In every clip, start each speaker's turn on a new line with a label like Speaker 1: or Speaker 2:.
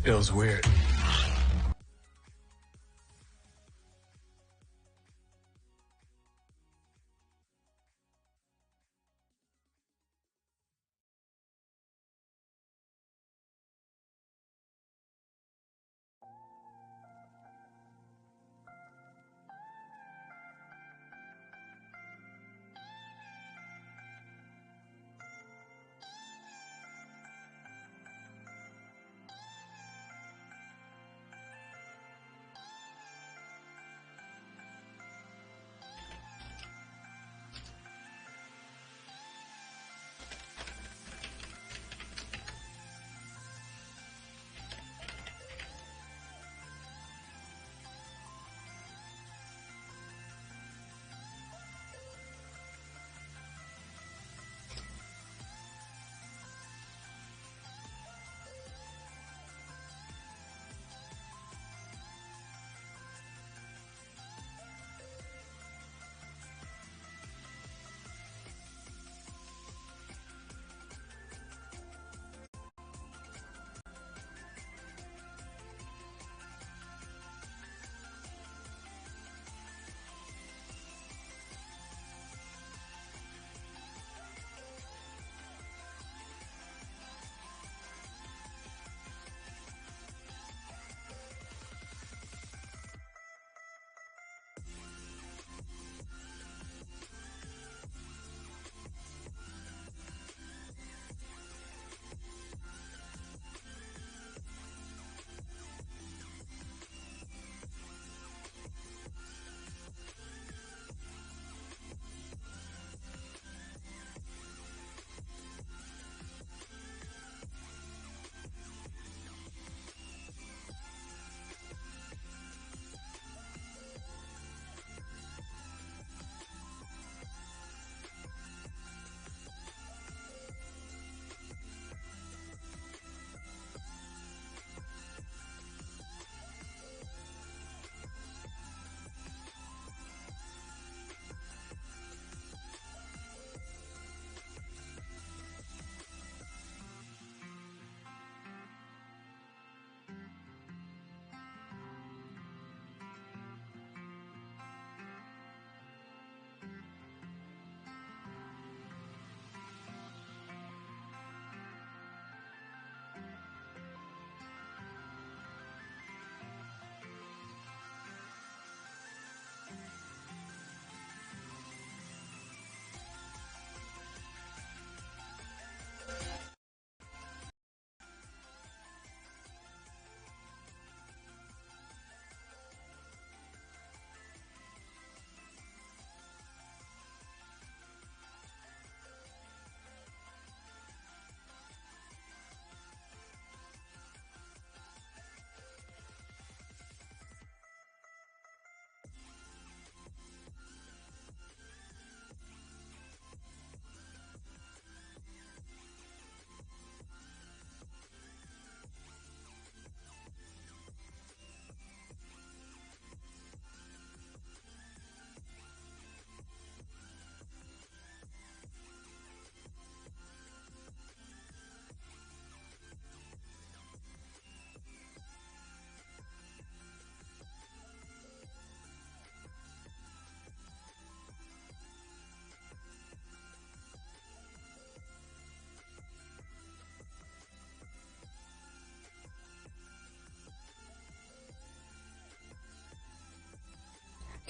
Speaker 1: Feels weird.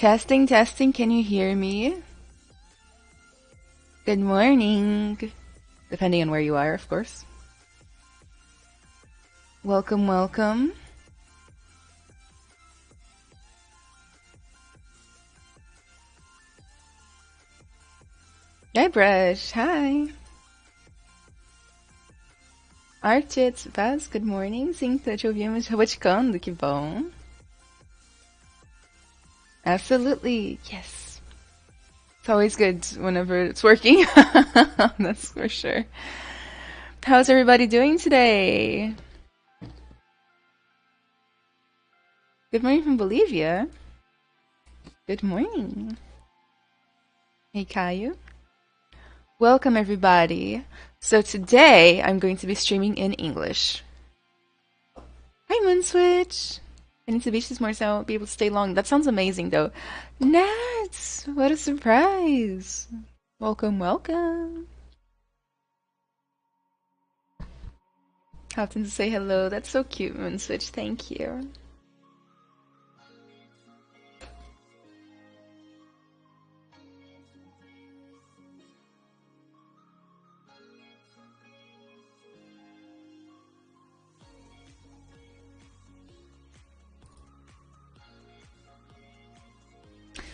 Speaker 2: Testing, testing, can you hear me? Good morning. Depending on where you are, of course. Welcome, welcome. ZBrush, hi. Artits, Vaz, good morning. Sim, tô te ouvindo roboticando, que bom. Absolutely, yes. It's always good whenever it's working. That's for sure. How's everybody doing today? Good morning from Bolivia. Good morning. Hey, Caio. Welcome, everybody. So today I'm going to be streaming in English. Hi, Moonswitch! I need to beach this more so I won't be able to stay long. That sounds amazing, though. Nats! What a surprise! Welcome, welcome! Happened to say hello. That's so cute, Moonswitch. Thank you.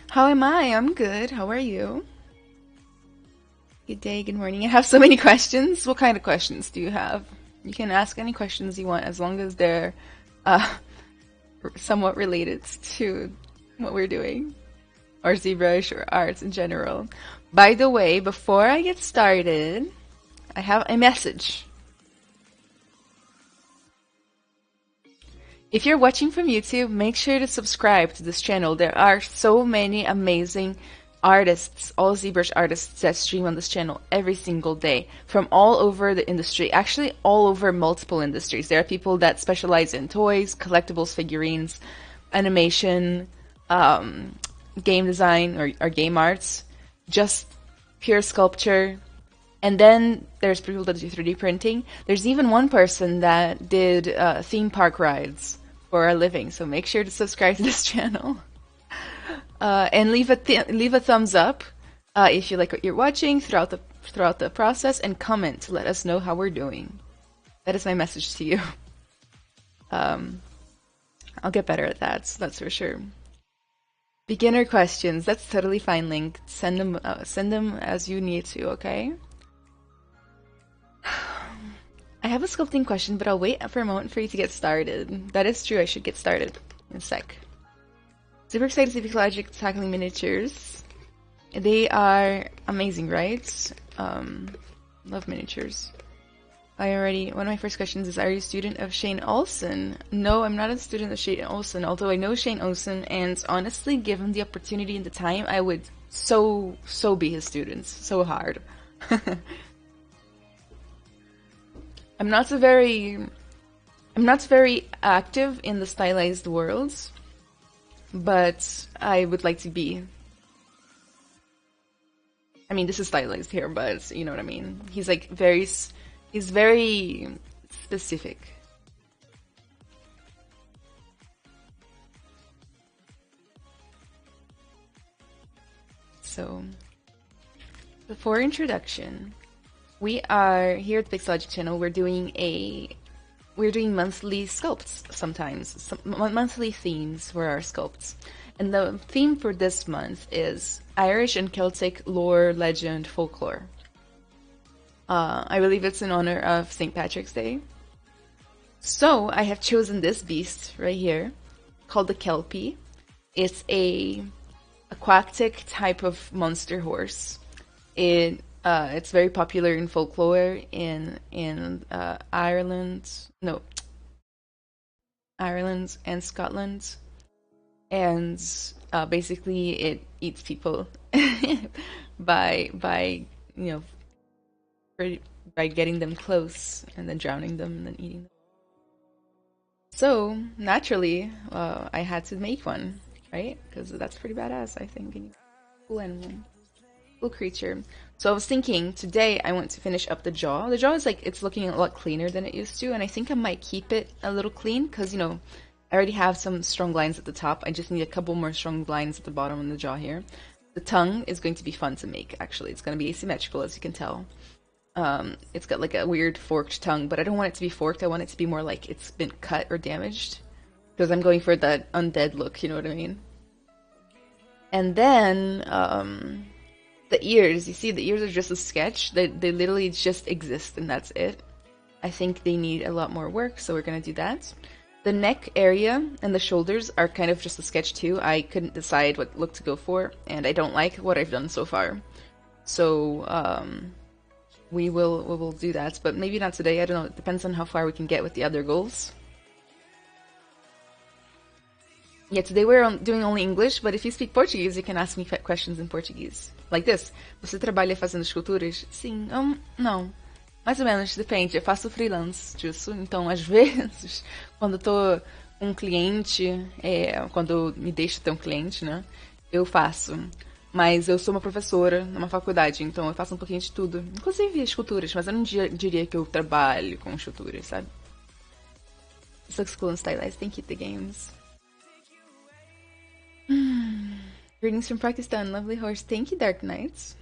Speaker 2: How am I? I'm good. How are you? Good day, good morning. I have so many questions. What kind of questions do you have? You can ask any questions you want as long as they're somewhat related to what we're doing, or ZBrush, or arts in general. By the way, before I get started, I have a message. If you're watching from YouTube, make sure to subscribe to this channel. There are so many amazing artists, all ZBrush artists that stream on this channel every single day from all over the industry, actually all over multiple industries. There are people that specialize in toys, collectibles, figurines, animation, game design or game arts, just pure sculpture. And then there's people that do 3D printing. There's even one person that did theme park rides for a living. So make sure to subscribe to this channel. And leave a thumbs up if you like what you're watching throughout the process, and comment to let us know how we're doing. That is my message to you. I'll get better at that, so that's for sure. Beginner questions, that's totally fine, Link. Send them as you need to, okay? I have a sculpting question, but I'll wait for a moment for you to get started. That is true, I should get started in a sec. Super excited to see Pixologic tackling miniatures. They are amazing, right? Love miniatures. One of my first questions is, are you a student of Shane Olsen? No, I'm not a student of Shane Olsen, although I know Shane Olsen, and honestly, given the opportunity and the time, I would so be his student. So hard. I'm not very active in the stylized worlds, but I would like to be. I mean, this is stylized here, but you know what I mean. He's like he's very specific. So, before introduction, we are here at the Pixologic channel. We're doing monthly sculpts sometimes, monthly themes for our sculpts. And the theme for this month is Irish and Celtic lore, legend, folklore. I believe it's in honor of St. Patrick's Day. So I have chosen this beast right here called the Kelpie. It's a aquatic type of monster horse. It's very popular in folklore in Ireland and Scotland, and basically it eats people by getting them close and then drowning them and then eating them. So naturally, I had to make one, right? Because that's pretty badass, I think. Cool animal. Cool creature. So I was thinking today I want to finish up the jaw. The jaw is it's looking a lot cleaner than it used to, and I think I might keep it a little clean because, I already have some strong lines at the top. I just need a couple more strong lines at the bottom of the jaw here. The tongue is going to be fun to make, actually. It's going to be asymmetrical, as you can tell. It's got like a weird forked tongue, but I don't want it to be forked. I want it to be more like it's been cut or damaged, because I'm going for that undead look, you know what I mean? And then, the ears, you see, the ears are just a sketch. They literally just exist, and that's it. I think they need a lot more work, so we're gonna do that. The neck area and the shoulders are kind of just a sketch too. I couldn't decide what look to go for, and I don't like what I've done so far. So, we will do that, but maybe not today. I don't know. It depends on how far we can get with the other goals. Yeah, today we're doing only English, but if you speak Portuguese, you can ask me questions in Portuguese. Like this. Você trabalha fazendo esculturas? Sim. Não. Mais ou menos, depende. Eu faço freelance disso, então às vezes, quando eu tô com um cliente, quando me deixo ter um cliente, né, eu faço. Mas eu sou uma professora numa faculdade, então eu faço um pouquinho de tudo. Inclusive esculturas, mas eu não diria que eu trabalho com esculturas, sabe? This looks cool and stylized. Thank you, the games. Greetings from Pakistan, lovely horse. Thank you, Dark Knights.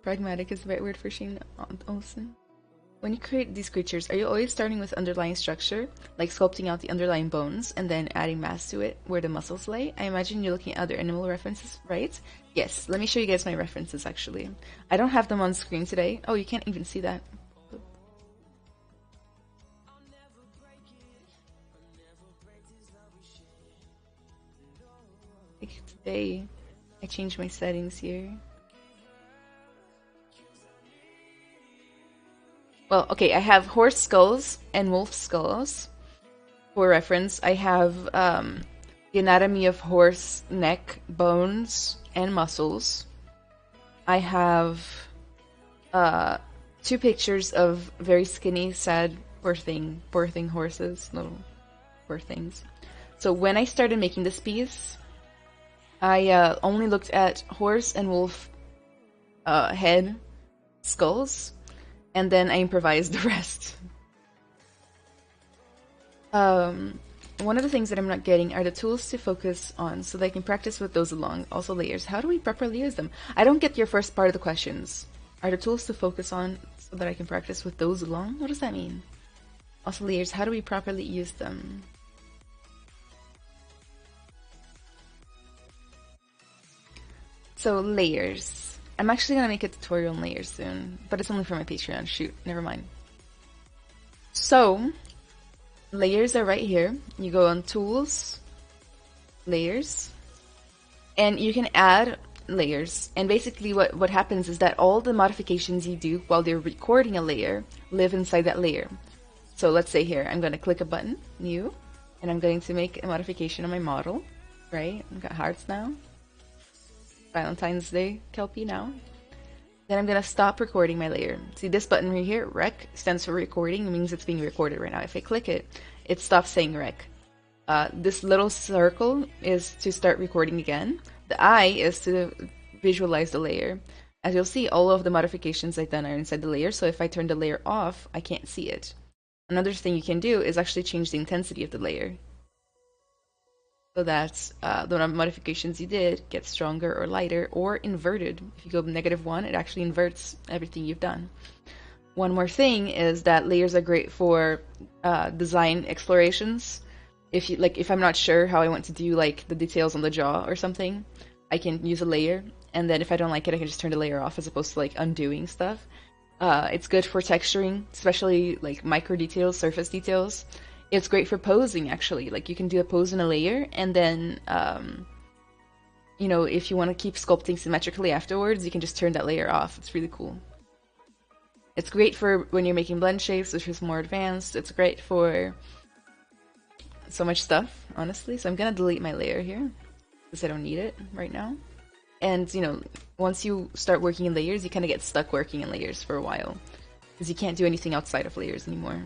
Speaker 2: Pragmatic is the right word for Shane Olsen. When you create these creatures, are you always starting with underlying structure, like sculpting out the underlying bones, and then adding mass to it where the muscles lay? I imagine you're looking at other animal references, right? Yes, let me show you guys my references, actually. I don't have them on screen today. Oh, you can't even see that. Like today, I changed my settings here. Well, okay, I have horse skulls and wolf skulls. For reference, I have the anatomy of horse neck, bones, and muscles. I have 2 pictures of very skinny, sad, poor thing horses, little poor things. So when I started making this piece, I only looked at horse and wolf head skulls, and then I improvised the rest. One of the things that I'm not getting are the tools to focus on so that I can practice with those along. Also layers. How do we properly use them? I don't get your first part of the questions. Are the tools to focus on so that I can practice with those along? What does that mean? Also layers. How do we properly use them? So layers. I'm actually gonna make a tutorial on layers soon, but it's only for my Patreon. Shoot, never mind. So, layers are right here. You go on Tools, Layers, and you can add layers. And basically what happens is that all the modifications you do while you're recording a layer live inside that layer. So let's say here, I'm going to click a button, New, and I'm going to make a modification on my model, right? I've got hearts now. Valentine's Day Kelpie now. Then I'm gonna stop recording my layer. See this button right here, rec, stands for recording. It means it's being recorded right now. If I click it, it stops saying rec. This little circle is to start recording again. The I is to visualize the layer. As you'll see, all of the modifications I've done are inside the layer, so if I turn the layer off, I can't see it. Another thing you can do is actually change the intensity of the layer, so that the modifications you did get stronger or lighter or inverted. If you go -1, it actually inverts everything you've done. One more thing is that layers are great for design explorations. If I'm not sure how I want to do like the details on the jaw or something, I can use a layer, and then if I don't like it, I can just turn the layer off as opposed to like undoing stuff. It's good for texturing, especially like micro details, surface details. It's great for posing, actually. Like, you can do a pose in a layer, and then, you know, if you want to keep sculpting symmetrically afterwards, you can just turn that layer off. It's really cool. It's great for when you're making blend shapes, which is more advanced. It's great for so much stuff, honestly. So I'm gonna delete my layer here, because I don't need it right now. And, you know, once you start working in layers, you kind of get stuck working in layers for a while, because you can't do anything outside of layers anymore.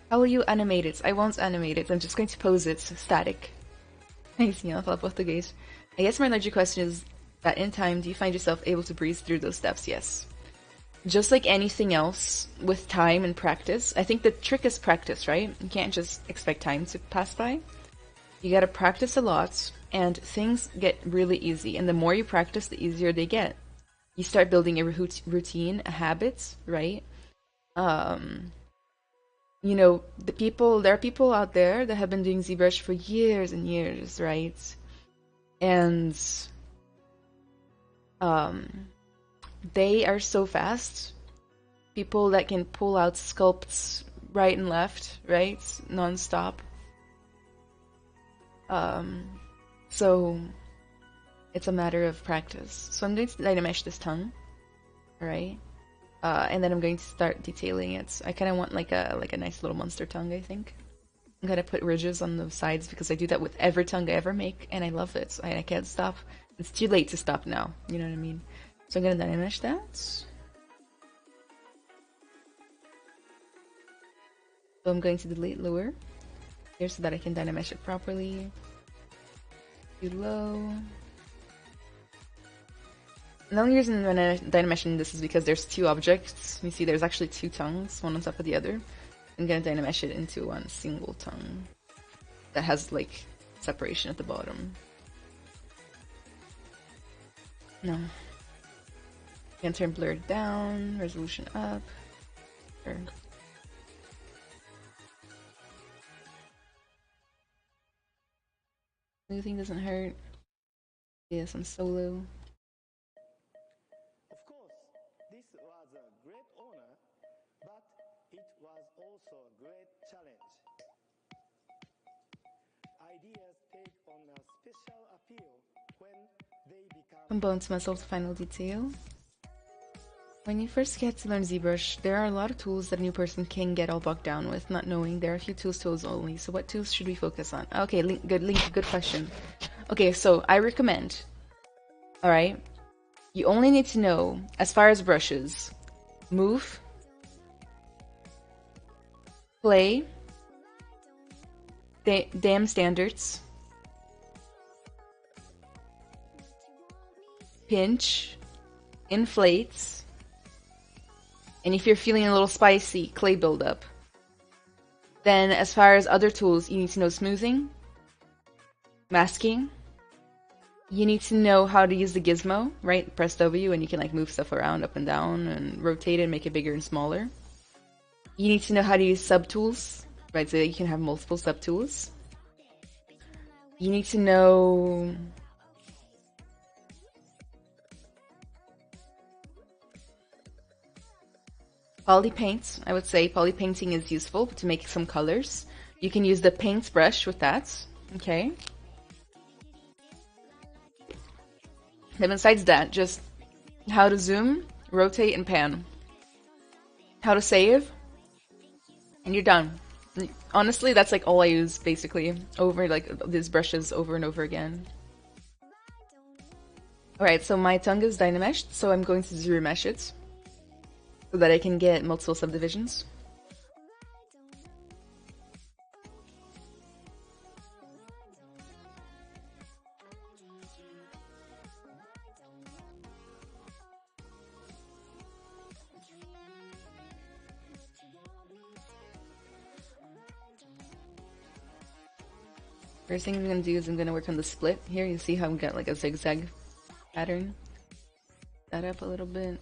Speaker 2: How will you animate it? I won't animate it. I'm just going to pose it static. Nice, you know, fala português. I guess my larger question is that in time, do you find yourself able to breeze through those steps? Yes. Just like anything else, with time and practice, I think the trick is practice, right? You can't just expect time to pass by. You gotta practice a lot, and things get really easy. And the more you practice, the easier they get. You start building a routine, a habit, right? You know, there are people out there that have been doing ZBrush for years and years, right? And they are so fast. People that can pull out sculpts right and left, right? Non-stop. So it's a matter of practice. So I'm going to dynamesh this tongue, alright? And then I'm going to start detailing it. I kind of want like a nice little monster tongue, I think. I'm gonna put ridges on the sides because I do that with every tongue I ever make, and I love it. I can't stop. It's too late to stop now, you know what I mean? So I'm gonna dynamesh that. So I'm going to delete lower here so that I can dynamesh it properly. Too low. And the only reason when I'm dynameshing this is because there's two objects. You see there's actually two tongues, one on top of the other. I'm gonna dynamesh it into one single tongue that has like separation at the bottom. No. Can turn blur down, resolution up. Sure. Smoothing doesn't hurt. Yeah, some solo.
Speaker 1: Of course, this was a great honor, but it was also a great challenge. Ideas take on a special appeal when they become...
Speaker 2: From bone to muscle to final detail. When you first get to learn ZBrush, there are a lot of tools that a new person can get all bogged down with, not knowing there are a few tools only. So what tools should we focus on? Okay, good question. Okay, so I recommend, alright, you only need to know, as far as brushes, move, play, damn standards, pinch, inflates, and if you're feeling a little spicy, clay buildup. Then as far as other tools, you need to know smoothing, masking. You need to know how to use the gizmo, right? Press W and you can like move stuff around up and down and rotate it, make it bigger and smaller. You need to know how to use subtools, right? So you can have multiple subtools. You need to know poly paint. I would say poly painting is useful to make some colors. You can use the paint brush with that, okay? Then besides that, just how to zoom, rotate, and pan. How to save, and you're done. Honestly, that's like all I use basically over like these brushes over and over again. Alright, so my tongue is dynameshed, so I'm going to ZBrush it so that I can get multiple subdivisions. First thing I'm going to do is I'm going to work on the split. Here you see how I'm got like a zigzag pattern. That up a little bit.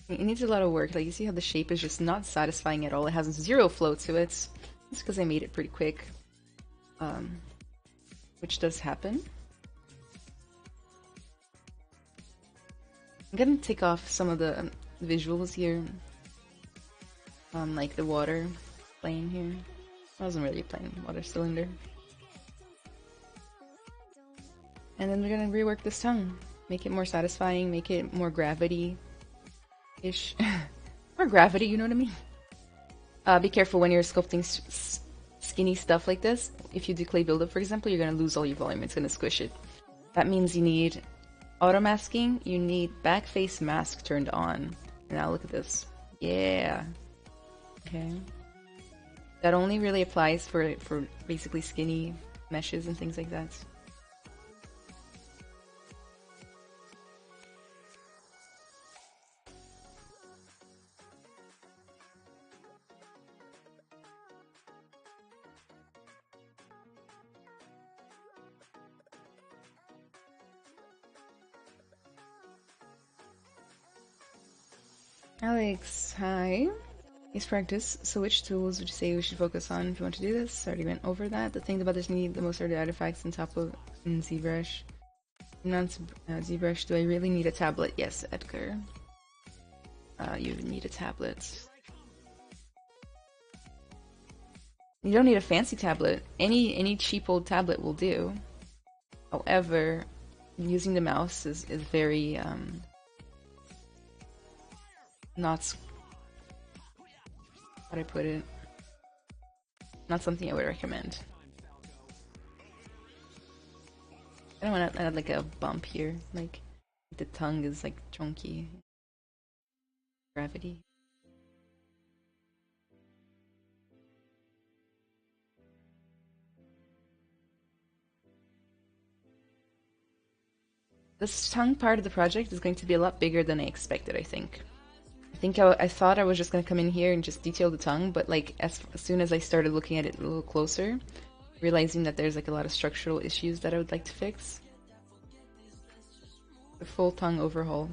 Speaker 2: It needs a lot of work. Like you see how the shape is just not satisfying at all. It has zero flow to it. It's because I made it pretty quick. Which does happen. I'm gonna take off some of the visuals here. Like the water plane here. I wasn't really playing water cylinder. And then we're gonna rework this tongue. Make it more satisfying, make it more gravity-ish. More gravity, you know what I mean? Be careful when you're sculpting skinny stuff like this. If you do clay buildup, for example, you're gonna lose all your volume. It's gonna squish it. That means you need auto masking, you need back face mask turned on. Now look at this. Yeah. Okay. That only really applies for basically skinny meshes and things like that. Alex, hi. Nice practice. So which tools would you say we should focus on if you want to do this? I already went over that. The thing about this need the most are the artifacts on top of ZBrush. Not ZBrush. Do I really need a tablet? Yes, Edgar. You need a tablet. You don't need a fancy tablet. Any cheap old tablet will do. However, using the mouse is very not How'd I put it? Not something I would recommend. I don't want to add like a bump here, like the tongue is like chunky. Gravity. This tongue part of the project is going to be a lot bigger than I expected, I think. I thought I was just going to come in here and just detail the tongue, but like as soon as I started looking at it a little closer, realizing that there's like a lot of structural issues that I would like to fix. The full tongue overhaul.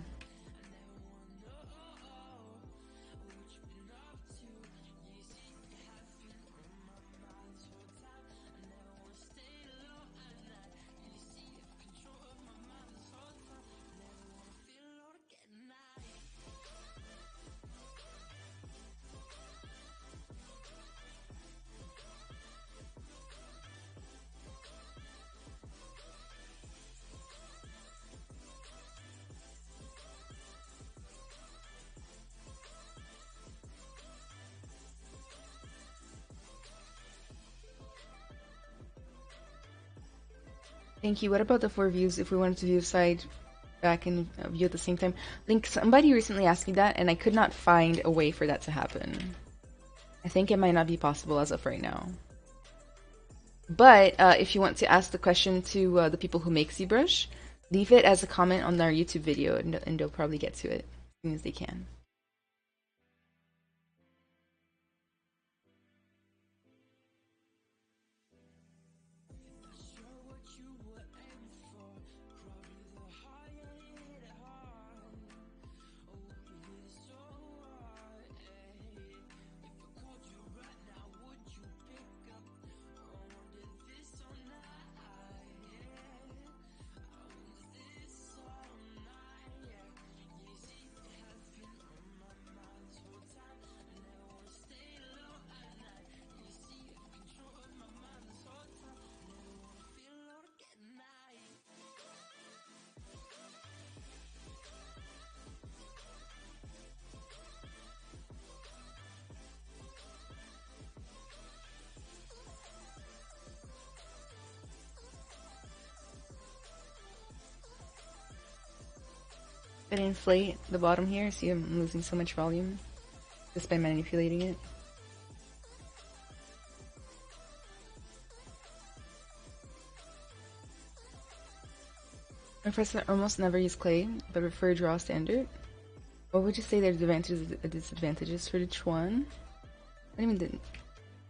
Speaker 2: Thank you. What about the 4 views if we wanted to view side, back, and view at the same time? I think somebody recently asked me that, and I could not find a way for that to happen. I think it might not be possible as of right now. But if you want to ask the question to the people who make ZBrush, leave it as a comment on our YouTube video, and they'll probably get to it as soon as they can. Did I inflate the bottom here? See, I'm losing so much volume just by manipulating it. My friends almost never use clay, but prefer draw standard. What would you say their advantages and disadvantages for each one? I didn't even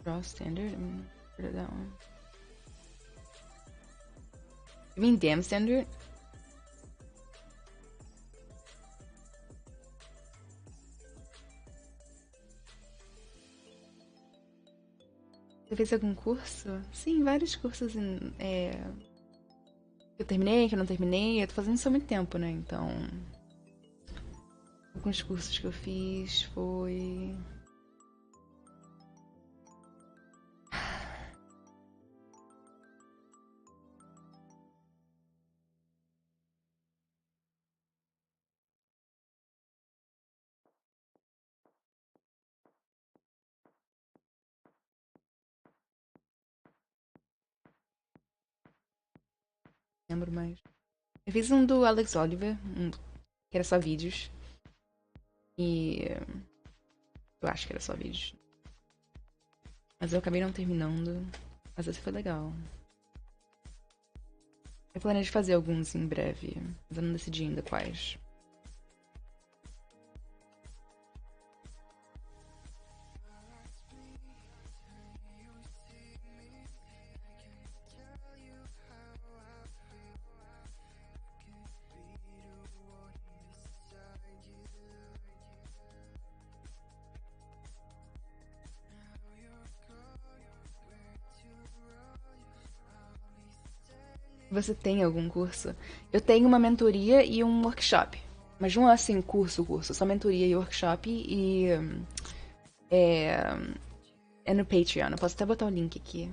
Speaker 2: draw standard. I mean, heard of that one. You mean damn standard? Você fez algum curso? Sim, vários cursos que eu terminei, que eu não terminei. Eu tô fazendo isso há muito tempo, né? Então, alguns cursos que eu fiz foi... lembro mais. Eu fiz um do Alex Oliver, que era só vídeos. E eu acho que era só vídeos. Mas eu acabei não terminando. Mas esse foi legal. Eu planejo fazer alguns em breve, mas eu não decidi ainda quais. Você tem algum curso? Eu tenho uma mentoria e um workshop. Mas não é assim, curso. Só mentoria e workshop e... É no Patreon. Eu posso até botar o link aqui.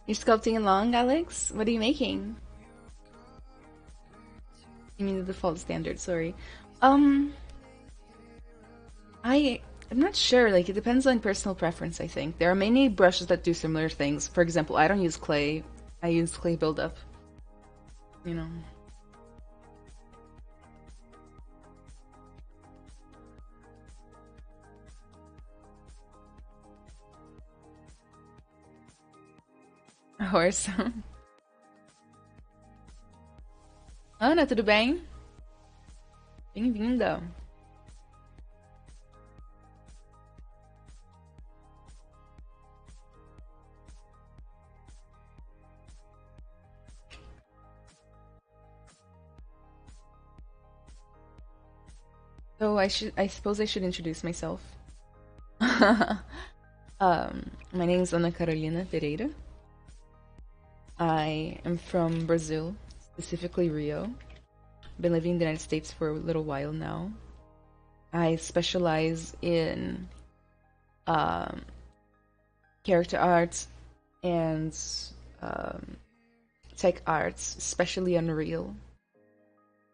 Speaker 2: You're sculpting along, Alex? What are you making? You mean the default standard, sorry. I'm not sure, like it depends on personal preference, I think. There are many brushes that do similar things. For example, I don't use clay. I use clay buildup. You know. A horse. Ana, tudo bem? Bem-vinda. So I suppose I should introduce myself. My name is Ana Carolina Pereira. I am from Brazil, specifically Rio. Been living in the United States for a little while now. I specialize in character art and tech arts, especially Unreal.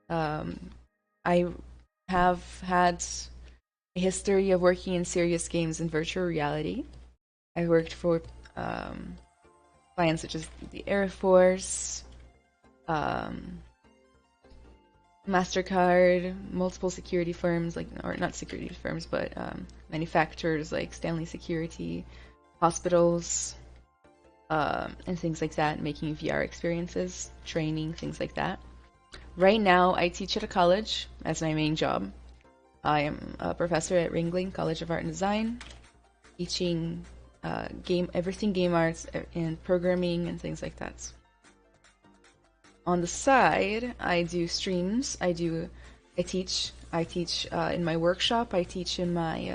Speaker 2: I have had a history of working in serious games in virtual reality. I worked for clients such as the Air Force, MasterCard, multiple security firms, like, or not security firms, but manufacturers like Stanley Security, hospitals, and things like that, making VR experiences, training, things like that. Right now, I teach at a college as my main job. I am a professor at Ringling College of Art and Design, teaching everything game arts and programming and things like that. On the side, I do streams. I teach in my workshop. I teach in my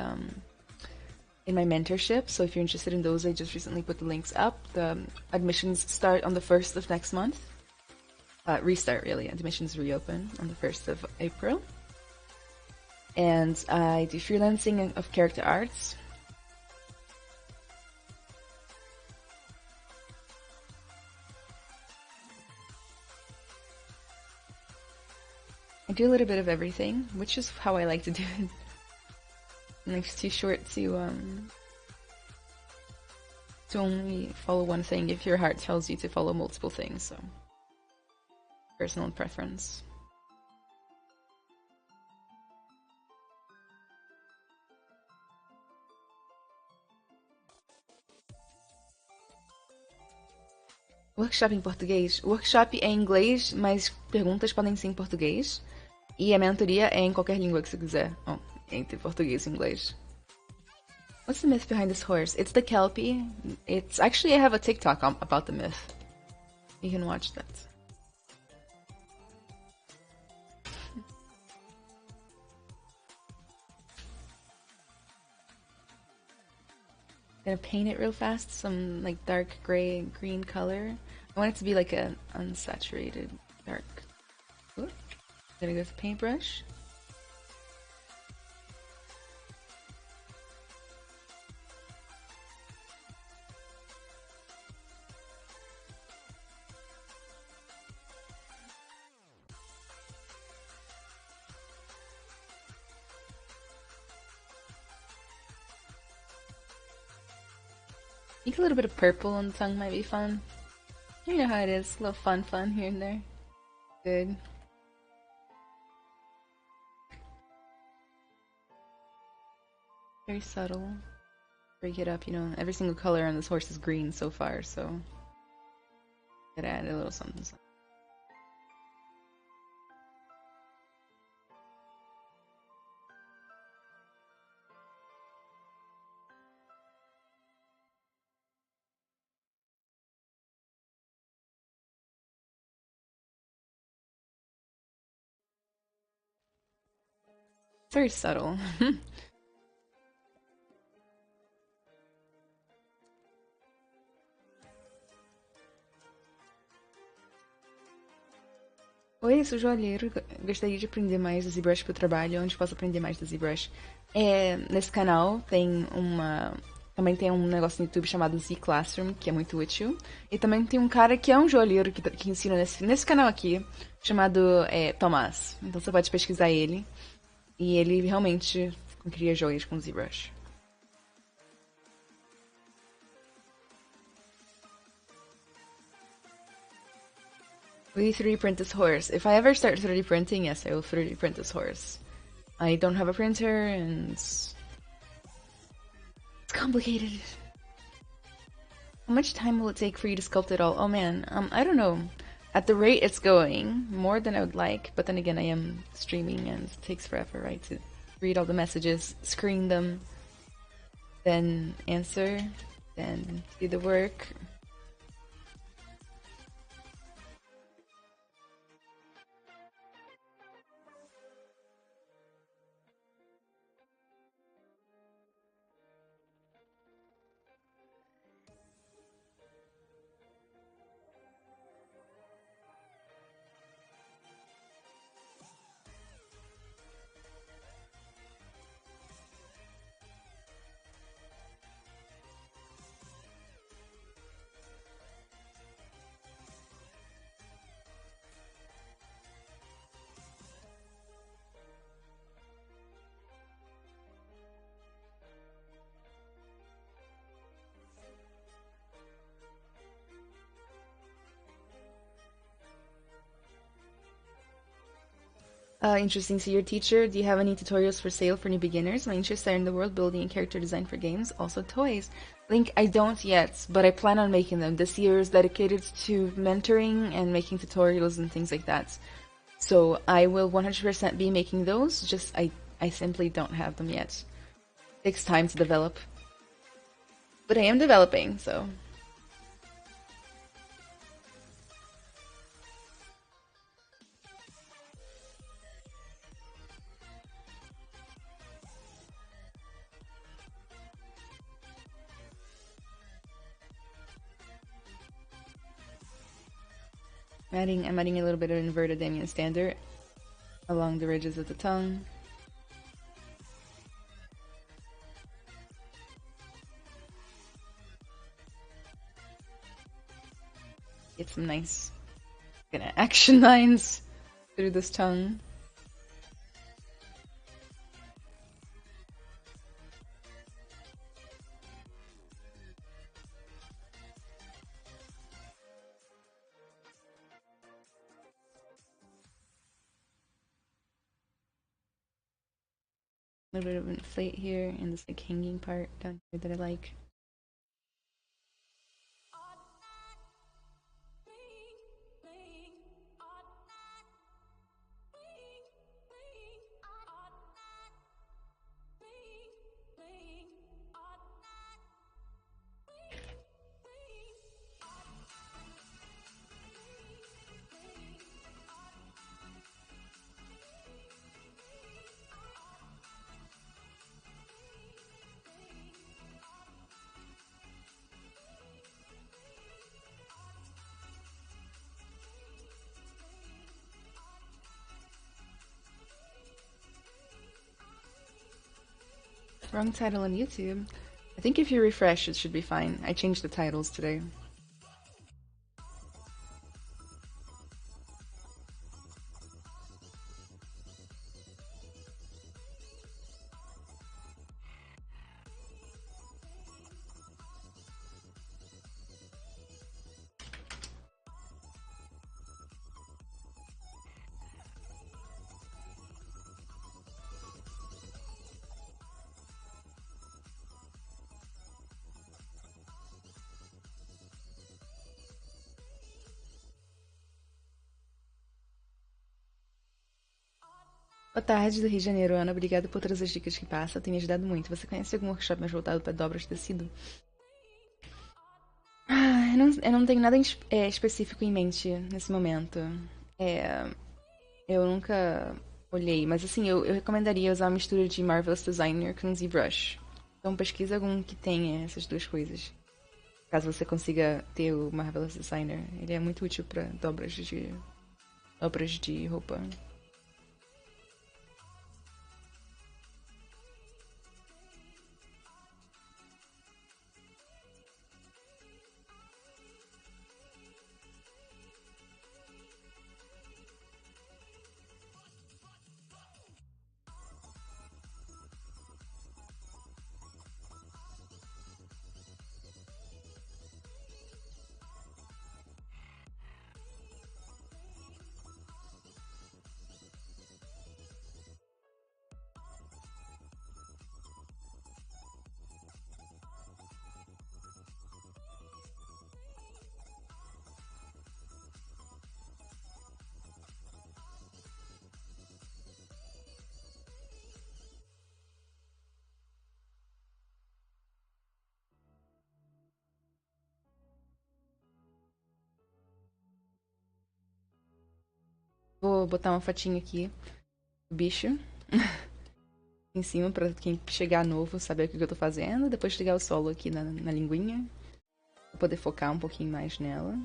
Speaker 2: mentorship. So if you're interested in those, I just recently put the links up. The admissions start on the 1st of next month. Restart, really. Admissions reopen on the 1st of April. And I do freelancing of character arts. I do a little bit of everything, which is how I like to do it. Life's too short to only follow one thing if your heart tells you to follow multiple things, so personal preference. Workshop em português? Workshop é em inglês, mas perguntas podem ser em português. E a mentoria é em qualquer língua que você quiser. Oh, entre português e inglês. What's the myth behind this horse? It's the Kelpie. It's actually, I have a TikTok about the myth. You can watch that. Gonna paint it real fast, some like dark gray and green color. I want it to be like an unsaturated dark. Ooh. Gonna go with the paintbrush. I think a little bit of purple on the tongue might be fun. You know how it is, a little fun here and there. Good. Very subtle. Break it up, you know, every single color on this horse is green so far, so gotta add a little something. Very subtle. Oi, sou joalheiro. Gostaria de aprender mais do ZBrush para o trabalho. Onde posso aprender mais do ZBrush? Nesse canal tem uma Também tem um negócio no YouTube chamado Z Classroom, que é muito útil. E também tem um cara que é um joalheiro que ensina nesse canal aqui, chamado Tomás. Então você pode pesquisar ele. E ele realmente cria joias com ZBrush. Will you 3D print this horse? If I ever start 3D printing, yes, I will 3D print this horse. I don't have a printer, and it's complicated. How much time will it take for you to sculpt it all? Oh man, I don't know. At the rate it's going, more than I would like, but then again I am streaming and it takes forever, right, to read all the messages, screen them, then answer, then do the work. Interesting. So your teacher, do you have any tutorials for sale for new beginners? My interests are in the world building and character design for games, also toys. Link, I don't yet, but I plan on making them. This year is dedicated to mentoring and making tutorials and things like that. So I will 100% be making those, just I simply don't have them yet. It takes time to develop. But I am developing, so... I'm adding a little bit of inverted Damien standard along the ridges of the tongue. Get some nice action lines through this tongue. A little bit of inflate here and this hanging part down here that I like. Wrong title on YouTube. I think if you refresh, it should be fine. I changed the titles today. Boa tarde, do Rio de Janeiro, Ana. Obrigada por todas as dicas que passa. Tem me ajudado muito. Você conhece algum workshop mais voltado para dobras de tecido? Eu não tenho nada específico em mente nesse momento. Eu nunca olhei, mas assim, eu recomendaria usar uma mistura de Marvelous Designer com ZBrush. Então pesquisa algum que tenha essas duas coisas. Caso você consiga ter o Marvelous Designer. Ele é muito útil para dobras de roupa. Vou botar uma fotinha aqui do bicho em cima pra quem chegar novo saber o que eu tô fazendo. Depois ligar o solo aqui na linguinha pra poder focar um pouquinho mais nela.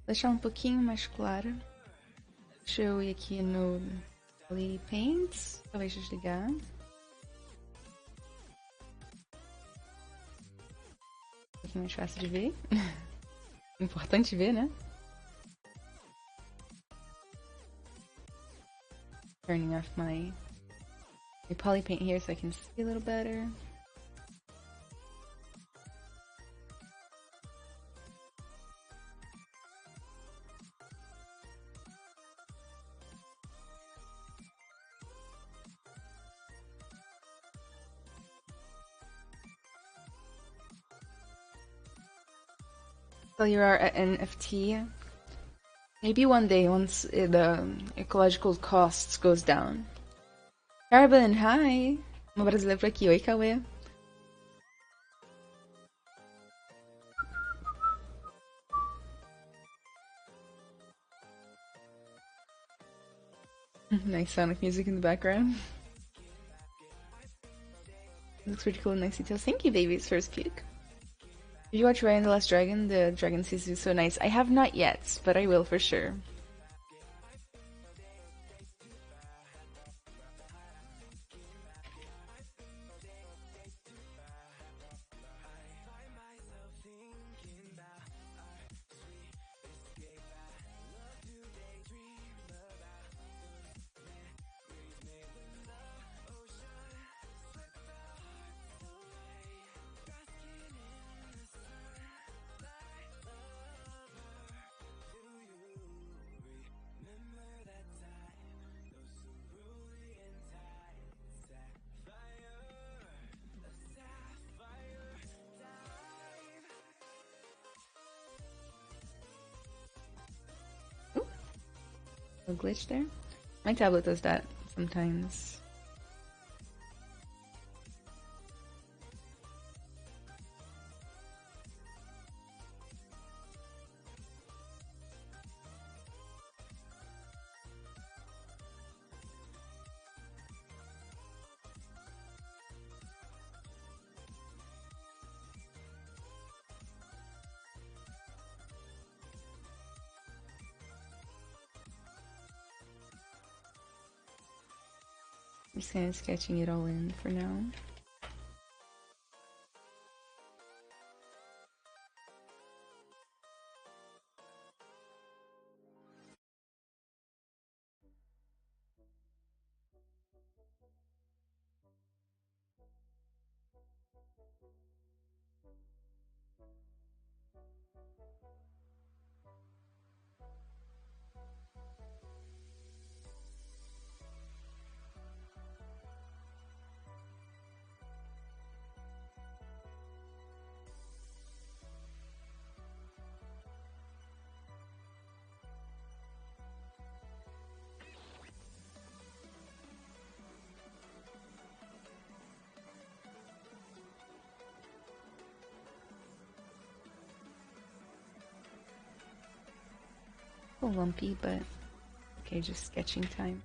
Speaker 2: Deixar um pouquinho mais clara. Deixa eu ir aqui no Paints, talvez desligar. Um pouquinho mais fácil de ver. Importante ver, né? Turning off my poly paint here so I can see a little better. So you are at NFT. Maybe one day, once the ecological costs goes down. Carbon, hi! Uma brasileira por aqui. Oi, Cauê. Nice sonic music in the background. Looks pretty cool and nice details. Thank you, baby's first peek. Did you watch Raya and the Last Dragon? The dragon season is so nice. I have not yet, but I will for sure. A glitch there? My tablet does that sometimes. I'm just kind of sketching it all in for now. A little lumpy, but okay, just sketching time.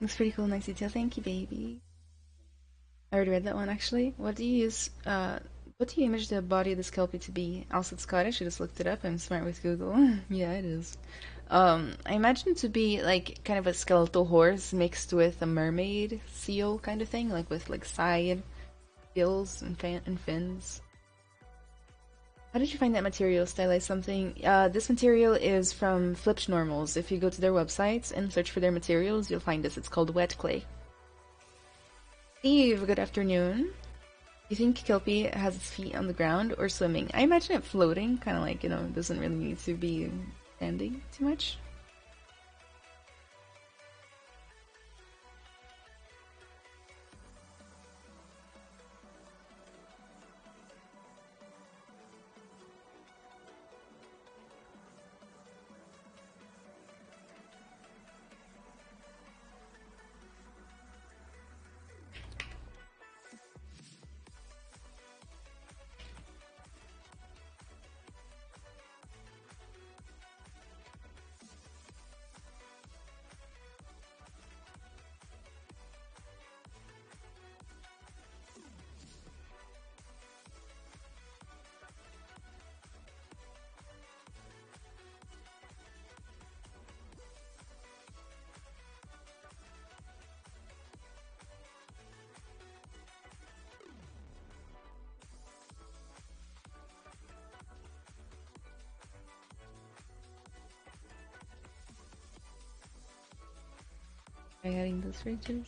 Speaker 2: Looks pretty cool, nice detail. Thank you, baby. I already read that one actually. What do you use? What do you image the body of this Kelpie to be? Also, it's Scottish. I just looked it up. I'm smart with Google. Yeah, it is. I imagine it to be like kind of a skeletal horse mixed with a mermaid seal kind of thing, like with like side gills and fins. How did you find that material? Stylize something. This material is from Flipped Normals. If you go to their websites and search for their materials, you'll find this. It's called wet clay. Steve, good afternoon. You think Kelpie has its feet on the ground or swimming? I imagine it floating, kind of like, doesn't really need to be standing too much. By adding those features.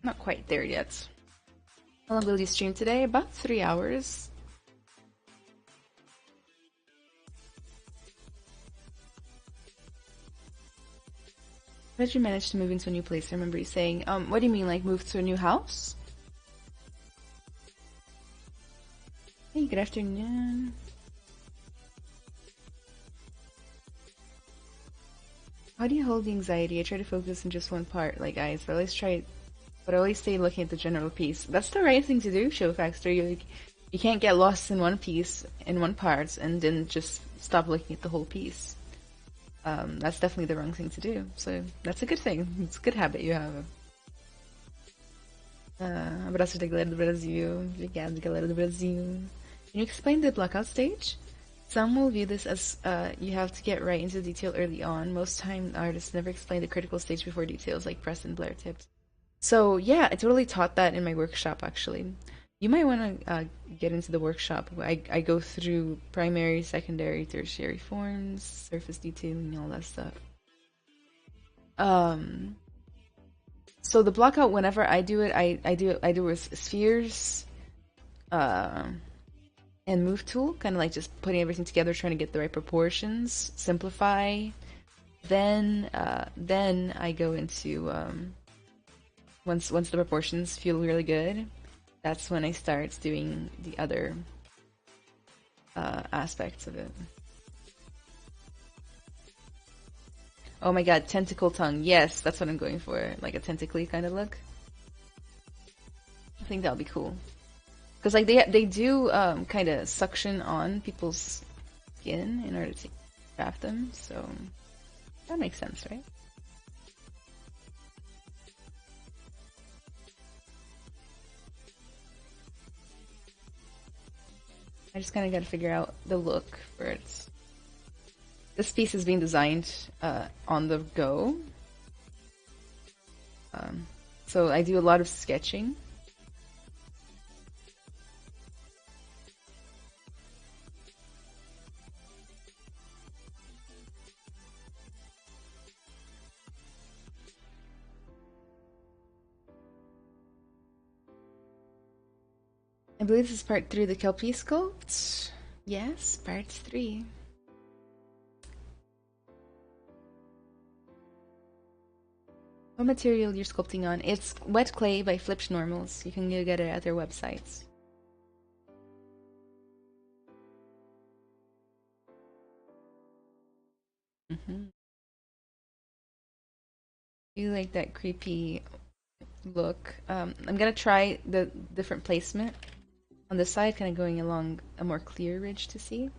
Speaker 2: Not quite there yet. How long will you stream today? About 3 hours. How did you manage to move into a new place? I remember you saying, what do you mean, like move to a new house? Hey, good afternoon. How do you hold the anxiety? I try to focus on just one part, like guys. But I always stay looking at the general piece. That's the right thing to do, Showfaxter. You can't get lost in one piece, in one part, and then just stop looking at the whole piece. That's definitely the wrong thing to do. So that's a good thing. It's a good habit you have. Abraços da galera do Brasil. Obrigada, galera do Brasil. Can you explain the blockout stage? Some will view this as you have to get right into detail early on. Most time, artists never explain the critical stage before details like press and blur tips. So yeah, I totally taught that in my workshop actually. You might want to get into the workshop. I go through primary, secondary, tertiary forms, surface detailing, all that stuff. So the blockout, whenever I do it, I do with spheres, and move tool, kind of like just putting everything together, trying to get the right proportions, simplify. Then I go into once the proportions feel really good, that's when I start doing the other aspects of it. Oh my god, tentacle tongue. Yes, that's what I'm going for. Like a tentacly kind of look. I think that'll be cool. Because like they do kind of suction on people's skin in order to craft them, so that makes sense, right? I just kind of got to figure out the look for it. This piece is being designed on the go. So I do a lot of sketching. I believe this is part 3 of the Kelpie sculpt. Yes, part 3. What material you're sculpting on? It's wet clay by Flipped Normals. You can go get it at their websites. You like that creepy look. I'm gonna try the different placement on the side, kind of going along a more clear ridge to see.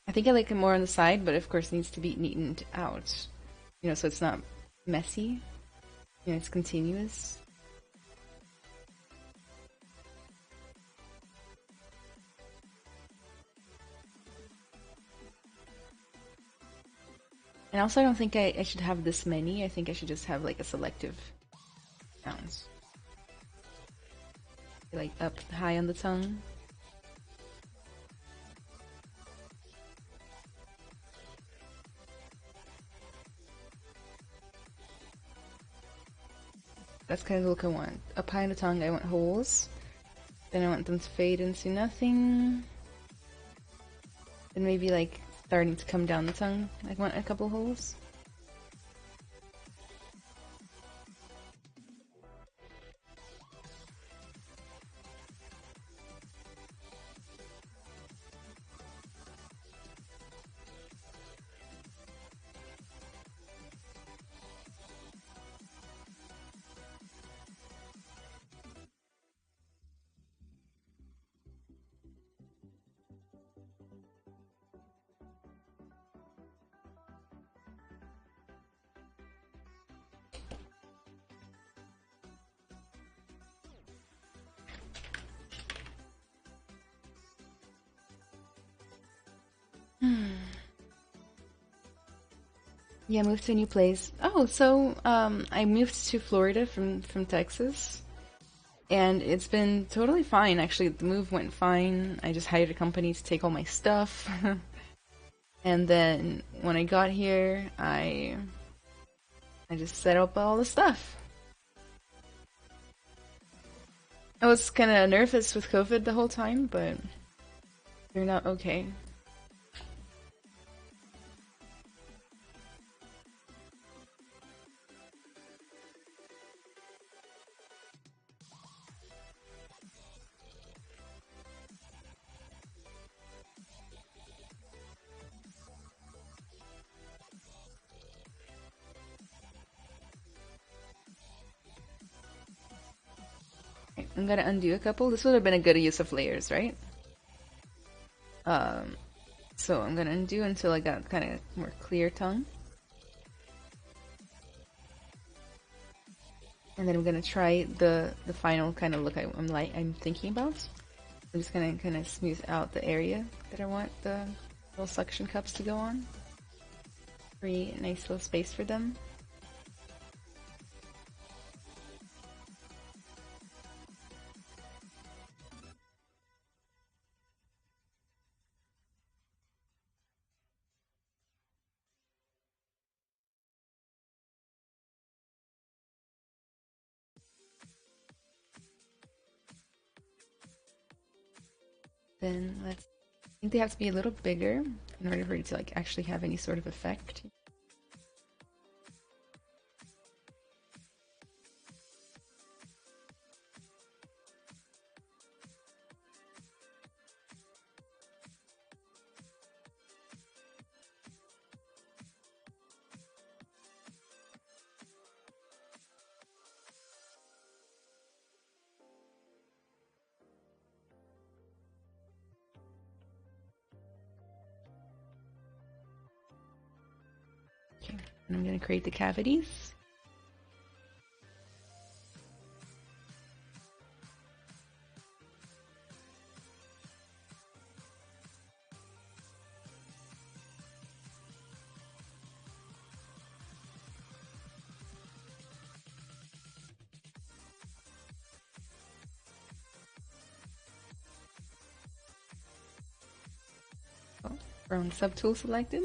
Speaker 2: I think I like it more on the side, but of course it needs to be neatened out. You know, so it's not messy. You know, it's continuous. And also I don't think I should have this many. I think I should just have like a selective amount. Like up high on the tongue. That's kind of the look I want. Up high on the tongue, I want holes. Then I want them to fade into nothing. Then maybe like starting to come down the tongue. I want a couple holes. Yeah, moved to a new place. Oh, so I moved to Florida from Texas, and it's been totally fine. Actually, the move went fine. I just hired a company to take all my stuff, and then when I got here, I just set up all the stuff. I was kind of nervous with COVID the whole time, but turned out okay. I'm gonna undo a couple. This would have been a good use of layers, right? So I'm gonna undo until I got kind of more clear tongue. And then I'm gonna try the final kind of look I'm thinking about. I'm just gonna kind of smooth out the area that I want the little suction cups to go on. Create a nice little space for them. Then I think they have to be a little bigger in order for it to like actually have any sort of effect. Okay, and I'm going to create the cavities. Wrong subtool selected.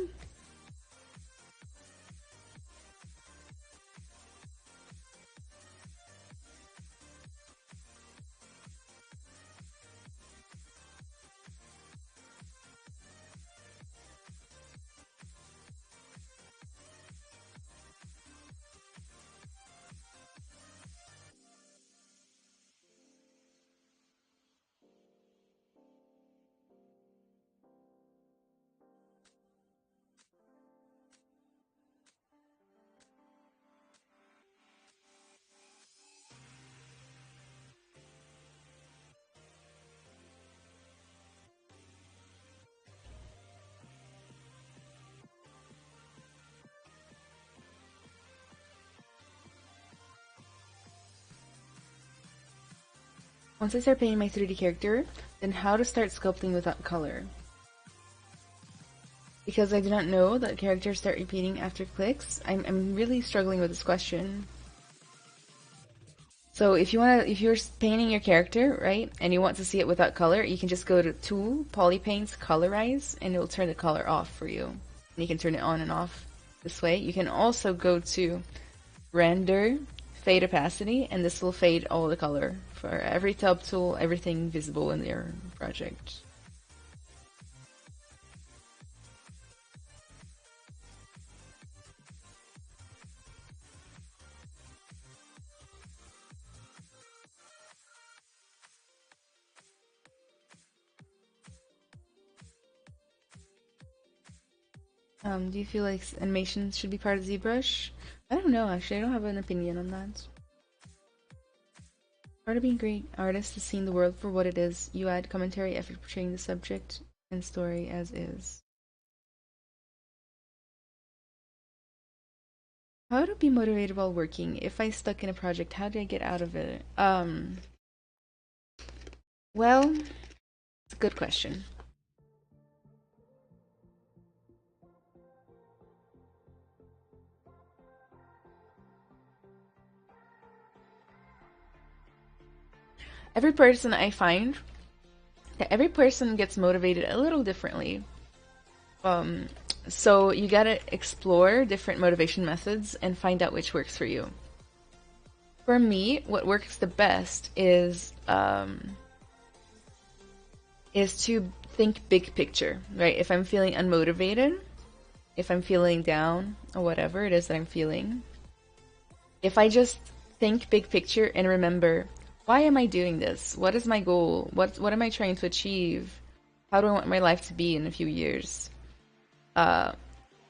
Speaker 2: Once I start painting my 3D character, then how to start sculpting without color? Because I do not know that characters start repeating after clicks, I'm really struggling with this question. So if you're painting your character, right, and you want to see it without color, you can just go to Tool, Poly Paints, Colorize, and it will turn the color off for you. And you can turn it on and off this way. You can also go to Render, Fade Opacity, and this will fade all the color for every tab tool, everything visible in your project. Do you feel like animations should be part of ZBrush? I don't know, actually. I don't have an opinion on that. Part of being a great artist is seeing the world for what it is. You add commentary, effort portraying the subject and story as is. How to be motivated while working? If I stuck in a project, how do I get out of it? Well, it's a good question. Every person I find that every person gets motivated a little differently. So you gotta explore different motivation methods and find out which works for you. For me, what works the best is to think big picture, right? If I'm feeling unmotivated, if I'm feeling down, or whatever it is that I'm feeling, if I just think big picture and remember, why am I doing this? What is my goal? What am I trying to achieve? How do I want my life to be in a few years?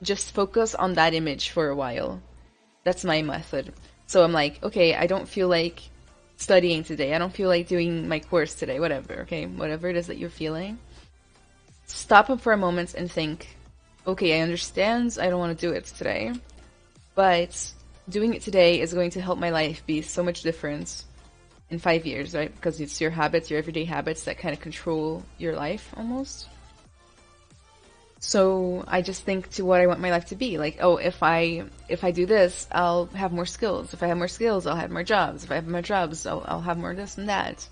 Speaker 2: Just focus on that image for a while. That's my method. So I'm like, okay, I don't feel like studying today. I don't feel like doing my course today, whatever, okay? Whatever it is that you're feeling. Stop up for a moment and think, okay, I understand I don't want to do it today, but doing it today is going to help my life be so much different in 5 years, right? Because it's your habits, your everyday habits that kind of control your life almost. So I just think to what I want my life to be. Like, oh, if I do this, I'll have more skills. If I have more skills, I'll have more jobs. If I have more jobs, I'll have more this and that.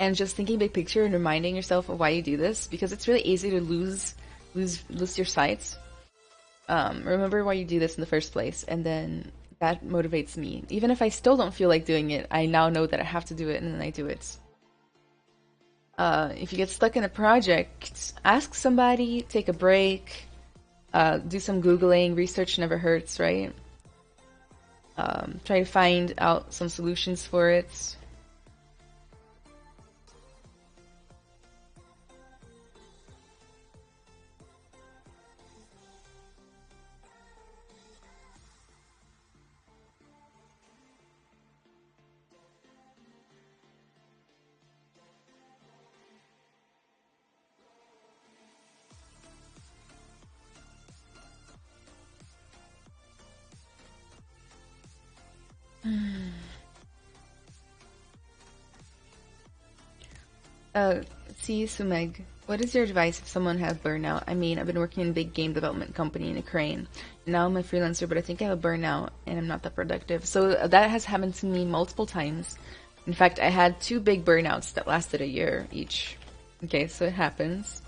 Speaker 2: And just thinking big picture and reminding yourself of why you do this, because it's really easy to lose your sights. Remember why you do this in the first place, and then that motivates me. Even if I still don't feel like doing it, I now know that I have to do it, and then I do it. If you get stuck in a project, ask somebody, take a break, do some Googling. Research never hurts, right? Try to find out some solutions for it. See, Sumeg, what is your advice if someone has burnout? I mean, I've been working in a big game development company in Ukraine. Now I'm a freelancer, but I think I have a burnout and I'm not that productive. So that has happened to me multiple times. In fact, I had 2 big burnouts that lasted a year each. Okay, so it happens.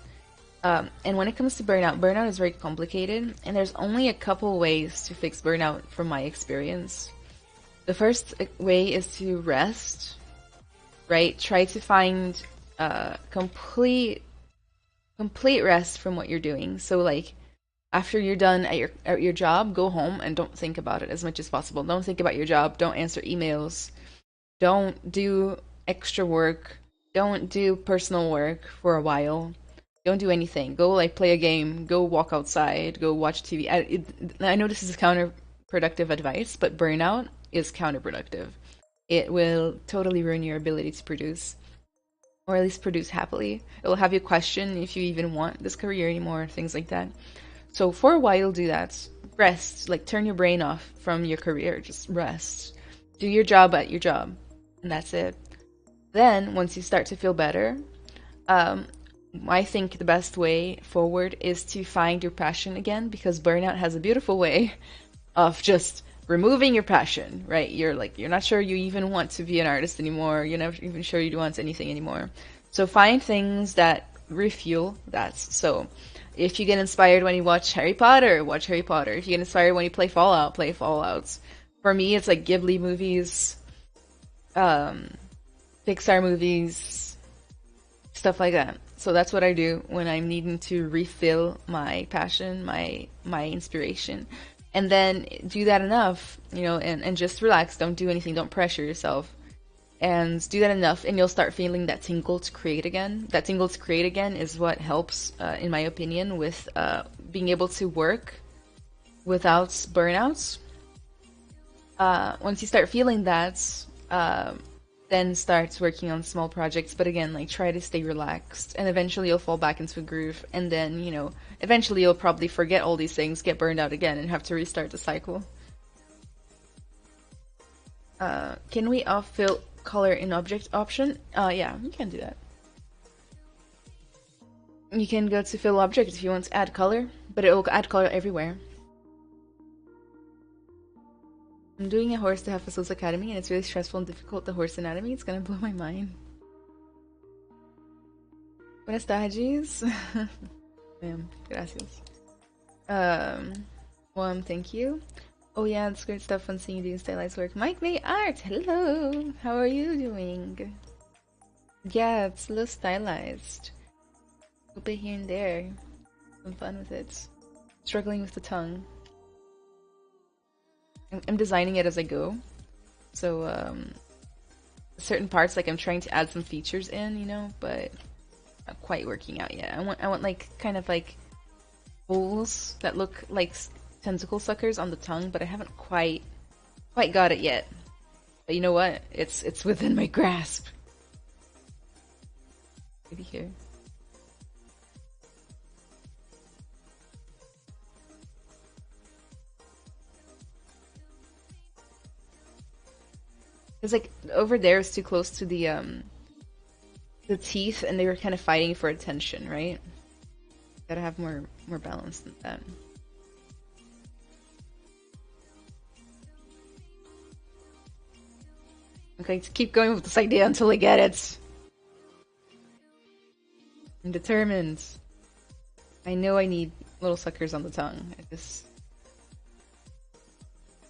Speaker 2: And when it comes to burnout, burnout is very complicated, and there's only a couple ways to fix burnout from my experience. The first way is to rest, right? Try to find complete rest from what you're doing. So like after you're done at your job, go home and don't think about it as much as possible. Don't think about your job. Don't answer emails. Don't do extra work. Don't do personal work for a while. Don't do anything. Go like play a game. Go walk outside. Go watch TV. I know this is counterproductive advice, but burnout is counterproductive. It will totally ruin your ability to produce, or at least produce happily. It will have you question if you even want this career anymore, things like that. So for a while, do that. Rest, like turn your brain off from your career. Just rest. Do your job at your job, and that's it. Then, once you start to feel better, I think the best way forward is to find your passion again, because burnout has a beautiful way of just removing your passion, right? You're not sure you even want to be an artist anymore. You're not even sure you want anything anymore. So find things that refuel that. So if you get inspired when you watch Harry Potter, watch Harry Potter. If you get inspired when you play Fallout, play Fallout. For me, it's like Ghibli movies, Pixar movies, stuff like that. So that's what I do when I'm needing to refill my passion, my inspiration. And then do that enough, and just relax. Don't do anything. Don't pressure yourself. And do that enough, and you'll start feeling that tingle to create again. That tingle to create again is what helps, in my opinion, with being able to work without burnouts. Once you start feeling that, then start working on small projects. But again, like try to stay relaxed, and eventually you'll fall back into a groove. And then, eventually you'll probably forget all these things, get burned out again, and have to restart the cycle. Can we off-fill color in object option? Yeah, you can do that. You can go to fill object if you want to add color, but it will add color everywhere. I'm doing a horse to have Fossils Academy, and it's really stressful and difficult, the horse anatomy. It's gonna blow my mind. Buenas tardes. Ma'am, gracias. Thank you. Oh yeah, it's great stuff when seeing you doing stylized work. Mike May Art, hello! How are you doing? Yeah, it's a little stylized. A bit here and there. Some fun with it. Struggling with the tongue. I'm designing it as I go. So, certain parts, like I'm trying to add some features in, but not quite working out yet. I want like, kind of like holes that look like tentacle suckers on the tongue, but I haven't quite got it yet. But you know what? It's within my grasp. Maybe here. Because like over there is too close to the teeth, and they were kind of fighting for attention, right? Gotta have more balance than that. I'm going to keep going with this idea until I get it. I'm determined. I know I need little suckers on the tongue. I just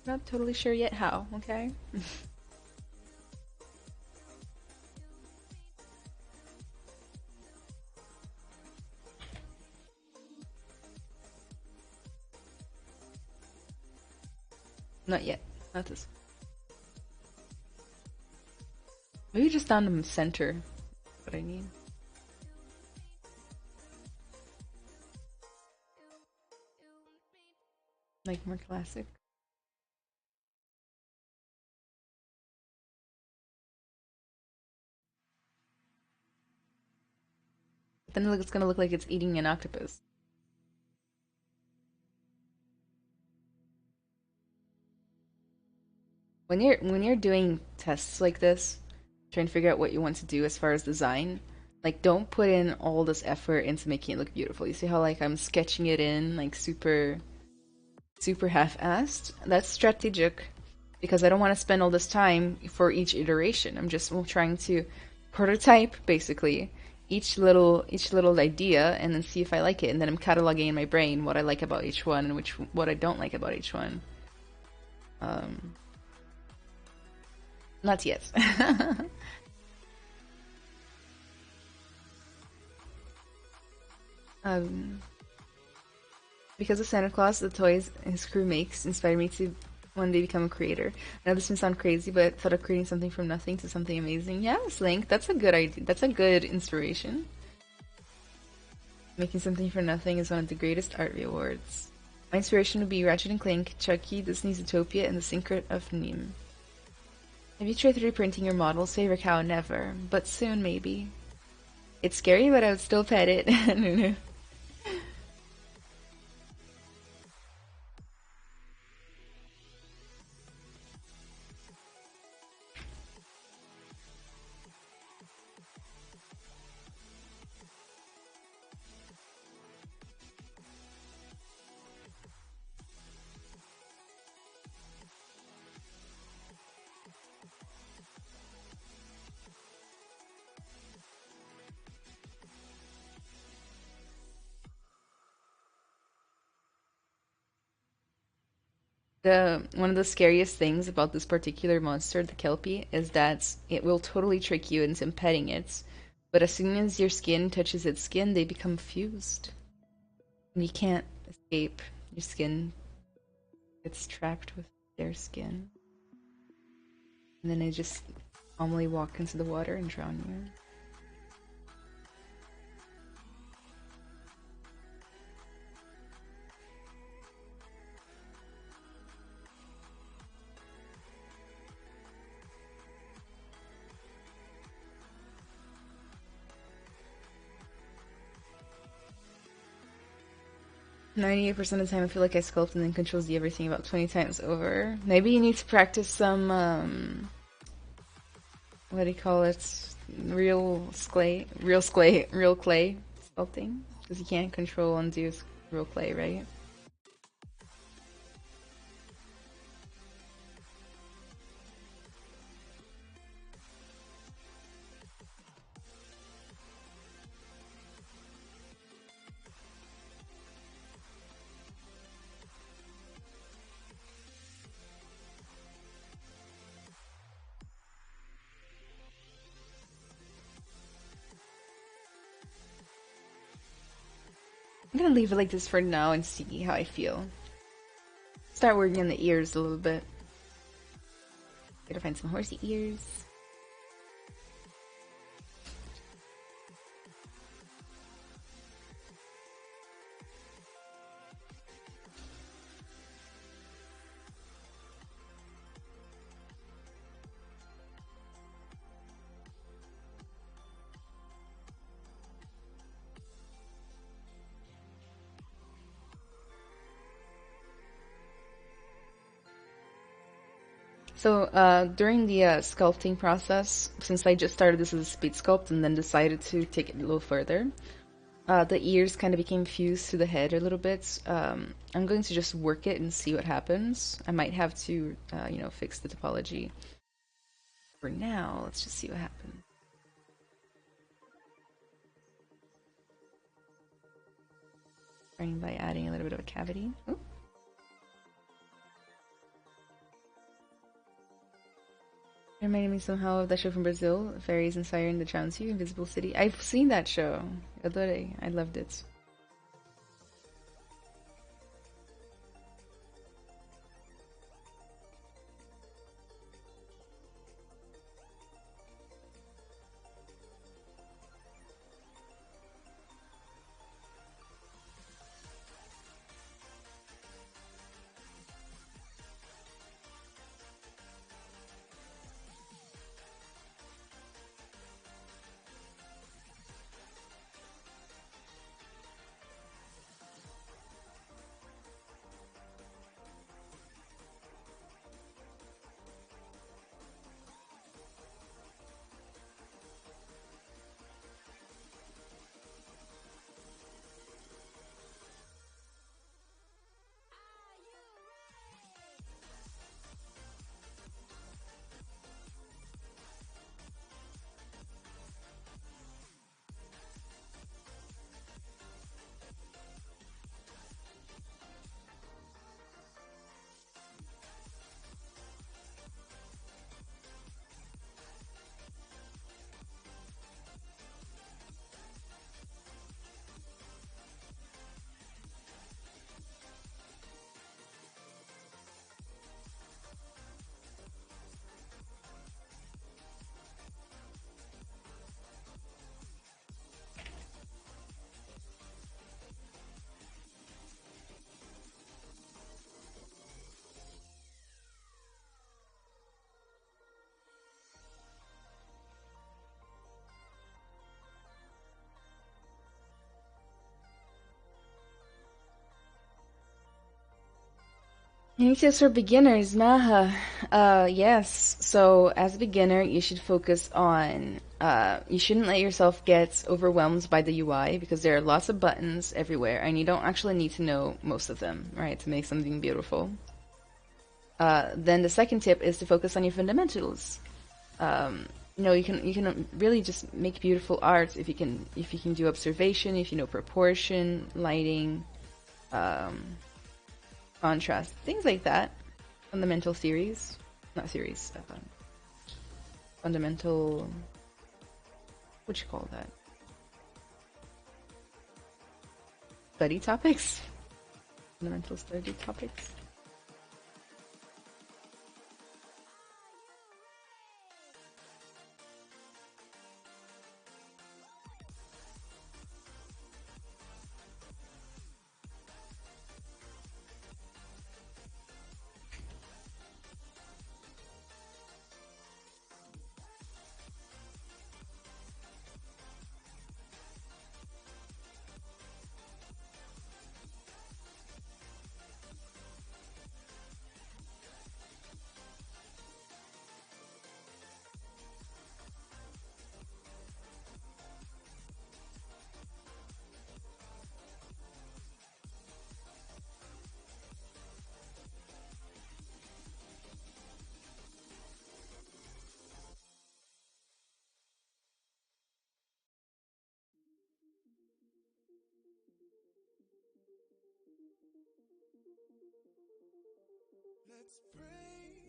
Speaker 2: not totally sure yet how, okay? Not yet. Not this. Maybe just down the center. That's what I need. Like more classic. But then it's gonna look like it's eating an octopus. When you're doing tests like this, trying to figure out what you want to do as far as design, like don't put in all this effort into making it look beautiful. You see how like I'm sketching it in like super half-assed? That's strategic, because I don't want to spend all this time for each iteration. I'm just trying to prototype basically each little idea and then see if I like it, and then I'm cataloging in my brain what I like about each one and what I don't like about each one. Not yet. um, because of Santa Claus, the toys his crew makes inspired me to one day become a creator. I know this may sound crazy, but thought of creating something from nothing to something amazing. Yes, Link, that's a good idea. That's a good inspiration. Making something from nothing is one of the greatest art rewards. My inspiration would be Ratchet and Clank, Chucky, Disney's Zootopia, and The Secret of Neem. Have you tried 3D printing your models? Favorite cow? Never. But soon, maybe. It's scary, but I would still pet it. No. One of the scariest things about this particular monster, the Kelpie, is that it will totally trick you into petting it. But as soon as your skin touches its skin, they become fused. And you can't escape. Your skin gets trapped with their skin. And then they just calmly walk into the water and drown you. %98 of the time I feel like I sculpt and then control Z everything about 20 times over. Maybe you need to practice some, what do you call it? Real clay sculpting. Because you can't control and do real clay, right? I'm gonna leave it like this for now and see how I feel. Start working on the ears a little bit. Gotta find some horsey ears. So during the sculpting process, since I just started this as a speed sculpt and then decided to take it a little further, the ears kind of became fused to the head a little bit. I'm going to just work it and see what happens. I might have to, fix the topology. For now, let's just see what happens. Starting by adding a little bit of a cavity. Ooh. Reminded me somehow of that show from Brazil, Fairies and Siren that Drowns You, Invisible City. I've seen that show. Adorei. I loved it. Any tips for beginners, Maha? Yes. So as a beginner, you should focus on, you shouldn't let yourself get overwhelmed by the UI because there are lots of buttons everywhere and you don't actually need to know most of them, right, to make something beautiful. Then the second tip is to focus on your fundamentals. You can really just make beautiful art if you can do observation, if you know proportion, lighting, contrast, things like that. Fundamental theories, not theories. Fundamental. What you call that? Study topics. Fundamental study topics.
Speaker 3: Let's pray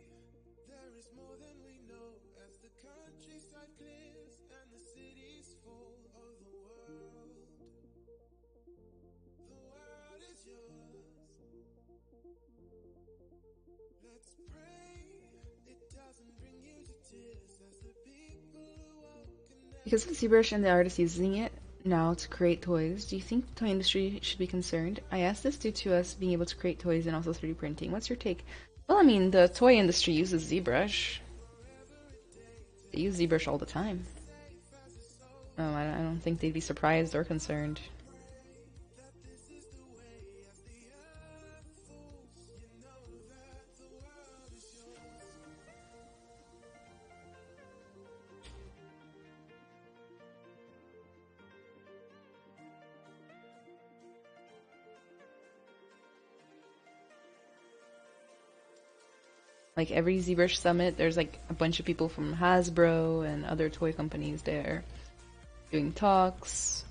Speaker 3: there is more than we know as the countryside clears and the city's full of the world. The world is yours. Let's pray it doesn't bring you to tears as the people who woke.
Speaker 2: Because of ZBrush and the artists using it now to create toys, do you think the toy industry should be concerned? I asked this due to us being able to create toys and also 3D printing. What's your take? Well, I mean, the toy industry uses ZBrush. They use ZBrush all the time. Oh, I don't think they'd be surprised or concerned. Like every ZBrush summit, there's like a bunch of people from Hasbro and other toy companies there doing talks.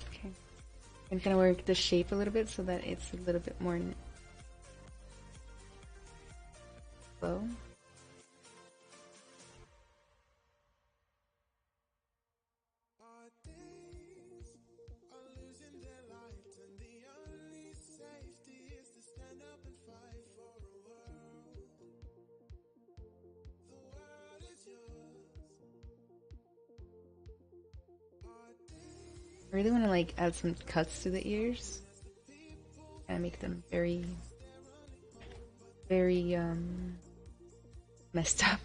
Speaker 2: Okay, I'm gonna work the shape a little bit so that it's a little bit more slow. I really want to like add some cuts to the ears and make them very, very messed up.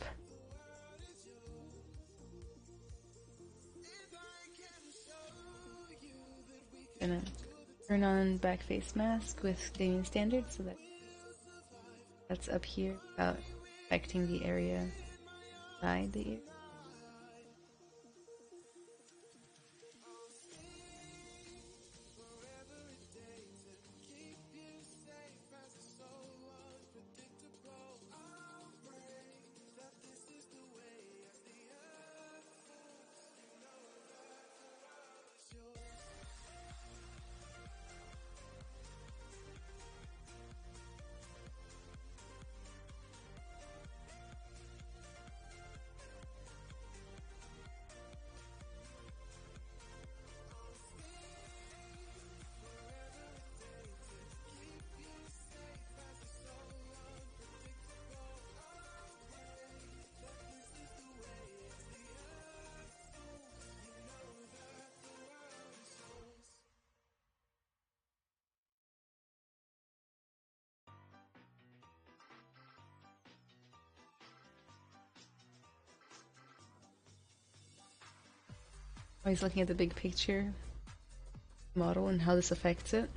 Speaker 2: Gonna turn on back face mask with Canadian standard so that that's up here without affecting the area inside the ear. Always looking at the big picture model and how this affects it.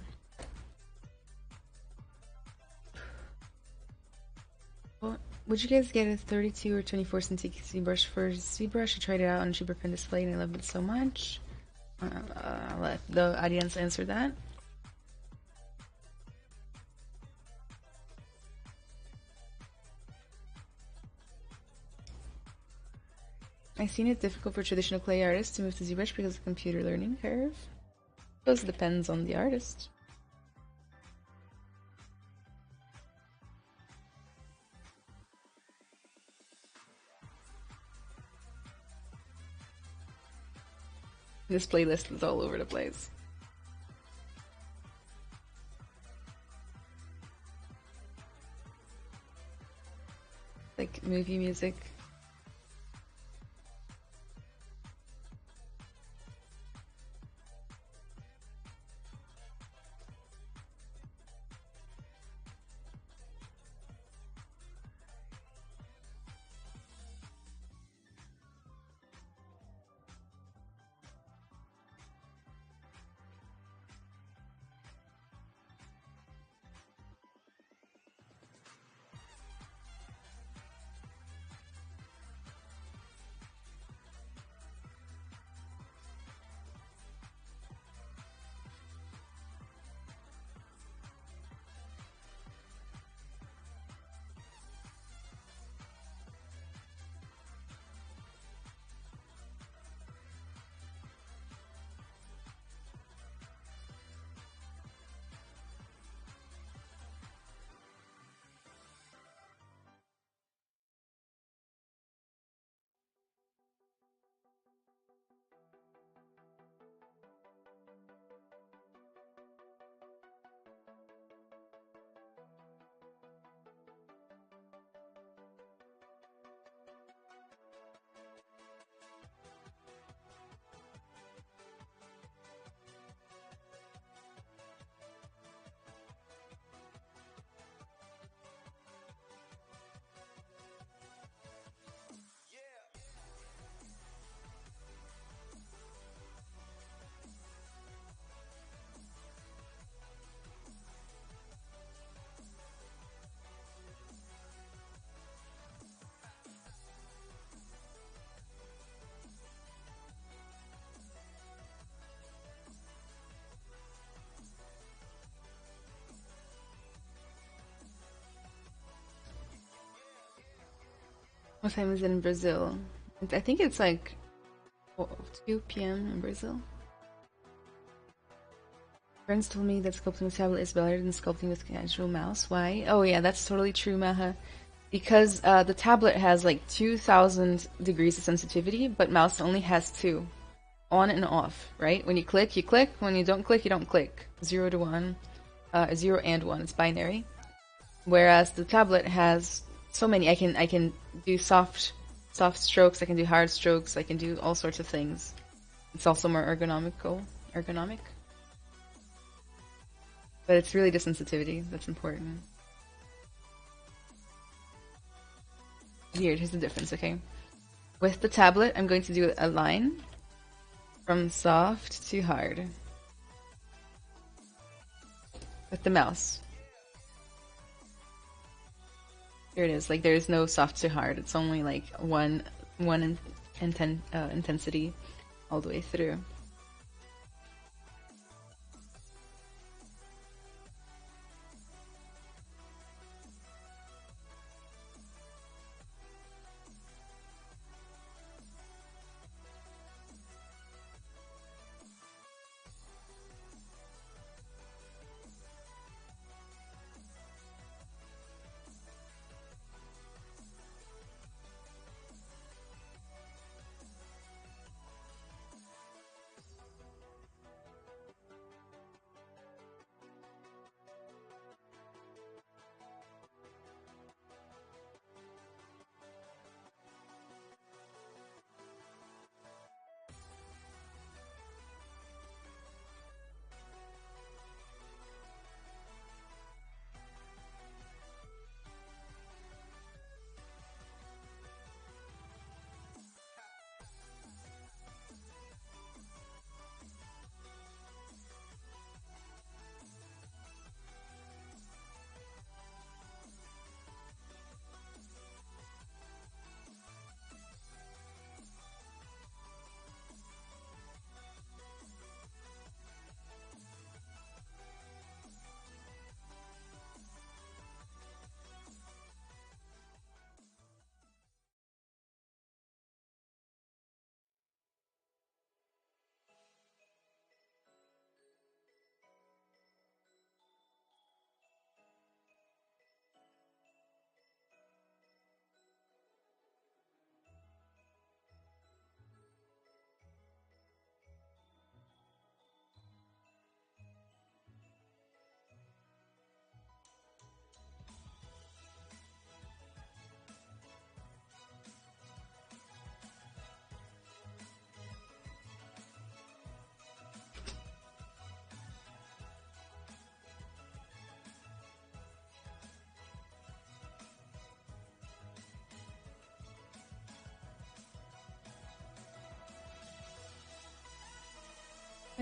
Speaker 2: Well, would you guys get a 32 or 24 cent ZBrush for ZBrush? I tried it out on a cheaper pen display and I loved it so much. I'll let the audience answer that. I've seen it difficult for traditional clay artists to move to ZBrush because of the computer learning curve. I suppose it depends on the artist. This playlist is all over the place. Like movie music. What time is it in Brazil? I think it's like 2 p.m. in Brazil. Friends told me that sculpting with tablet is better than sculpting with actual mouse. Why? Oh yeah, that's totally true, Maha. Because the tablet has like 2,000 degrees of sensitivity, but mouse only has 2. On and off, right? When you click, you click. When you don't click, you don't click. 0 to 1. 0 and 1. It's binary. Whereas the tablet has so many. I can do soft strokes. I can do hard strokes. I can do all sorts of things. It's also more ergonomic. But it's really the sensitivity that's important. Here's the difference, okay? With the tablet, I'm going to do a line from soft to hard. With the mouse. Here it is, like there's no soft to hard. It's only like one intensity all the way through.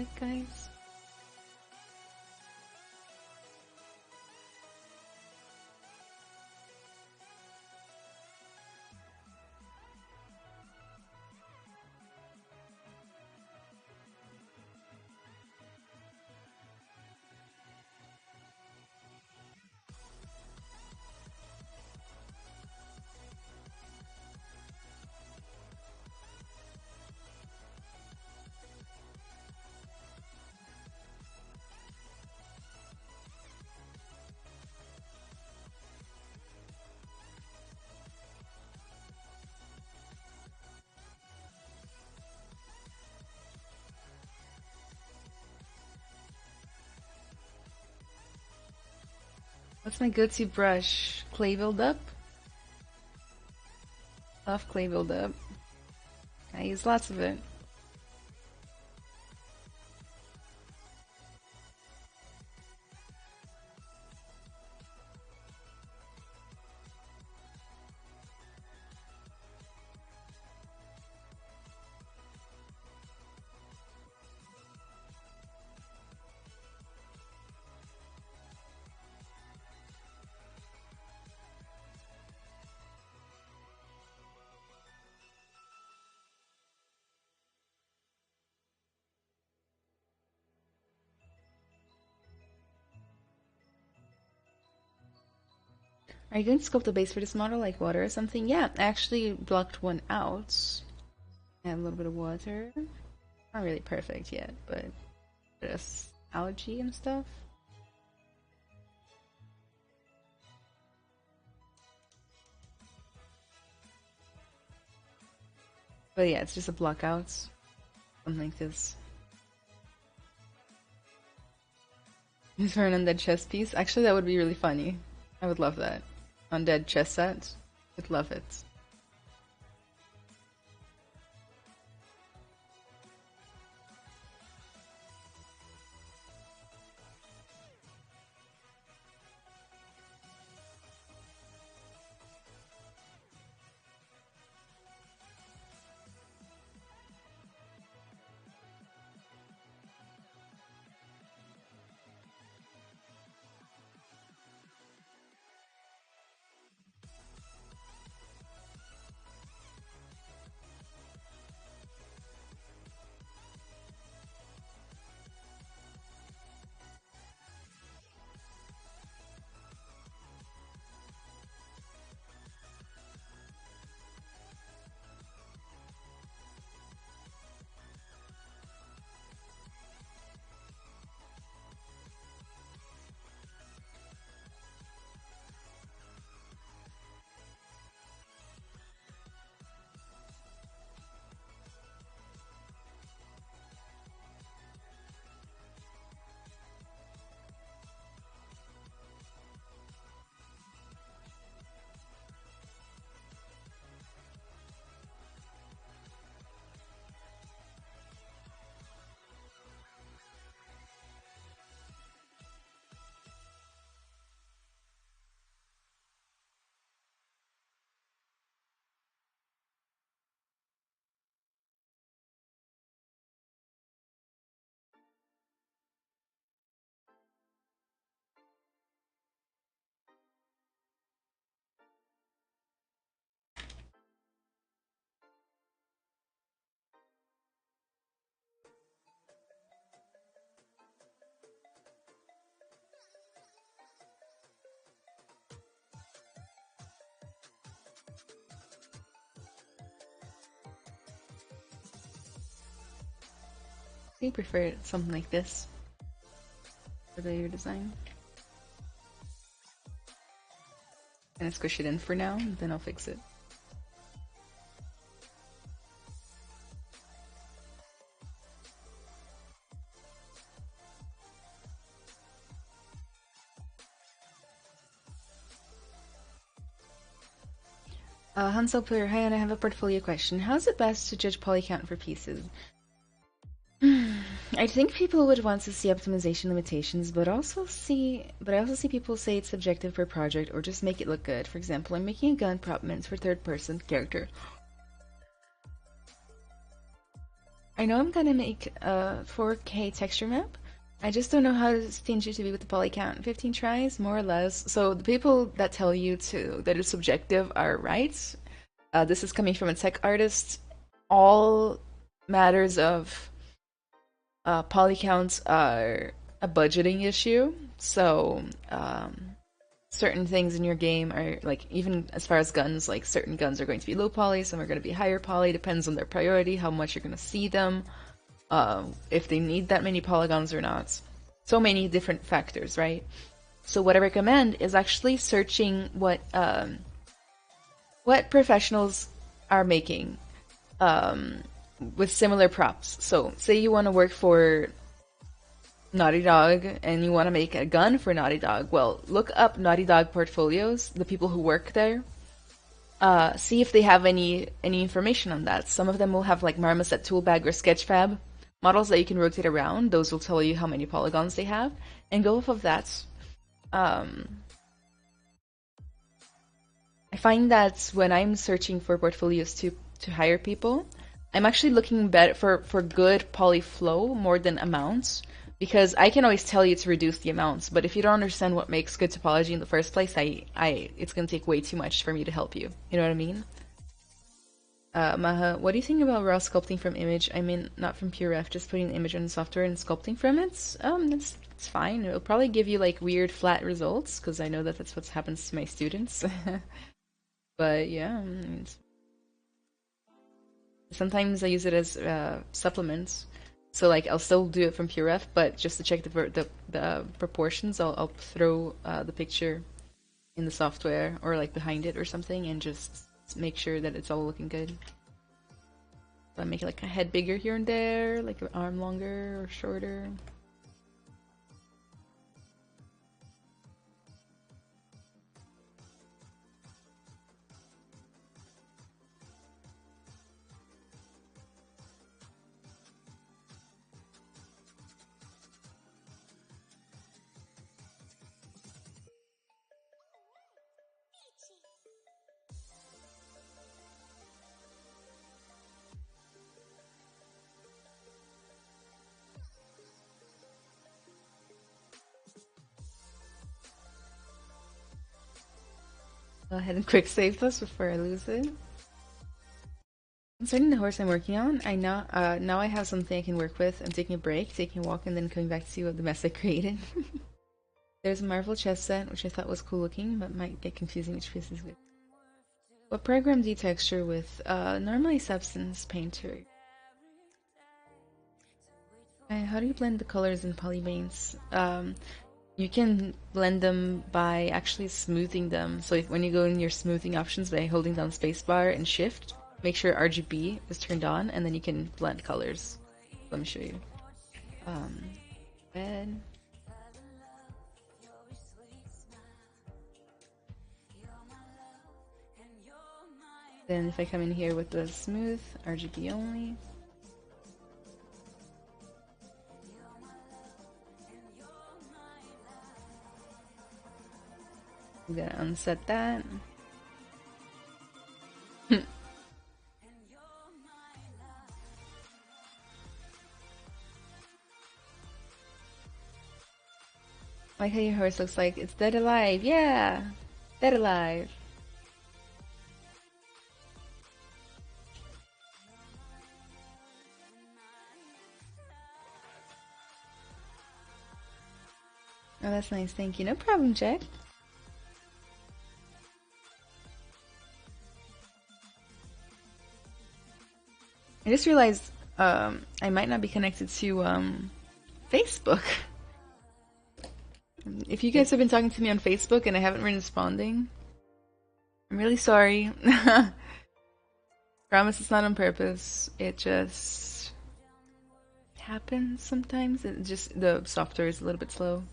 Speaker 2: sec, guys. What's my go-to brush? Clay buildup? Love clay buildup. I use lots of it. Are you going to sculpt the base for this model, like water or something? Yeah, I actually blocked one out. I have a little bit of water. Not really perfect yet, but just algae and stuff. But yeah, it's just a block out. Something like this. For an undead chess piece? Actually, that would be really funny. I would love that. Undead chess set. I'd love it. I prefer something like this for the design. I'm gonna squish it in for now, and then I'll fix it. Hansel Player, hi, and I have a portfolio question. How is it best to judge poly count for pieces? I think people would want to see optimization limitations, but I also see people say it's subjective per project or just make it look good. For example, I'm making a gun prop meant for third-person character. I know I'm gonna make a 4K texture map. I just don't know how to change it to be with the poly count. 15 tries, more or less. So the people that tell you that it's subjective are right. This is coming from a tech artist. All matters of poly counts are a budgeting issue. So certain things in your game are like, even as far as guns, like certain guns are going to be low poly, some are going to be higher poly. Depends on their priority, how much you're going to see them, if they need that many polygons or not. So many different factors, right? So what I recommend is actually searching what professionals are making with similar props. So say you want to work for Naughty Dog and you want to make a gun for Naughty Dog. Well, look up Naughty Dog portfolios, the people who work there. See if they have any information on that. Some of them will have like Marmoset Toolbag or Sketchfab models that you can rotate around. Those will tell you how many polygons they have, and go off of that. I find that when I'm searching for portfolios to hire people, I'm actually looking for good poly flow more than amounts, because I can always tell you to reduce the amounts, but if you don't understand what makes good topology in the first place, it's gonna take way too much for me to help you. You know what I mean? Maha, what do you think about raw sculpting from image? I mean, not from PureRef, just putting the image on the software and sculpting from it. It's fine. It'll probably give you like weird flat results, because I know that that's what happens to my students. But yeah, sometimes I use it as supplements. So like I'll still do it from PureRef, but just to check the proportions, I'll throw the picture in the software or like behind it or something, and just make sure that it's all looking good. So I make like a head bigger here and there, like an arm longer or shorter. Go ahead and quick save this before I lose it. Concerning the horse I'm working on, now I have something I can work with. I'm taking a break, taking a walk, and then coming back to see what the mess I created. There's a Marvel chess set, which I thought was cool looking, but might get confusing which piece is which. What program do you texture with? Normally Substance Painter. How do you blend the colors in polybanes? You can blend them by actually smoothing them. So when you go in your smoothing options by holding down spacebar and shift, make sure RGB is turned on, and then you can blend colors. Let me show you. Red. Then if I come in here with the smooth, RGB only. I'm gonna unset that. Like how your horse looks like it's dead alive. Yeah, dead alive. Oh, that's nice. Thank you. No problem, Jack. I just realized I might not be connected to Facebook. If you guys have been talking to me on Facebook and I haven't been responding, I'm really sorry. Promise it's not on purpose. It just happens sometimes. The software is a little bit slow.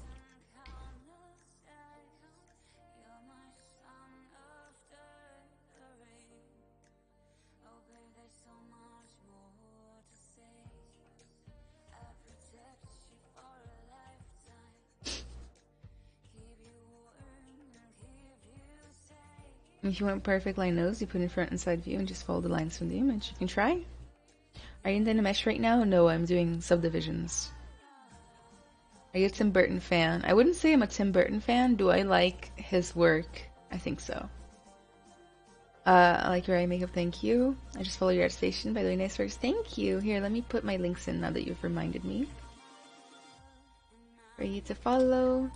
Speaker 2: If you want perfect line nose, you put in front and side view and just follow the lines from the image. You can try. Are you in Dynamesh right now? No, I'm doing subdivisions. Are you a Tim Burton fan? I wouldn't say I'm a Tim Burton fan. Do I like his work? I think so. I like your eye makeup, thank you. I just follow your art station, by the way, nice works. Thank you. Here, let me put my links in now that you've reminded me. For you to follow.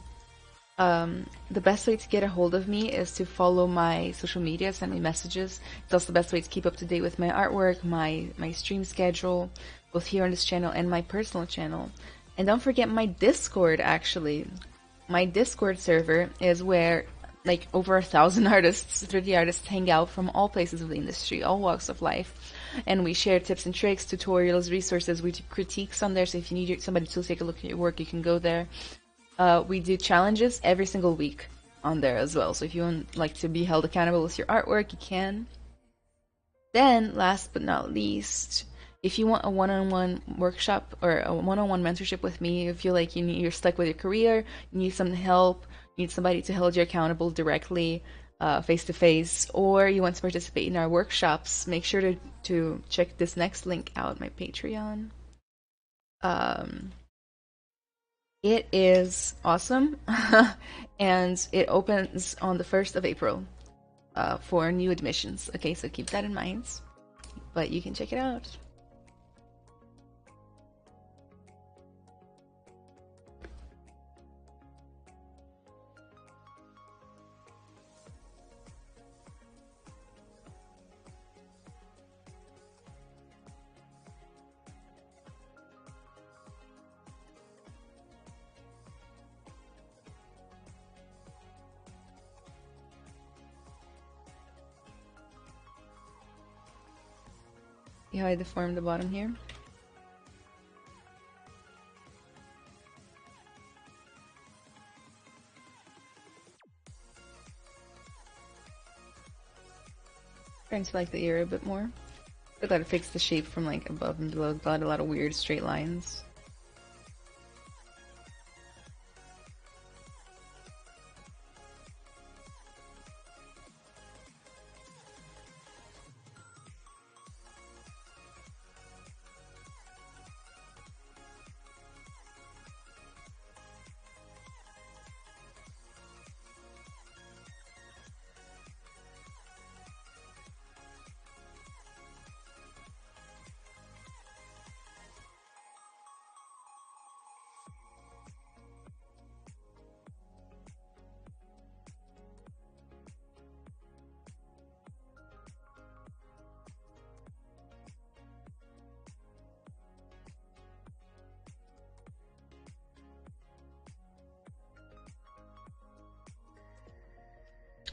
Speaker 2: The best way to get a hold of me is to follow my social media, send me messages. It's also the best way to keep up to date with my artwork, my stream schedule, both here on this channel and my personal channel. And don't forget my Discord, actually. My Discord server is where like over 1,000 artists, 30 artists hang out from all places of the industry, all walks of life. And we share tips and tricks, tutorials, resources. We do critiques on there, so if you need somebody to take a look at your work, you can go there. We do challenges every single week on there as well. So if you want like to be held accountable with your artwork, you can. Then, last but not least, if you want a one-on-one workshop or a one-on-one mentorship with me, you feel like you're stuck with your career, you need some help, you need somebody to hold you accountable directly, face-to-face, or you want to participate in our workshops, make sure to check this next link out, my Patreon. It is awesome, and it opens on the 1st of April for new admissions. Okay, so keep that in mind, but you can check it out. See how I deformed the bottom here? Trying to like the ear a bit more. I gotta fix the shape from like above and below. Got a lot of weird straight lines.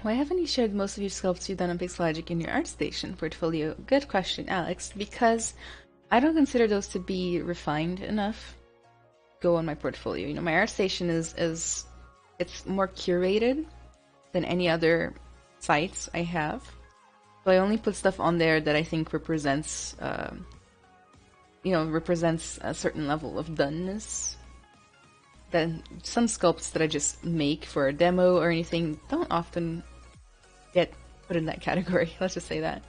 Speaker 2: Why haven't you shared most of your sculpts you've done on Pixologic in your ArtStation portfolio? Good question, Alex. Because I don't consider those to be refined enough. Go on my portfolio. You know, my ArtStation is it's more curated than any other sites I have. So I only put stuff on there that I think represents, represents a certain level of doneness. Then some sculpts that I just make for a demo or anything don't often get put in that category. Let's just say that.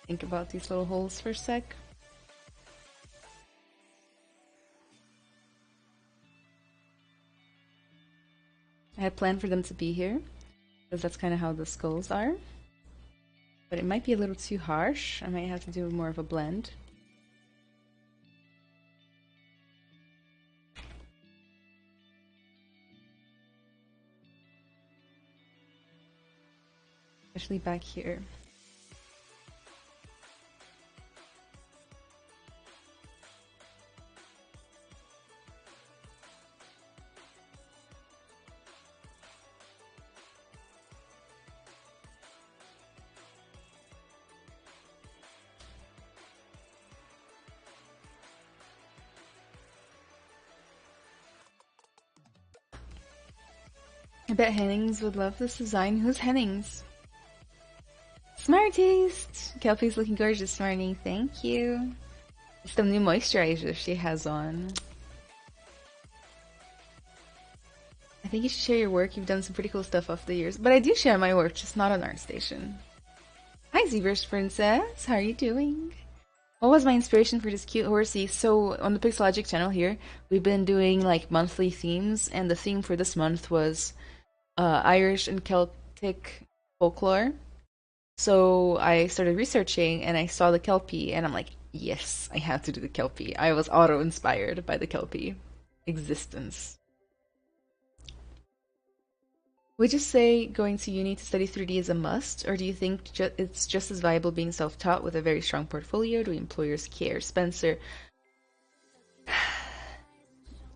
Speaker 2: think about these little holes for a sec. I had planned for them to be here, because that's kind of how the skulls are. But it might be a little too harsh. I might have to do more of a blend. Especially back here. I bet Hennings would love this design. Who's Hennings? Smarties! Kelpie's looking gorgeous this morning. Thank you. It's the new moisturizer she has on. I think you should share your work. You've done some pretty cool stuff over the years. But I do share my work, just not on ArtStation. Hi, ZBrush Princess. How are you doing? What was my inspiration for this cute horsey? So, on the Pixologic channel here, we've been doing like monthly themes. And the theme for this month was Irish and Celtic folklore. So I started researching and I saw the Kelpie and I'm like, yes, I have to do the Kelpie. I was auto-inspired by the Kelpie existence. Would you say going to uni to study 3D is a must, or do you think it's just as viable being self-taught with a very strong portfolio? Do employers care? Spencer.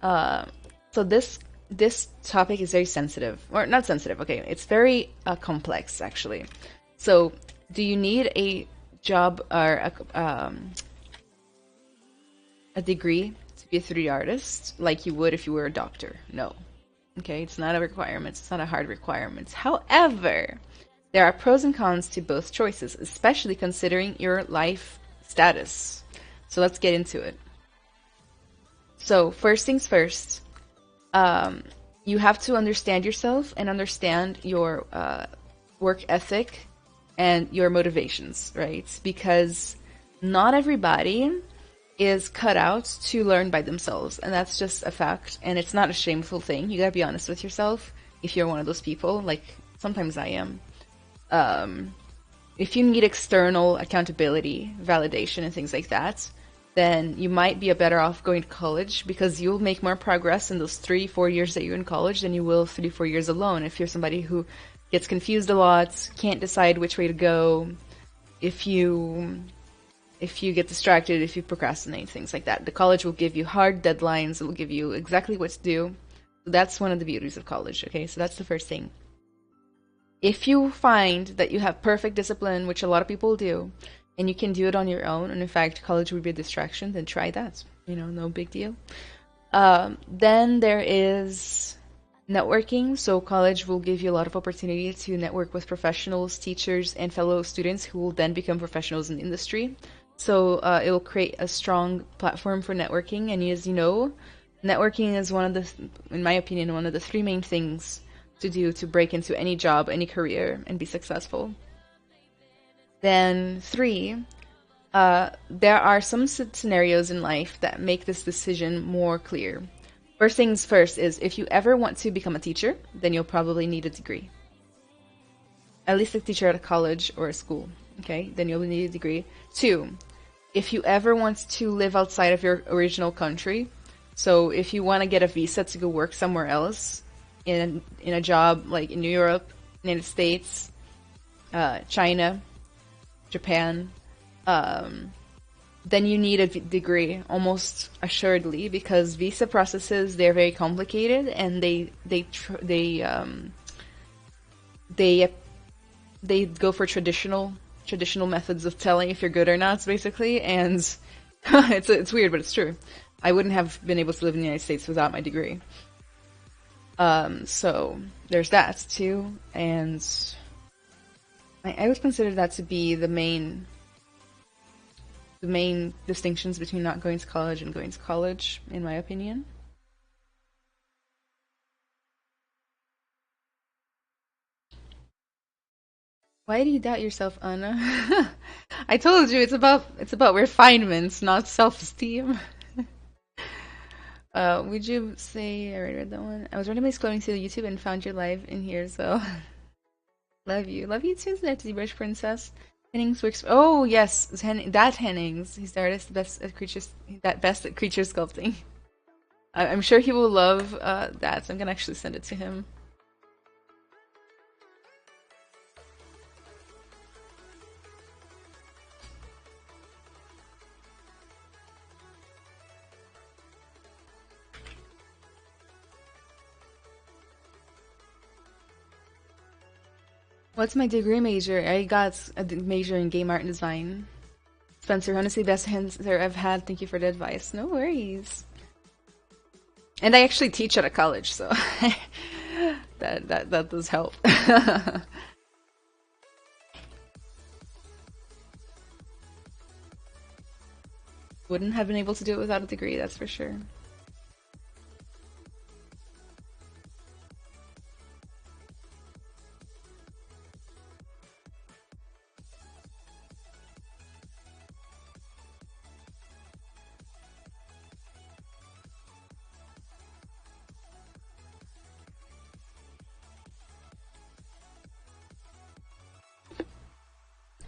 Speaker 2: So this topic is very sensitive, or not sensitive, okay, it's very complex actually. So do you need a job or a degree to be a 3D artist like you would if you were a doctor? No. Okay, it's not a requirement, it's not a hard requirement. However, there are pros and cons to both choices, especially considering your life status. So let's get into it. So first things first, you have to understand yourself and understand your work ethic and your motivations, right? Because not everybody is cut out to learn by themselves, and that's just a fact, and it's not a shameful thing. You gotta be honest with yourself if you're one of those people, like sometimes I am. If you need external accountability, validation, and things like that, then you might be better off going to college, because you'll make more progress in those 3-4 years that you're in college than you will 3-4 years alone. If you're somebody who gets confused a lot, can't decide which way to go, if you get distracted, if you procrastinate, things like that. The college will give you hard deadlines, it will give you exactly what to do. So that's one of the beauties of college, okay? So that's the first thing. If you find that you have perfect discipline, which a lot of people do, and you can do it on your own, and in fact college would be a distraction, then try that. You know, no big deal. Then there is networking. So college will give you a lot of opportunity to network with professionals, teachers, and fellow students who will then become professionals in the industry. So it will create a strong platform for networking. And as you know, networking is one of the, in my opinion, one of the 3 main things to do to break into any job, any career, and be successful. Then 3, there are some scenarios in life that make this decision more clear. First things first is, if you ever want to become a teacher, then you'll probably need a degree. At least a teacher at a college or a school, okay? Then you'll need a degree. 2, if you ever want to live outside of your original country, so if you want to get a visa to go work somewhere else, in a job like in Europe, United States, China, Japan, then you need a degree almost assuredly, because visa processes, they're very complicated, and they go for traditional methods of telling if you're good or not, basically. And it's weird, but it's true. I wouldn't have been able to live in the United States without my degree. So there's that too, and I would consider that to be the main distinctions between not going to college and going to college, in my opinion. Why do you doubt yourself, Anna? I told you it's about refinements, not self-esteem. Would you say I already read that one? I was randomly scrolling through YouTube and found your live in here, so love you. Love you too, there, ZBrush Princess. Hennings works. Oh yes, that Hennings. He's the artist, best at creatures. Best at creature sculpting. I'm sure he will love that. So I'm gonna actually send it to him. What's my degree major? I got a major in game art and design. Spencer, honestly, best answer I've had. Thank you for the advice. No worries. And I actually teach at a college, so that does help. Wouldn't have been able to do it without a degree, that's for sure.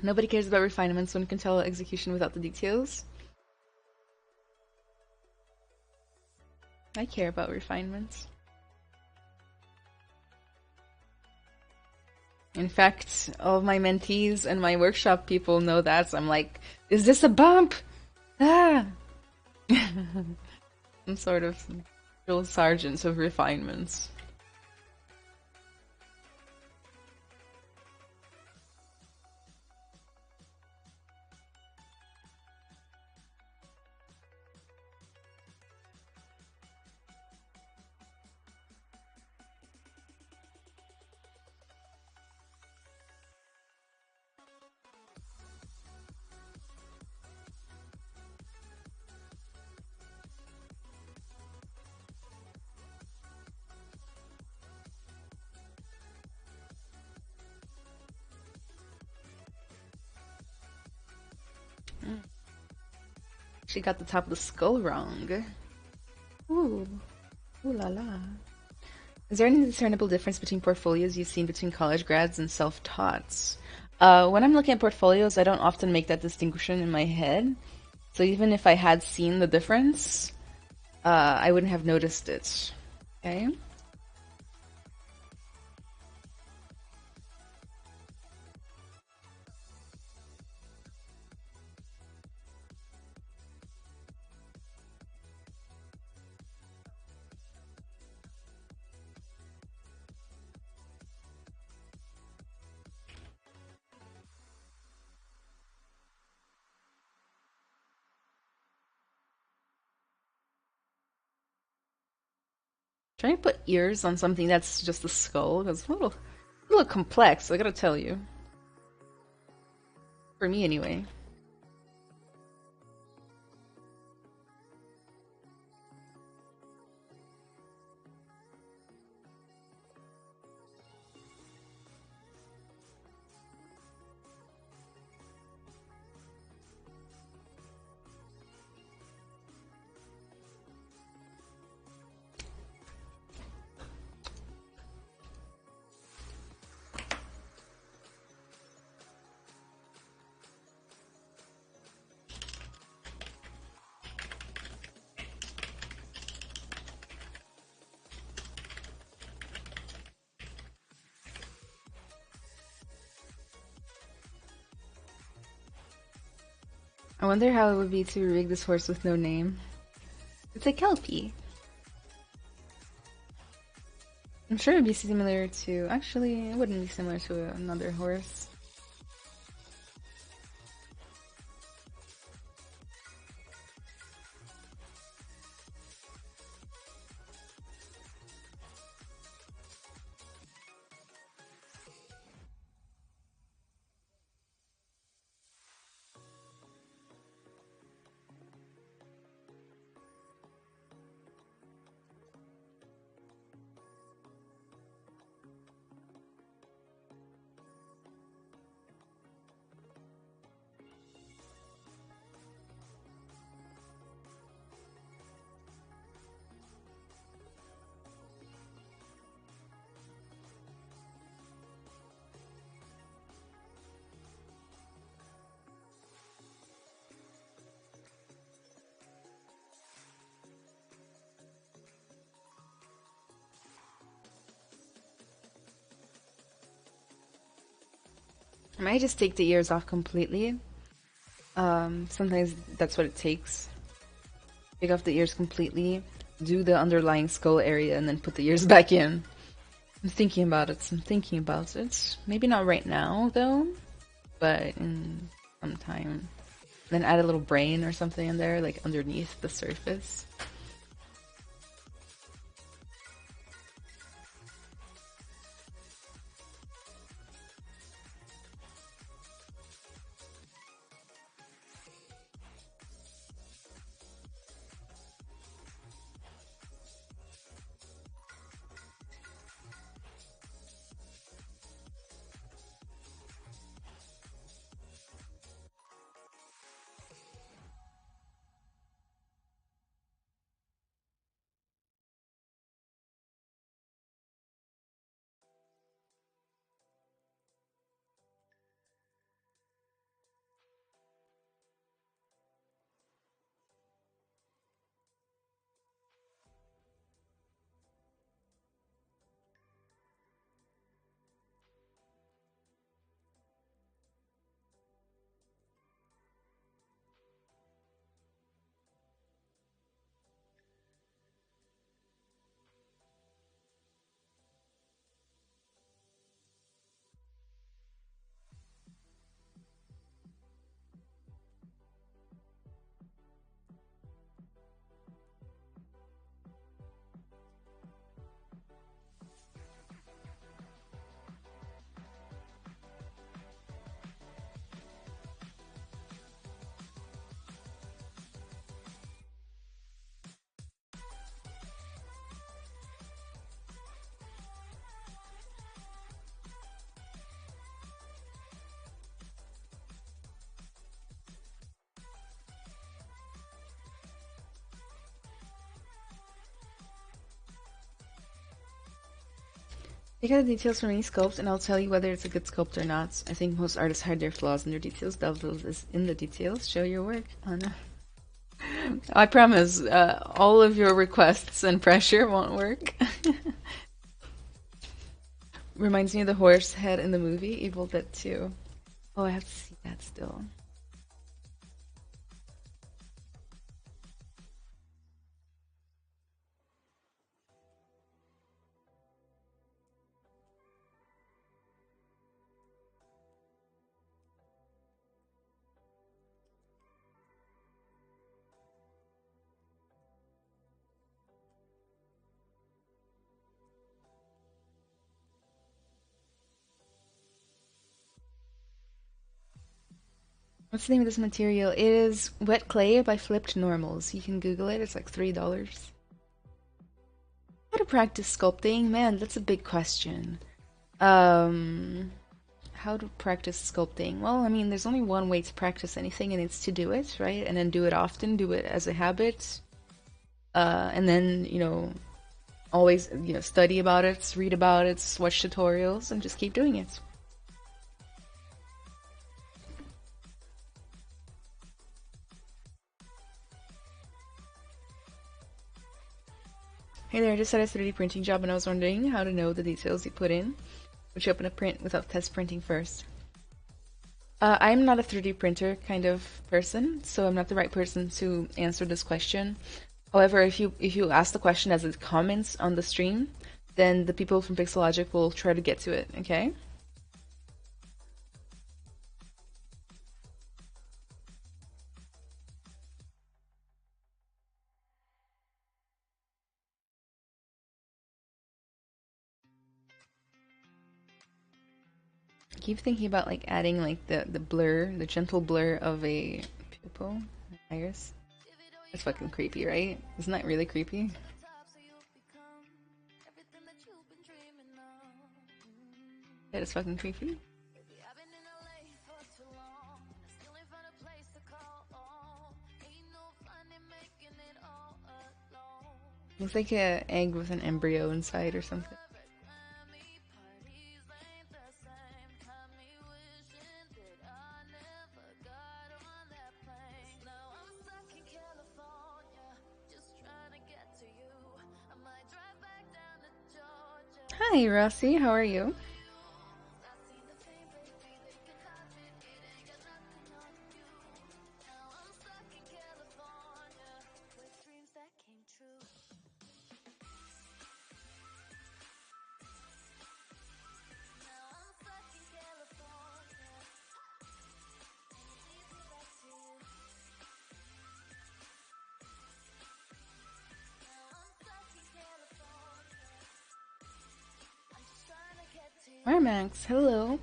Speaker 2: Nobody cares about refinements when can tell execution without the details. I care about refinements. In fact, all of my mentees and my workshop people know that, so I'm like, is this a bump? Ah! Some sort of drill sergeant of refinements. She got the top of the skull wrong. Ooh. Ooh la la. Is there any discernible difference between portfolios you've seen between college grads and self-taughts? When I'm looking at portfolios, I don't often make that distinction in my head. So even if I had seen the difference, I wouldn't have noticed it. Okay? Trying to put ears on something that's just a skull is a little complex, I gotta tell you. For me, anyway. I wonder how it would be to rig this horse with no name. It's a Kelpie. I'm sure it'd be similar to... Actually, it wouldn't be similar to another horse. I might just take the ears off completely. Sometimes that's what it takes. Take off the ears completely, do the underlying skull area, and then put the ears back in. I'm thinking about it. I'm thinking about it. Maybe not right now, though, but in some time. Then add a little brain or something in there, like underneath the surface. Take out the details from any sculpt, and I'll tell you whether it's a good sculpt or not. I think most artists hide their flaws in their details. Devil is in the details. Show your work. Oh no. I promise, all of your requests and pressure won't work. Reminds me of the horse head in the movie Evil Dead 2. Oh, I have to see that still. What's the name of this material? It is Wet Clay by Flipped Normals. You can Google it. It's like $3. How to practice sculpting? Man, that's a big question. How to practice sculpting? Well, I mean, there's only one way to practice anything, and it's to do it, right? And then do it often, do it as a habit. And then, always, study about it, read about it, watch tutorials, and just keep doing it. Hey there, I just had a 3D printing job and I was wondering how to know the details you put in. Would you open a print without test printing first? I'm not a 3D printer kind of person, so I'm not the right person to answer this question. However, if you ask the question as it comments on the stream, then the people from Pixologic will try to get to it, okay? I keep thinking about like adding like the blur, the gentle blur of a pupil, iris. That's fucking creepy, right? Isn't that really creepy? That is fucking creepy. Looks like an egg with an embryo inside or something. Hi, Rossi. How are you? Marmax, hello.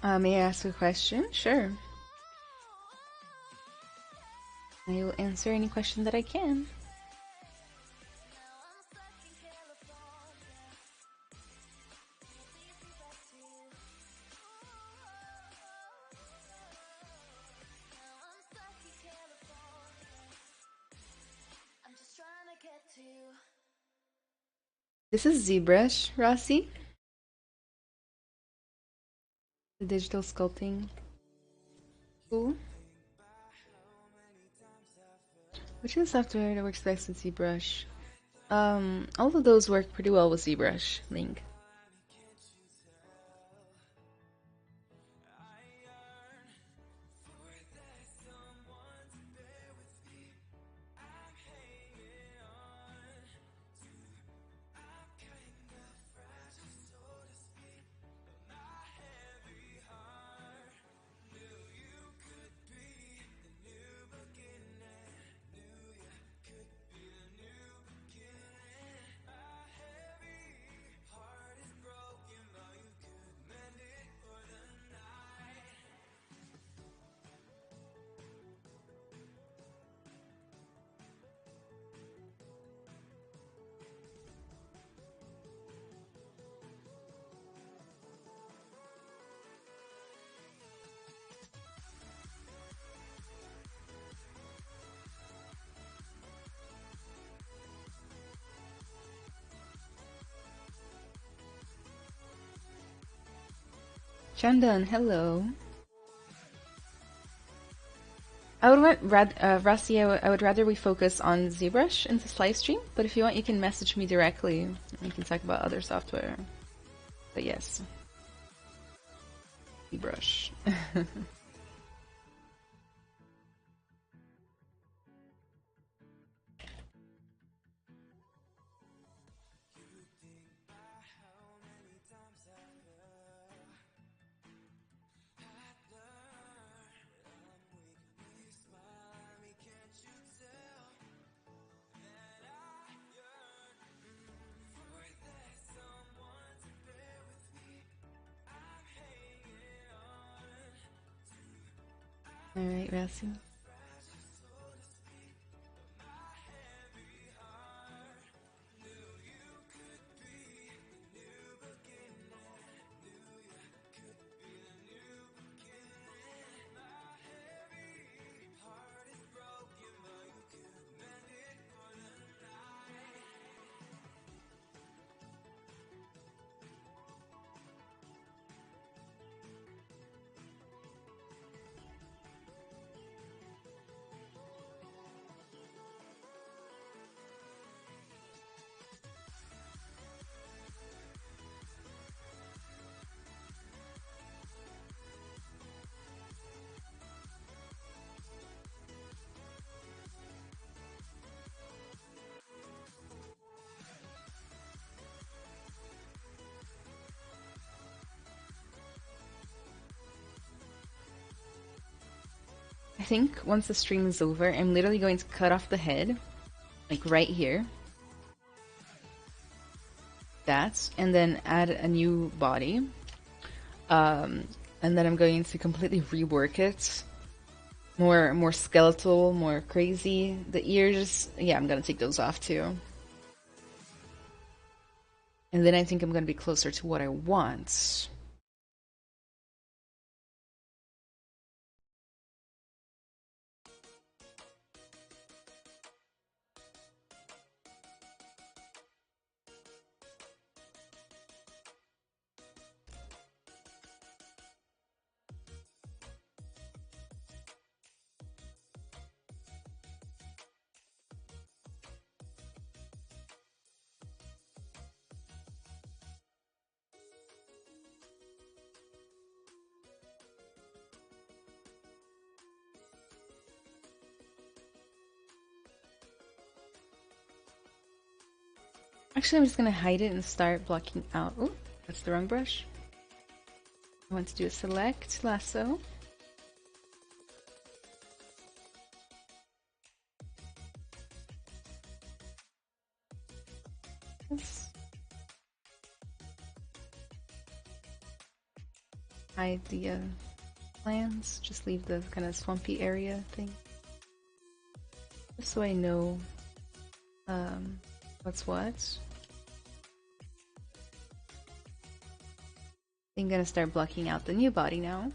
Speaker 2: May I ask a question? Sure. I will answer any question that I can. This is ZBrush, Rossi. The digital sculpting tool. Which is the software that works best with ZBrush? All of those work pretty well with ZBrush, Link. Chandan, hello. I would Rossi, I would rather we focus on ZBrush in this live stream, but if you want, you can message me directly. We can talk about other software. But yes, ZBrush. All right, Rossi. I think once the stream is over, I'm literally going to cut off the head, like right here. That, and then add a new body. and then I'm going to completely rework it. More skeletal, more crazy. The ears, yeah, I'm gonna take those off too. And then I think I'm gonna be closer to what I want. Actually, I'm just gonna hide it and start blocking out. Oh, that's the wrong brush. I want to do a select lasso. Yes. Hide the plants. Just leave the kind of swampy area thing. Just so I know what's what. I'm gonna start blocking out the new body now.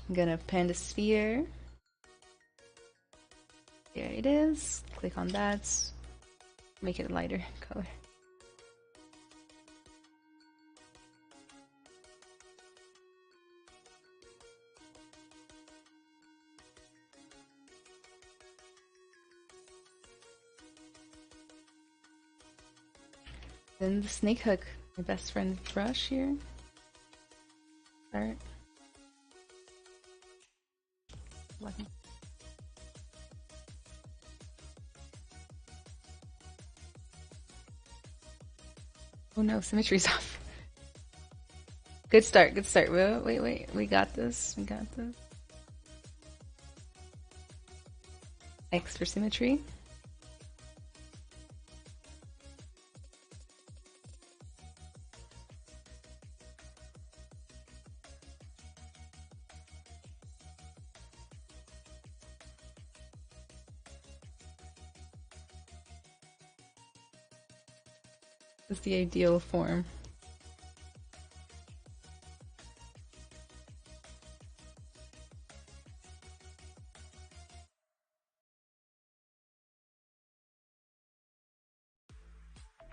Speaker 2: I'm gonna pan the sphere. There it is. Click on that. Make it a lighter color. Then the snake hook, my best friend brush here. Start. Blocking. Oh no, symmetry's off. Good start, good start. Wait. We got this. We got this. X for symmetry. Is the ideal form.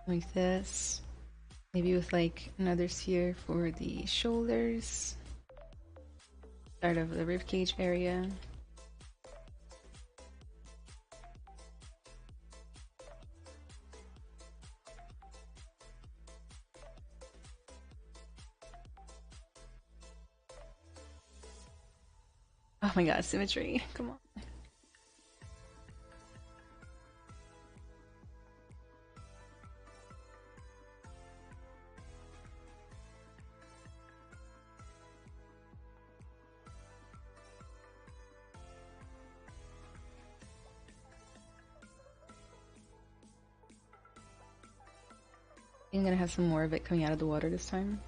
Speaker 2: Like this. Maybe with like another sphere for the shoulders. Start of the ribcage area. Oh my god, symmetry. Come on. I'm gonna have some more of it coming out of the water this time.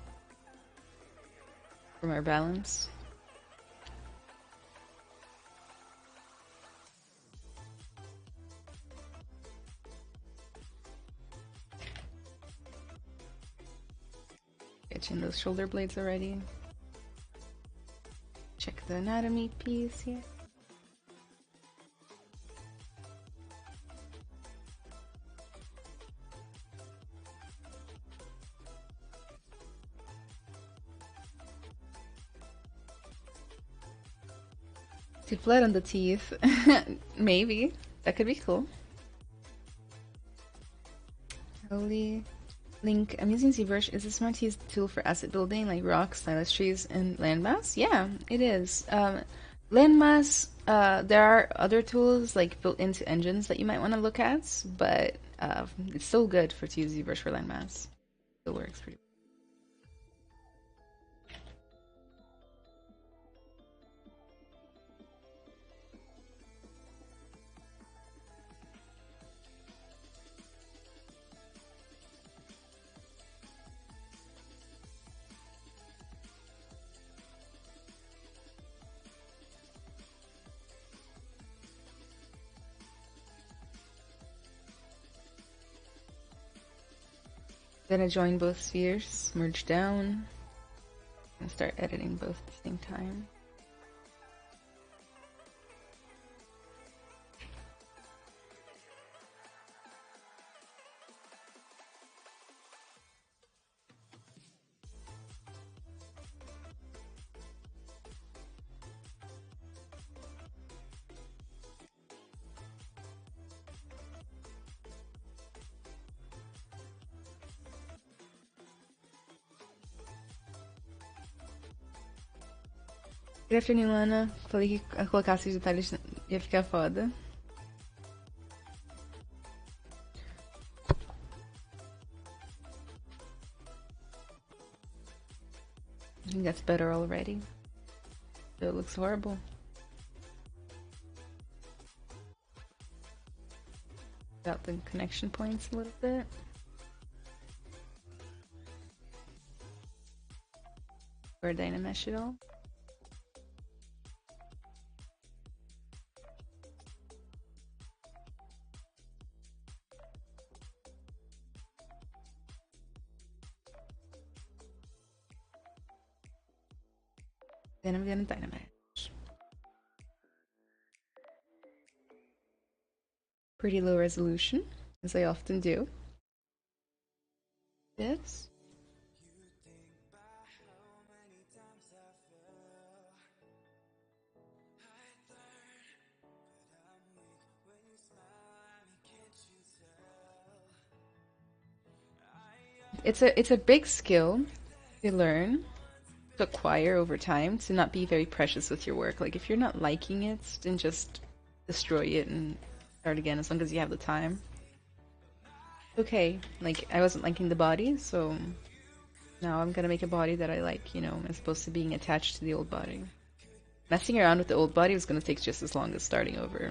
Speaker 2: For our balance. Itching those shoulder blades already. Check the anatomy piece here. See blood on the teeth. Maybe. That could be cool. Holy Link, I'm using ZBrush. Is it smart to use the tool for asset building like rocks, stylus trees, and landmass? Yeah, it is. Landmass, there are other tools like built into engines that you might want to look at, but it's still good to use ZBrush for landmass. It works pretty well. Then I join both spheres, merge down, and start editing both at the same time. Good afternoon, Lana. Falei que colocasse os detalhes ia ficar foda. I think that's better already. It looks horrible. Got the connection points a little bit. Or Dynamesh it all. Then I'm gonna Dynamesh. Pretty low resolution, as I often do. Yes. It's a big skill to learn, to acquire over time, to not be very precious with your work. Like if you're not liking it, then just destroy it and start again as long as you have the time. Okay, like I wasn't liking the body, so now I'm gonna make a body that I like, you know, as opposed to being attached to the old body. Messing around with the old body was gonna take just as long as starting over.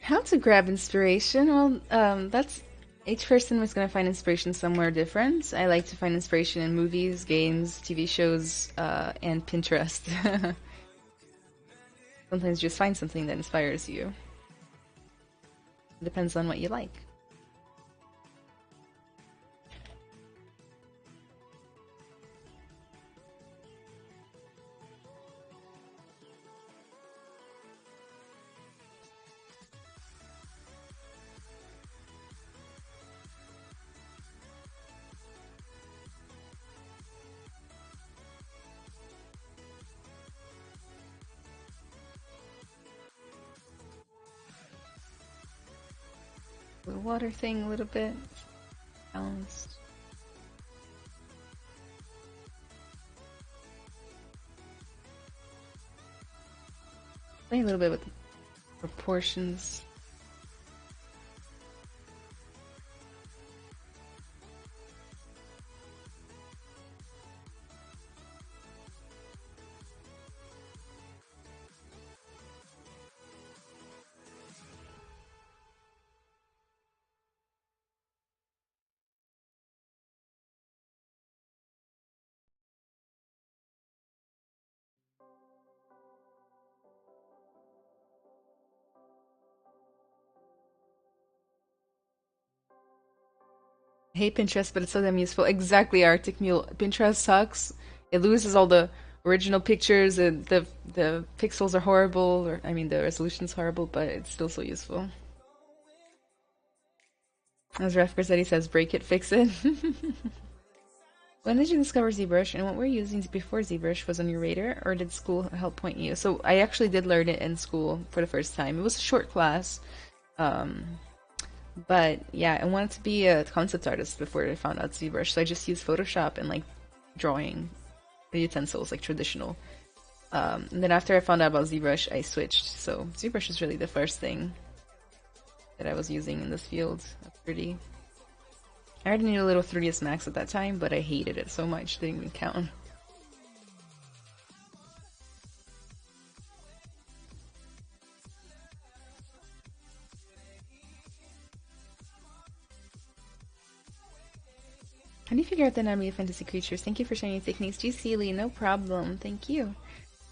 Speaker 2: How to grab inspiration? Well, that's each person was gonna find inspiration somewhere different. I like to find inspiration in movies, games, TV shows, and Pinterest. Sometimes you just find something that inspires you. It depends on what you like. The water thing a little bit balanced. Play a little bit with the proportions. I hate Pinterest, but it's so damn useful. Exactly, Arctic Mule. Pinterest sucks. It loses all the original pictures, and the pixels are horrible, or I mean the resolution's horrible, but it's still so useful. As Refker said, he says, break it, fix it. When did you discover ZBrush, and what were you using before ZBrush was on your radar, or did school help point you? So I actually did learn it in school for the first time. It was a short class, but yeah, I wanted to be a concept artist before I found out ZBrush, so I just used Photoshop and like drawing the utensils, like traditional. And then after I found out about ZBrush, I switched. So ZBrush is really the first thing that I was using in this field. That's pretty. I already knew a little 3ds Max at that time, but I hated it so much, didn't even count. How do you figure out the anatomy of fantasy creatures? Thank you for sharing your techniques. GC Lee, no problem. Thank you.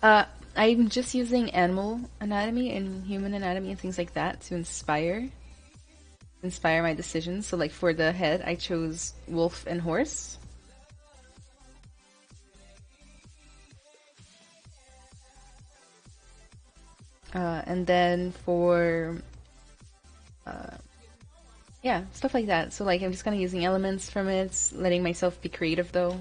Speaker 2: I'm just using animal anatomy and human anatomy and things like that to inspire my decisions. So like for the head, I chose wolf and horse. And then for yeah, stuff like that. So like I'm just kind of using elements from it, letting myself be creative though.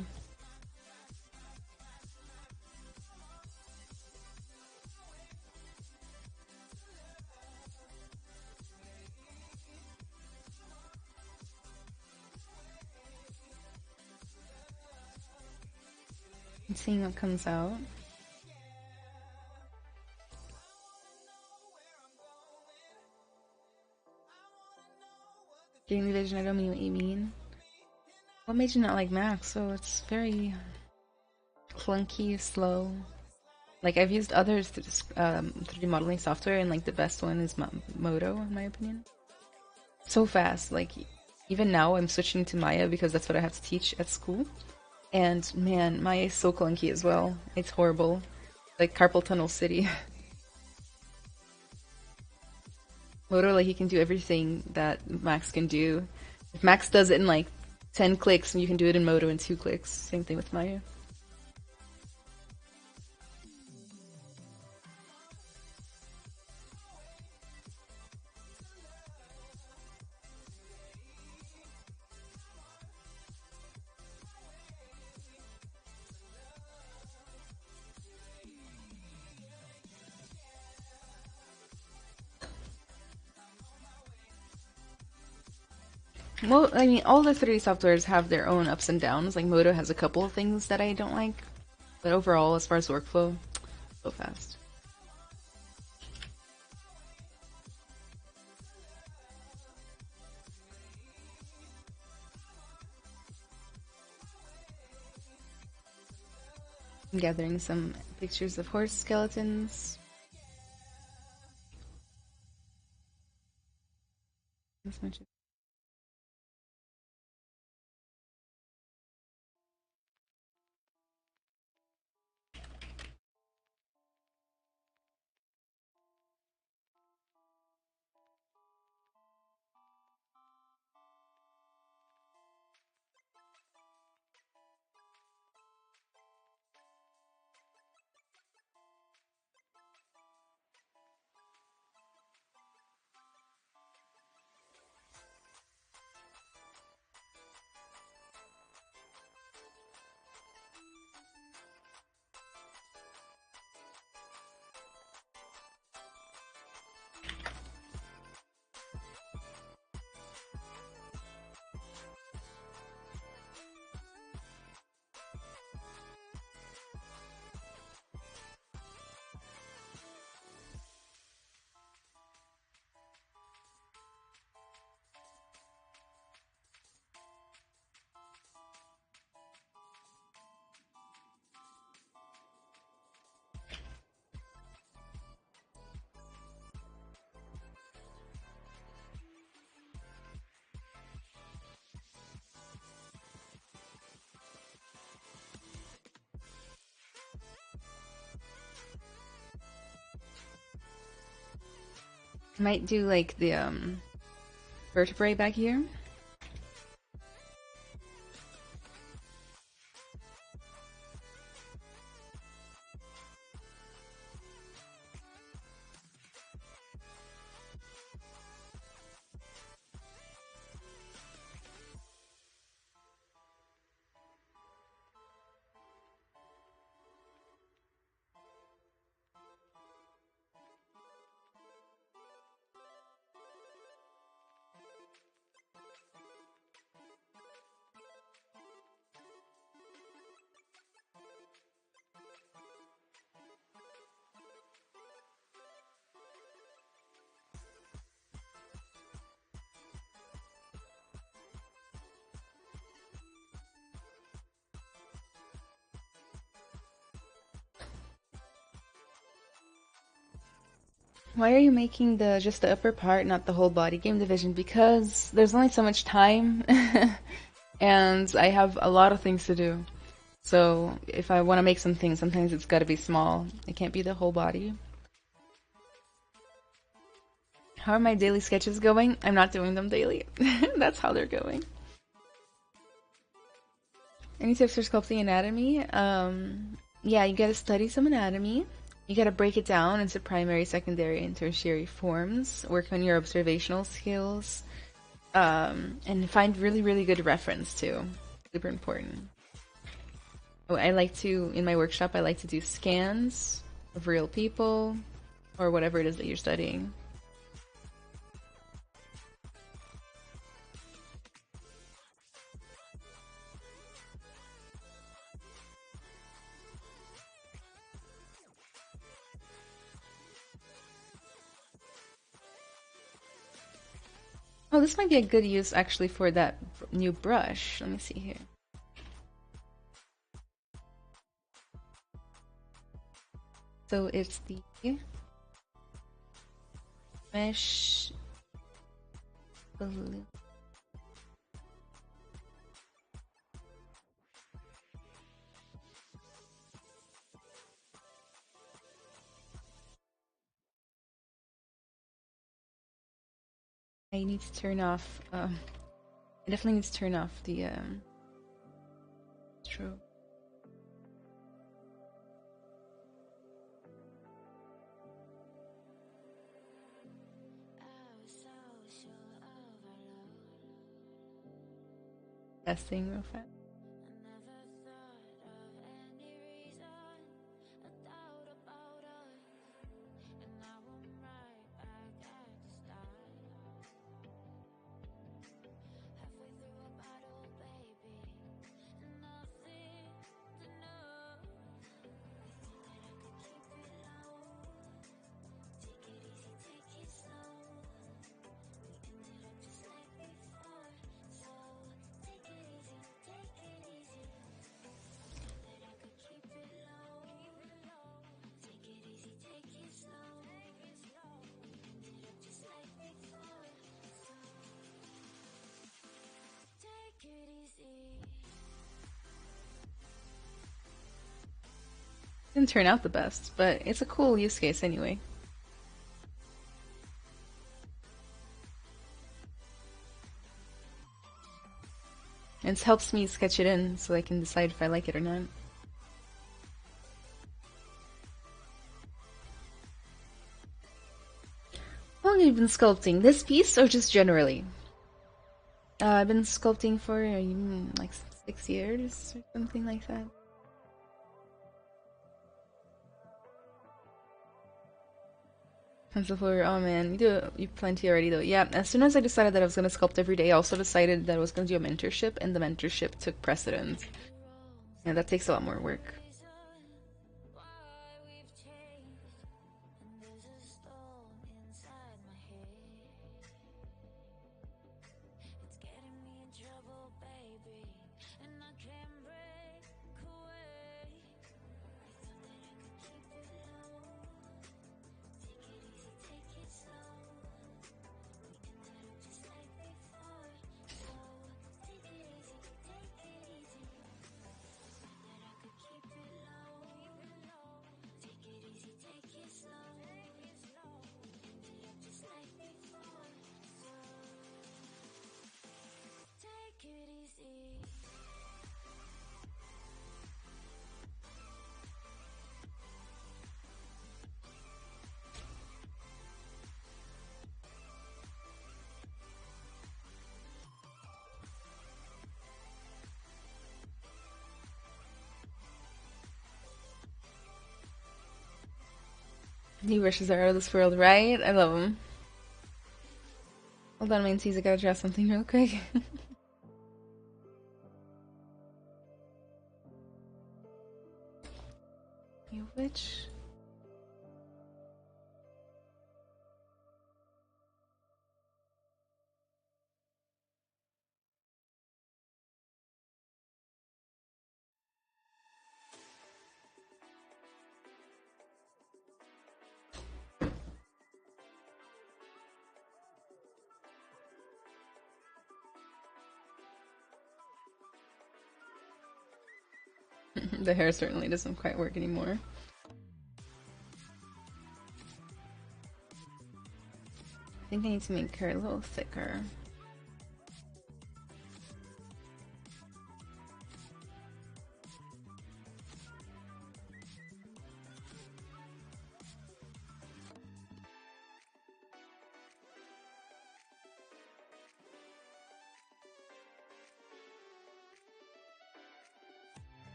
Speaker 2: And seeing what comes out. Getting the vision, I don't mean what you mean. What made you not like Max? So it's very clunky, slow. Like I've used others to 3D modeling software, and like the best one is Modo, in my opinion. So fast. Like even now, I'm switching to Maya because that's what I have to teach at school. And man, Maya is so clunky as well. It's horrible. Like carpal tunnel city. Moto, like, he can do everything that Max can do. If Max does it in like 10 clicks, you can do it in Moto in 2 clicks. Same thing with Maya. Well, I mean, all the 3D softwares have their own ups and downs. Like, Moto has a couple of things that I don't like. But overall, as far as workflow, so fast. I'm gathering some pictures of horse skeletons. As much as might do like the vertebrae back here. Why are you making just the upper part, not the whole body? Game division, because there's only so much time, and I have a lot of things to do. So if I want to make something, sometimes it's got to be small. It can't be the whole body. How are my daily sketches going? I'm not doing them daily. That's how they're going. Any tips for sculpting anatomy? Yeah, you gotta study some anatomy. You gotta break it down into primary, secondary, and tertiary forms. Work on your observational skills. And find really, really good reference too. Super important. I like to, in my workshop, I like to do scans of real people or whatever it is that you're studying. Oh, this might be a good use actually for that new brush. Let me see here. So it's the mesh balloon. I need to turn off. I definitely need to turn off the strobe. Testing real fast. Didn't turn out the best, but it's a cool use case anyway. And it helps me sketch it in so I can decide if I like it or not. How long have you been sculpting? This piece or just generally? I've been sculpting for like 6 years or something like that. Pencil for, oh man, you plenty already though. Yeah, as soon as I decided that I was gonna sculpt every day, I also decided that I was gonna do a mentorship, and the mentorship took precedence. And that takes a lot more work. New brushes are out of this world, right? I love them. Hold on, Mantees, I gotta draw something real quick. You witch. The hair certainly doesn't quite work anymore. I think I need to make her a little thicker.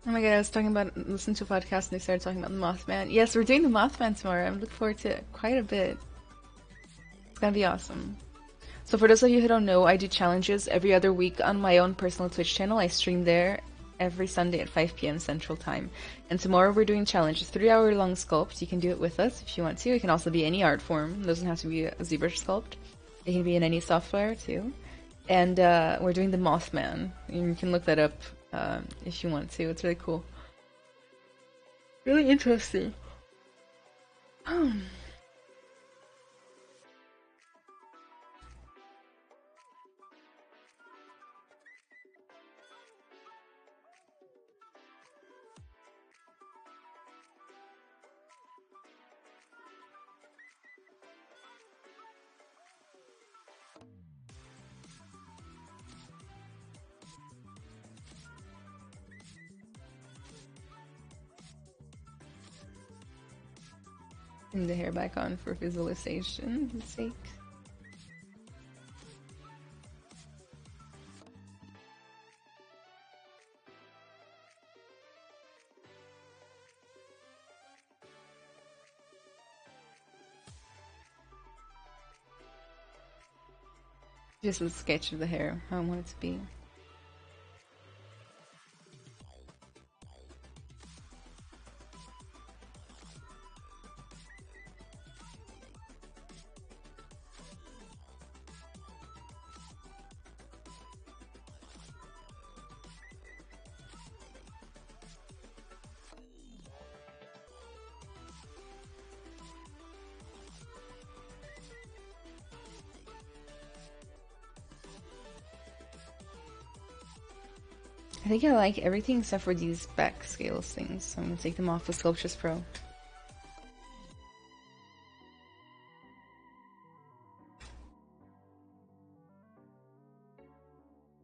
Speaker 2: Oh my god, I was talking about listening to a podcast and they started talking about the Mothman. Yes, we're doing the Mothman tomorrow. I'm looking forward to it quite a bit. It's gonna be awesome. So for those of you who don't know, I do challenges every other week on my own personal Twitch channel. I stream there every Sunday at 5 p.m. Central Time. And tomorrow we're doing challenges, 3-hour long sculpt. You can do it with us if you want to. It can also be any art form. It doesn't have to be a ZBrush sculpt. It can be in any software too. And we're doing the Mothman. You can look that up if you want to. It's really cool. Really interesting. Putting the hair back on for visualization's sake. Just a sketch of the hair, how I want it to be. I think I like everything except for these back scales things, so I'm gonna take them off with Sculptures Pro.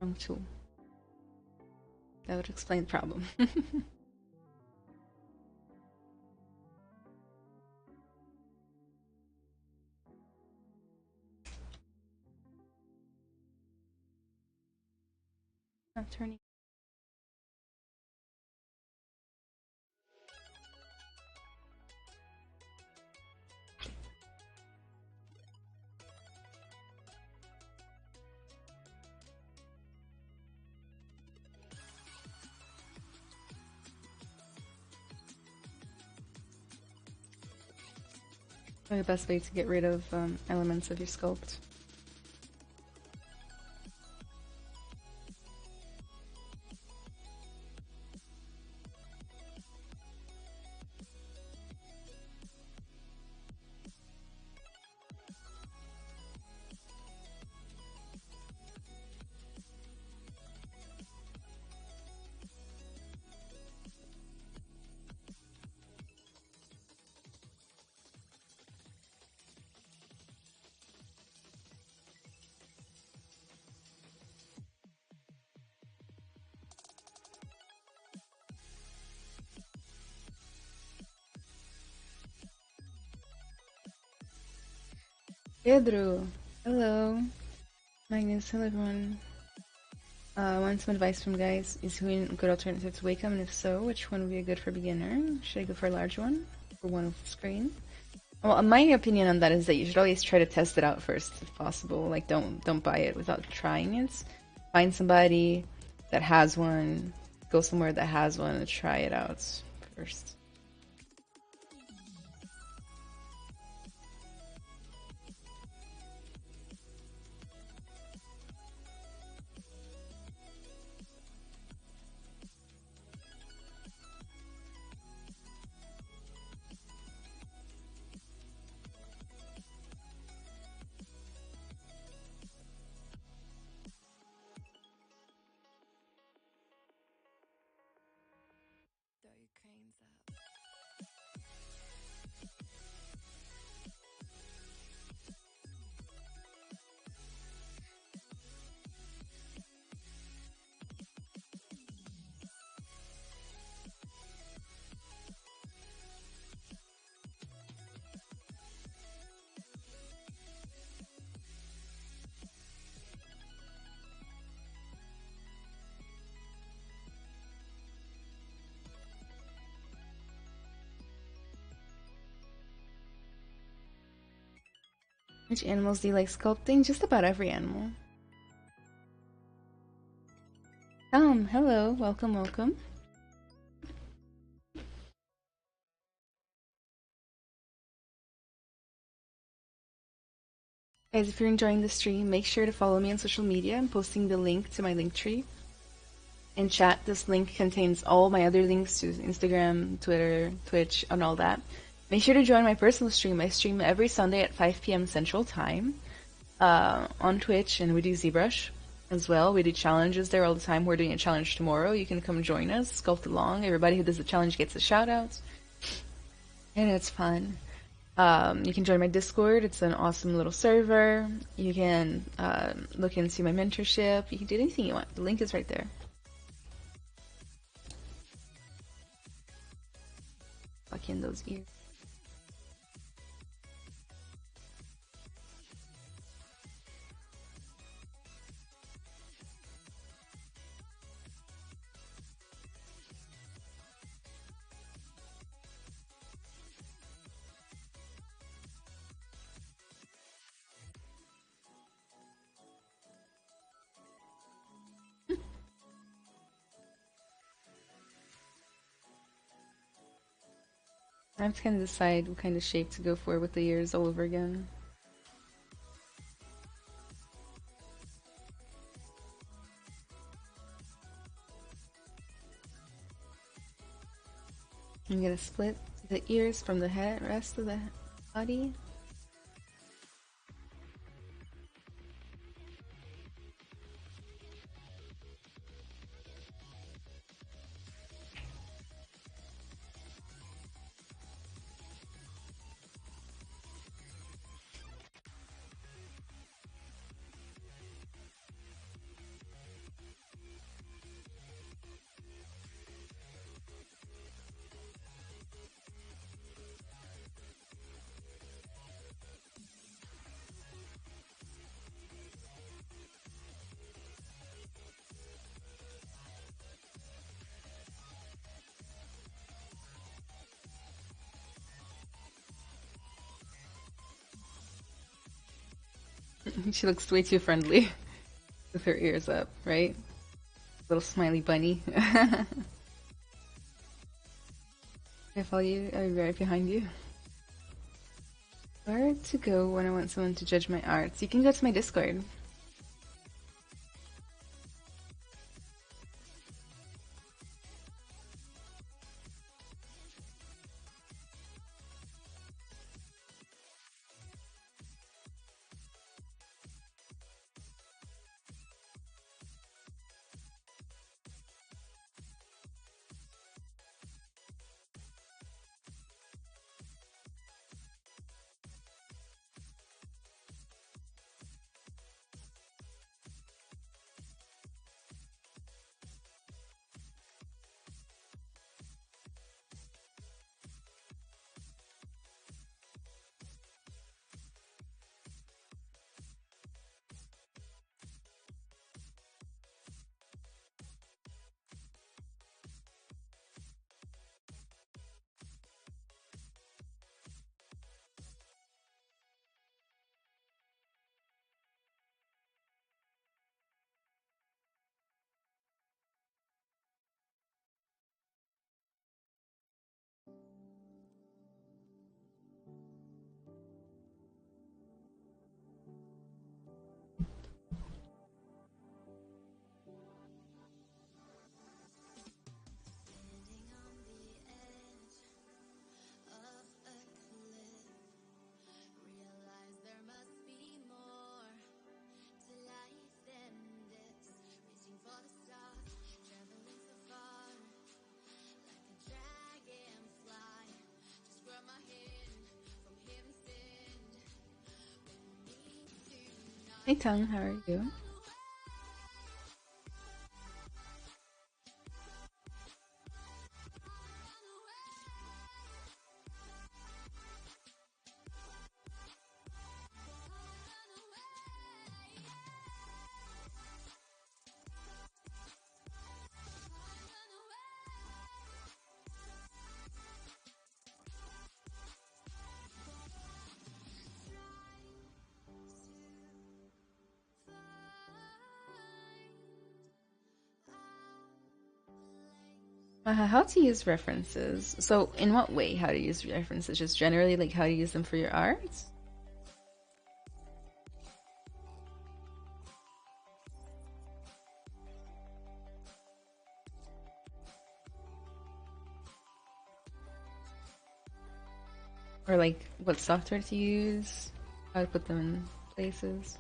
Speaker 2: Wrong tool. That would explain the problem. Not turning. Probably the best way to get rid of elements of your sculpt. Pedro! Hello! Magnus, hello everyone. Want some advice from guys? Is Huin a good alternative to Wacom? And if so, which one would be good for beginner? Should I go for a large one? For one with screen? Well, my opinion on that is that you should always try to test it out first, if possible. Like, don't buy it without trying it. Find somebody that has one. Go somewhere that has one and try it out first. Which animals do you like sculpting? Just about every animal. Hello, welcome, welcome. Guys, if you're enjoying the stream, make sure to follow me on social media. I'm posting the link to my Linktree. In chat, this link contains all my other links to Instagram, Twitter, Twitch, and all that. Make sure to join my personal stream. I stream every Sunday at 5 p.m. Central Time on Twitch, and we do ZBrush as well. We do challenges there all the time. We're doing a challenge tomorrow. You can come join us, sculpt along. Everybody who does the challenge gets a shout out. And it's fun. You can join my Discord. It's an awesome little server. You can look into my mentorship. You can do anything you want. The link is right there. Fuck in those ears. I have to kind of decide what kind of shape to go for with the ears all over again. I'm gonna split the ears from the head, rest of the body. She looks way too friendly with her ears up, right? Little smiley bunny. I follow you, I'll be right behind you. Where to go when I want someone to judge my arts? You can go to my Discord. Hey Tongue, how are you? How to use references. So in what way how to use references? Just generally like how to use them for your art? Or like what software to use, how to put them in places.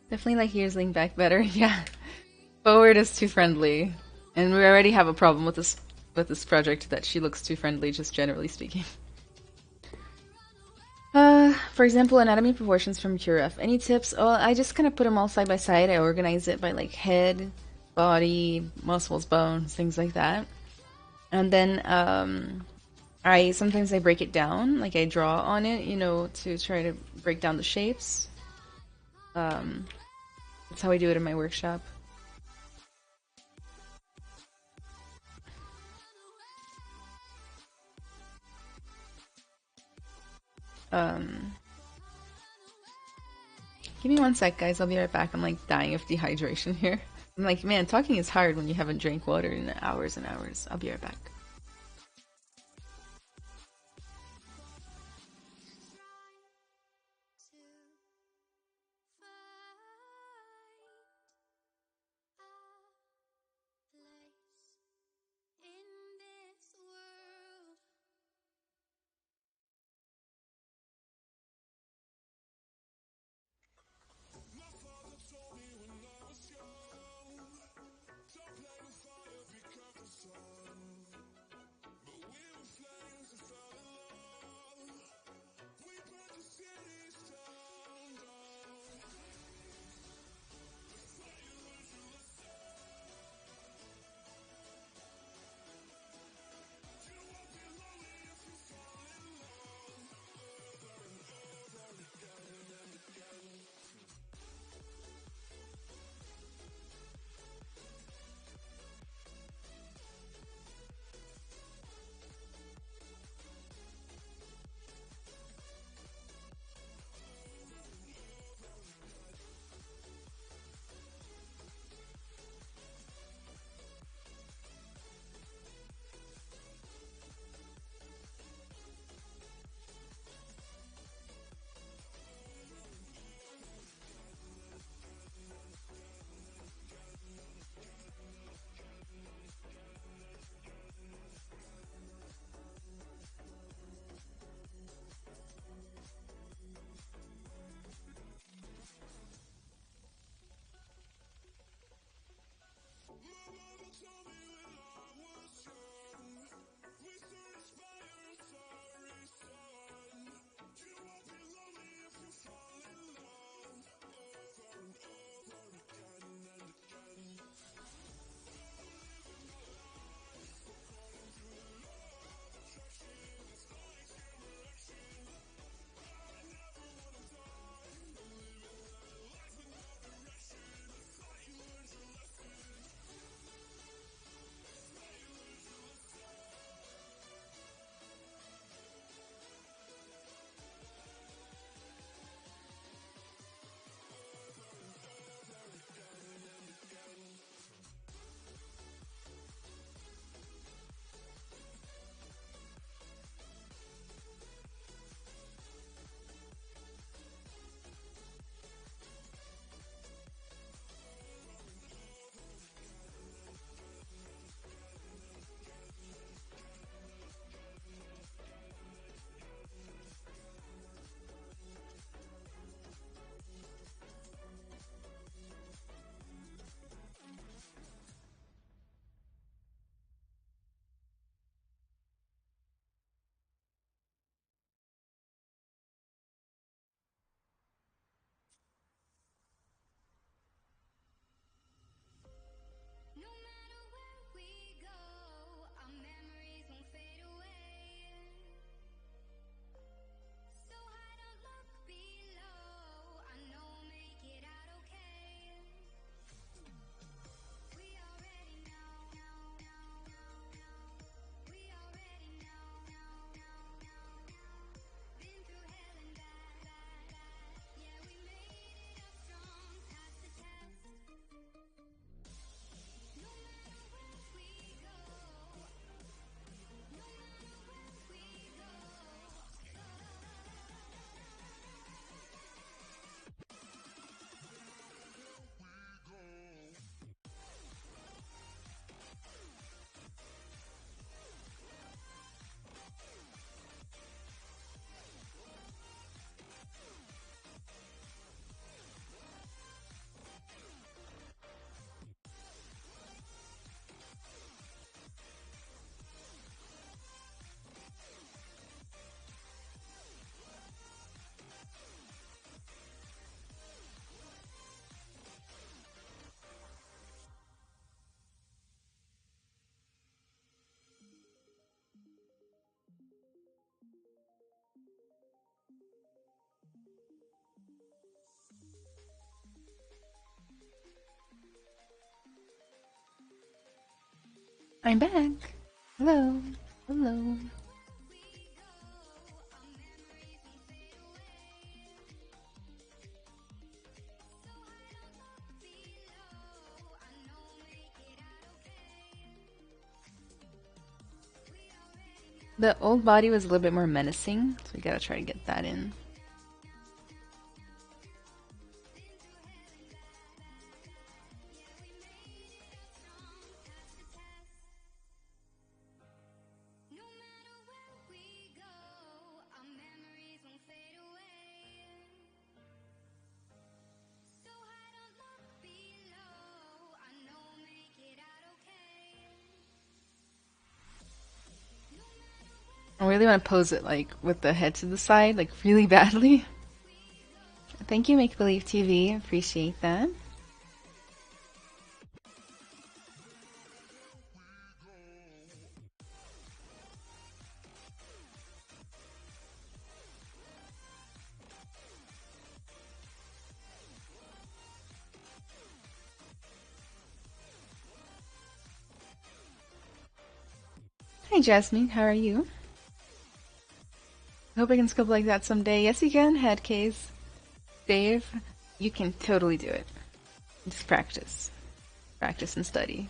Speaker 2: Definitely like using back better. Yeah, forward is too friendly, and we already have a problem with this project that she looks too friendly, just generally speaking. For example, anatomy proportions from QRF. Any tips? Oh, I just kind of put them all side by side. I organize it by like head, body, muscles, bones, things like that. And then I sometimes I break it down, like I draw on it, you know, to try to break down the shapes. That's how I do it in my workshop. Give me one sec, guys. I'll be right back. I'm like dying of dehydration here. I'm like, man, talking is hard when you haven't drank water in hours and hours. I'll be right back.
Speaker 3: Don't play with fire, be careful, son.
Speaker 2: I'm back. Hello. Hello. The old body was a little bit more menacing, so we gotta try to get that in. I really want to pose it like with the head to the side, like really badly. Thank you, Make Believe TV. Appreciate that. Hi, Jasmine. How are you? I hope I can sculpt like that someday. Yes, you can. Head case. Dave, you can totally do it. Just practice. Practice and study.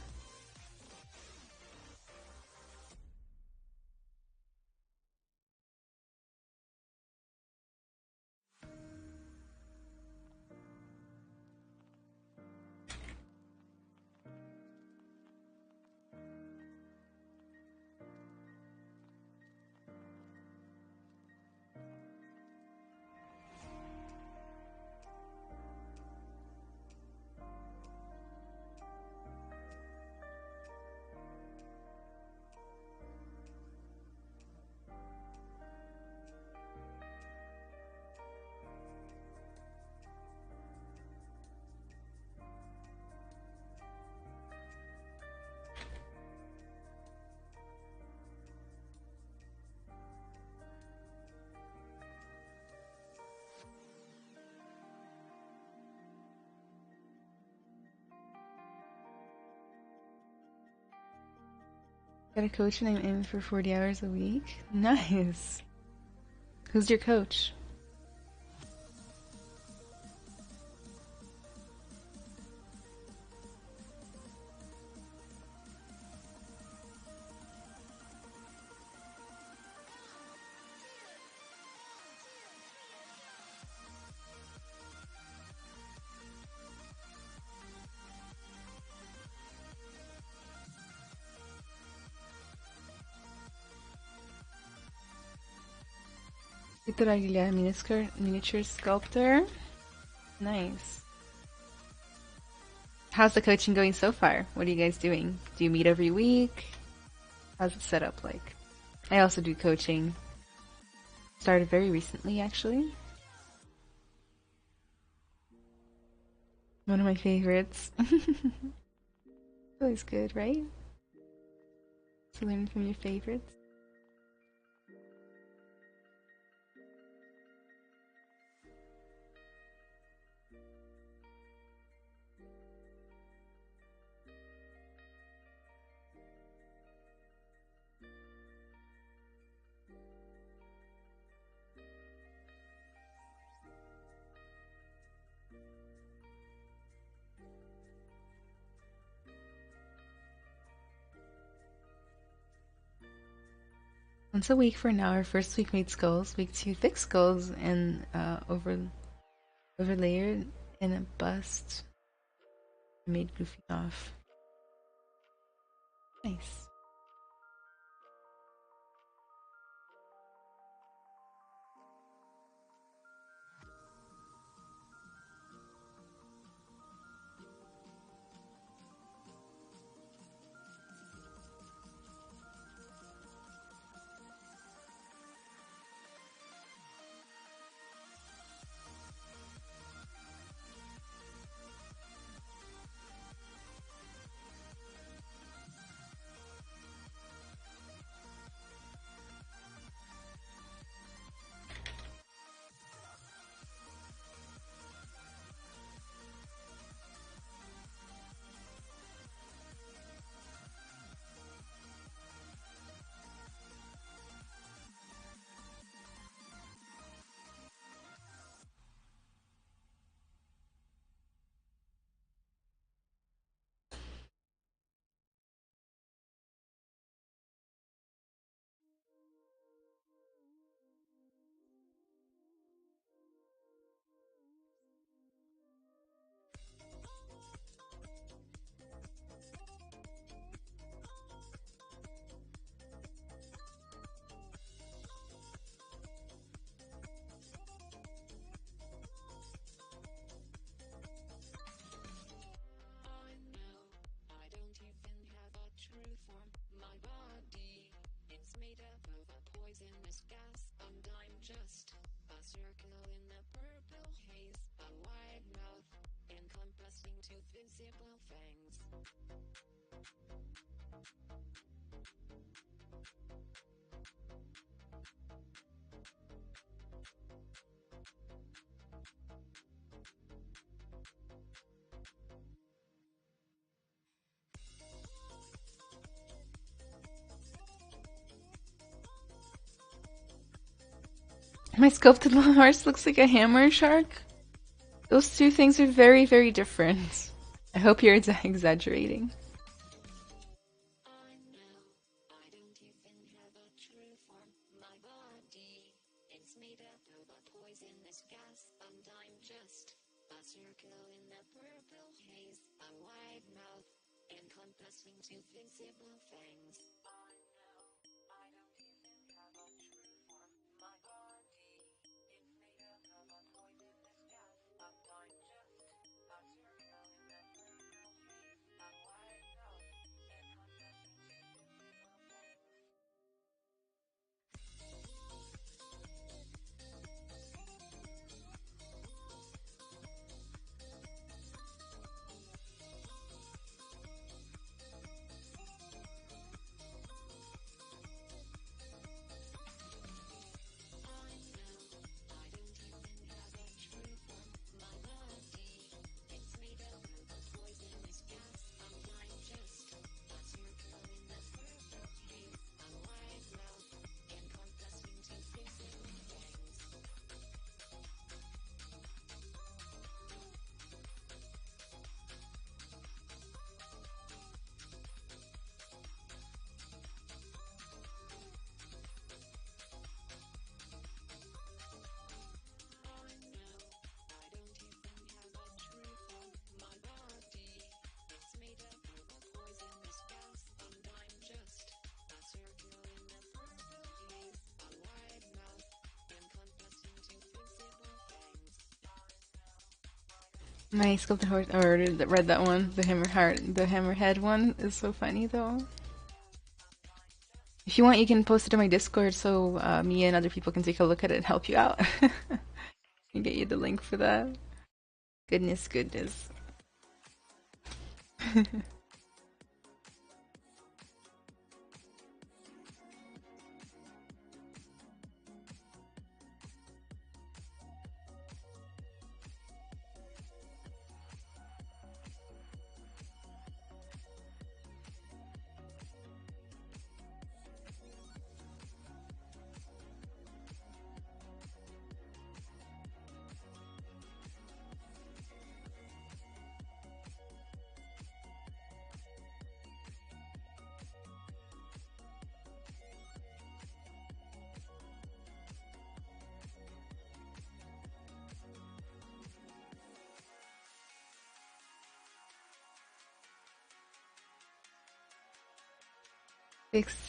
Speaker 2: Got a coach and I'm in for 40 hours a week? Nice. Who's your coach? Victor Aguilar, miniature sculptor. Nice. How's the coaching going so far? What are you guys doing? Do you meet every week? How's it set up like? I also do coaching. Started very recently, actually. One of my favorites. Always good, right? To learn from your favorites. Once a week for an hour. First week made skulls. Week 2 thick skulls and overlayered in a bust. Made Goofy off. Nice.
Speaker 4: made up of a poisonous gas, and I'm just a circle in the purple haze, a wide mouth encompassing two visible fangs.
Speaker 2: My sculpted little horse looks like a hammer shark. Those two things are very, very different. I hope you're exaggerating.
Speaker 4: I know I don't even have a true form. My body is made up of a poisonous gas, and I'm just a circle in the purple haze, a wide mouth encompassing two visible fangs. I know I don't even have a true form. My body is made up of a poisonous gas, and I'm just a circle in the purple haze, a wide mouth encompassing two visible fangs.
Speaker 2: My sculpted horse, or read that one, the hammerhead one is so funny though. If you want, you can post it in my Discord so me and other people can take a look at it and help you out. And get you the link for that. Goodness, goodness.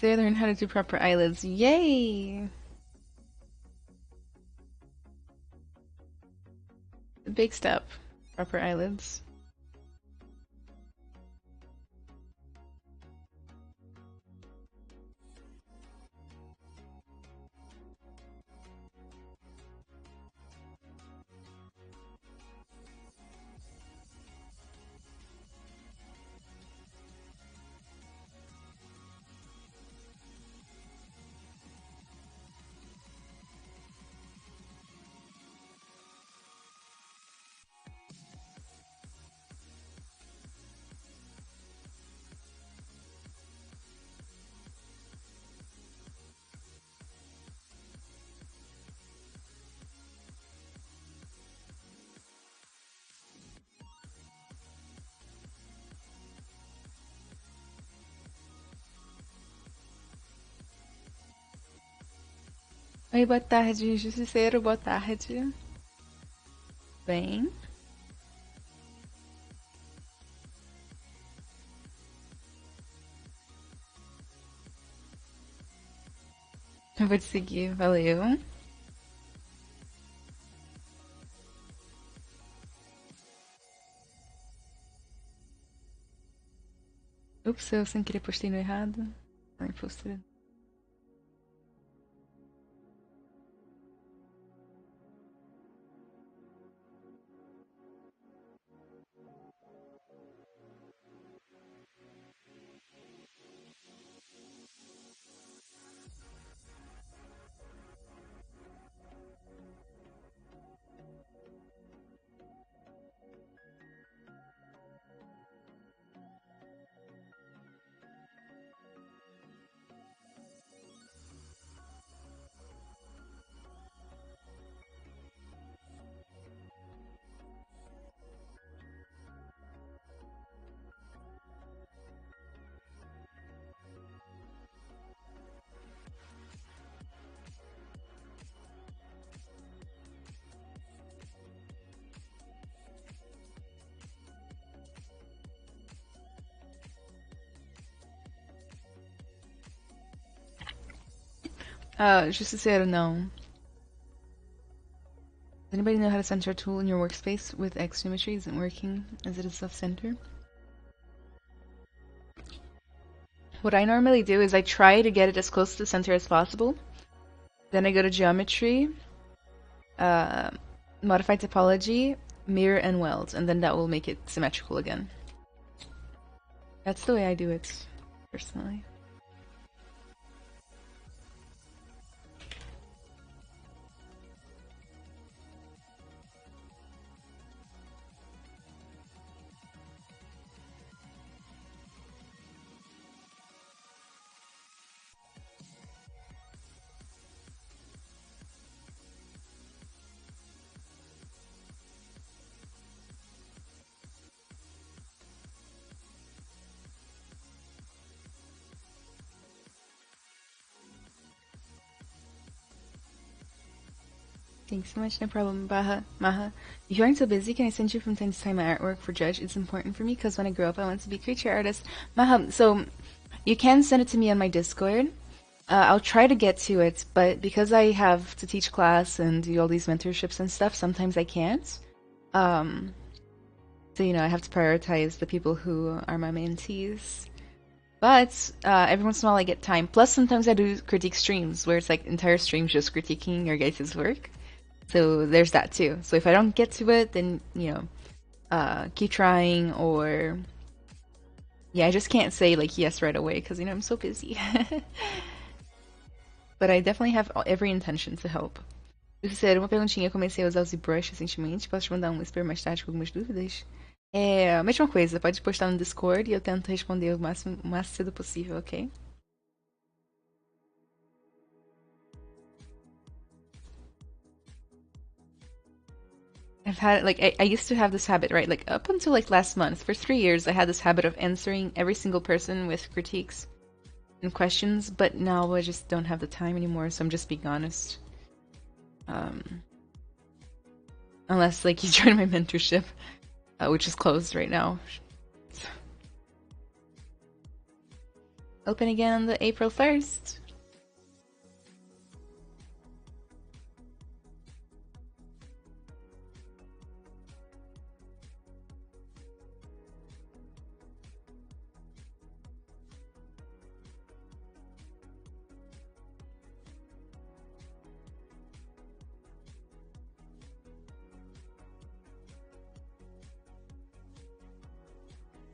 Speaker 2: They learn how to do proper eyelids. Yay! The big step. Proper eyelids. Oi, boa tarde, Justiceiro, boa tarde. Bem? Eu vou te seguir, valeu. Ups, eu sem querer postei no errado. Ai, postei. Just to say, I don't know. Does anybody know how to center a tool in your workspace with X geometry isn't working as it is off-center? What I normally do is I try to get it as close to the center as possible. Then I go to geometry, modify topology, mirror and weld, and then that will make it symmetrical again. That's the way I do it, personally. Thanks so much, no problem. Maha. If you aren't so busy, can I send you from time to time my artwork for Judge? It's important for me because when I grow up, I want to be a creature artist. Maha, so you can send it to me on my Discord. I'll try to get to it, but because I have to teach class and do all these mentorships and stuff, sometimes I can't. So, you know, I have to prioritize the people who are my mentees. But every once in a while I get time. Plus, sometimes I do critique streams where it's like entire streams just critiquing your guys' work. So there's that too. So if I don't get to it, then, you know, keep trying, or yeah, I just can't say like yes right away because, you know, I'm so busy. But I definitely have every intention to help. Sincero, uma perguntinha. Eu comecei a usar o ZBrush recentemente. Posso te mandar um whisper mais tarde com algumas dúvidas? É a mesma coisa. Pode postar no Discord e eu tento responder o mais cedo possível, ok? I've had, like, I used to have this habit, right? Like, up until, like, last month, for 3 years, I had this habit of answering every single person with critiques and questions, but now I just don't have the time anymore, so I'm just being honest. Unless, like, you join my mentorship, which is closed right now. Open again on the April 1st.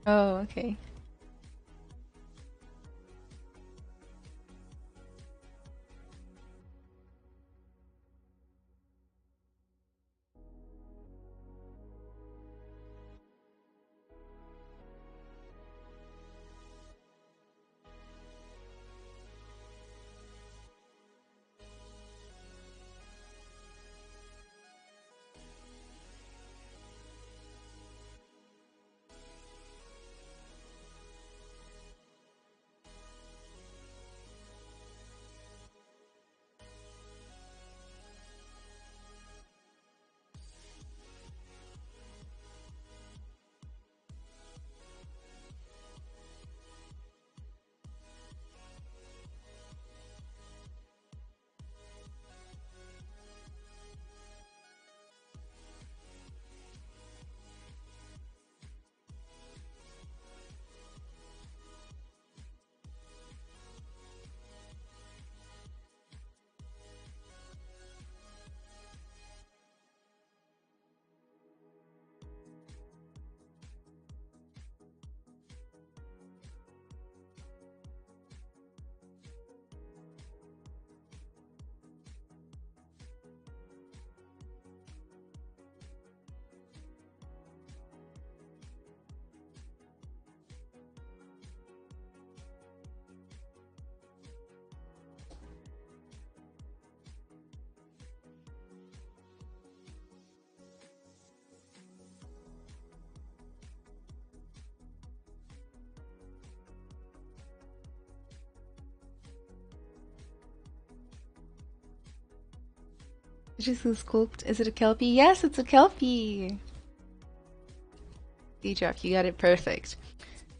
Speaker 2: Oh, okay. Just sculpt. Is it a Kelpie? Yes, it's a Kelpie! D-Jock, you got it perfect.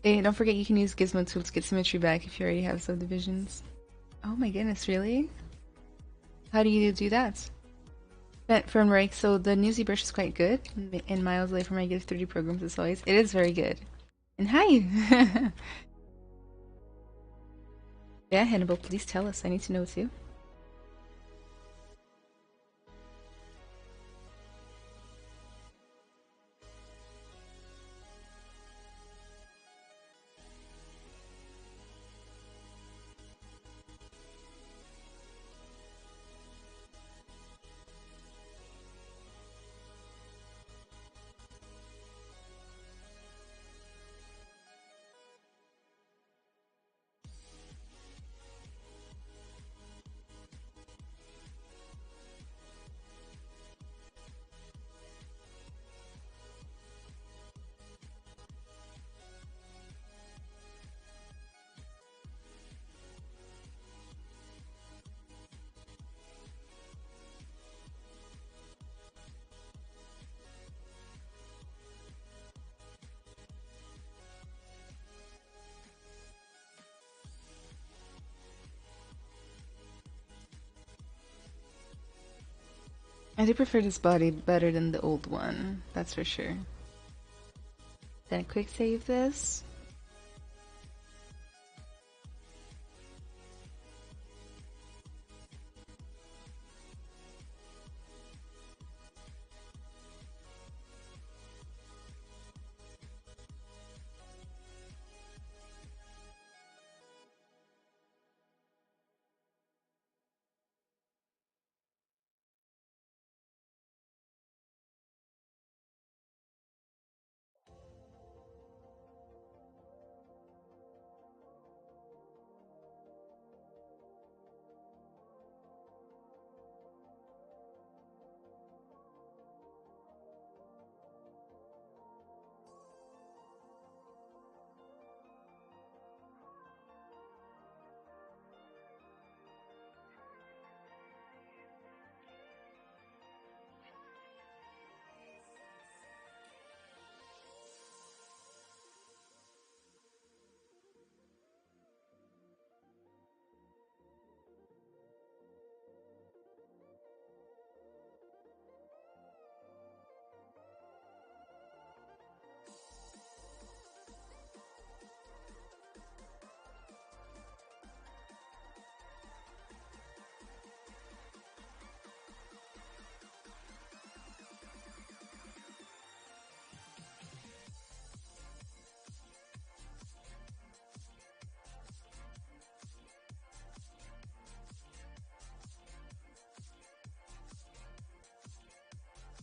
Speaker 2: Hey, don't forget you can use Gizmo tools to get symmetry back if you already have subdivisions. Oh my goodness, really? How do you do that? From Rake, so the new ZBrush is quite good, and miles away from my Give 3D programs as always. It is very good. And hi! Yeah, Hannibal, please tell us. I need to know too. I do prefer this body better than the old one, that's for sure. Then quick save this.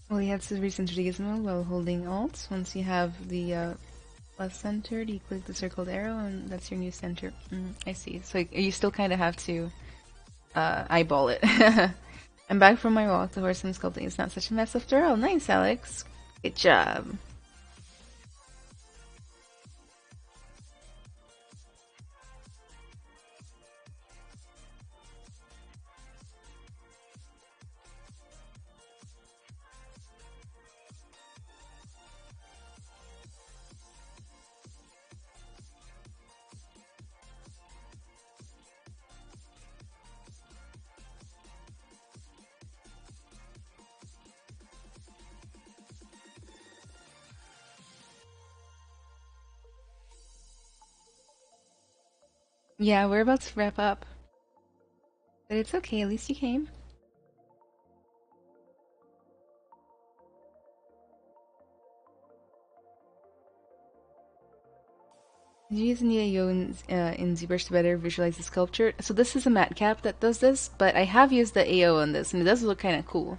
Speaker 2: Well, you have to recenter the gizmo while holding Alt. Once you have the left centered, you click the circled arrow, and that's your new center. I see. So you still kind of have to eyeball it. I'm back from my walk. The horse I'm sculpting is not such a mess after all. Nice, Alex. Good job. Yeah, we're about to wrap up. But it's okay, at least you came. Did you use any AO in ZBrush to better visualize the sculpture? So this is a matte cap that does this, but I have used the AO on this, and it does look kind of cool.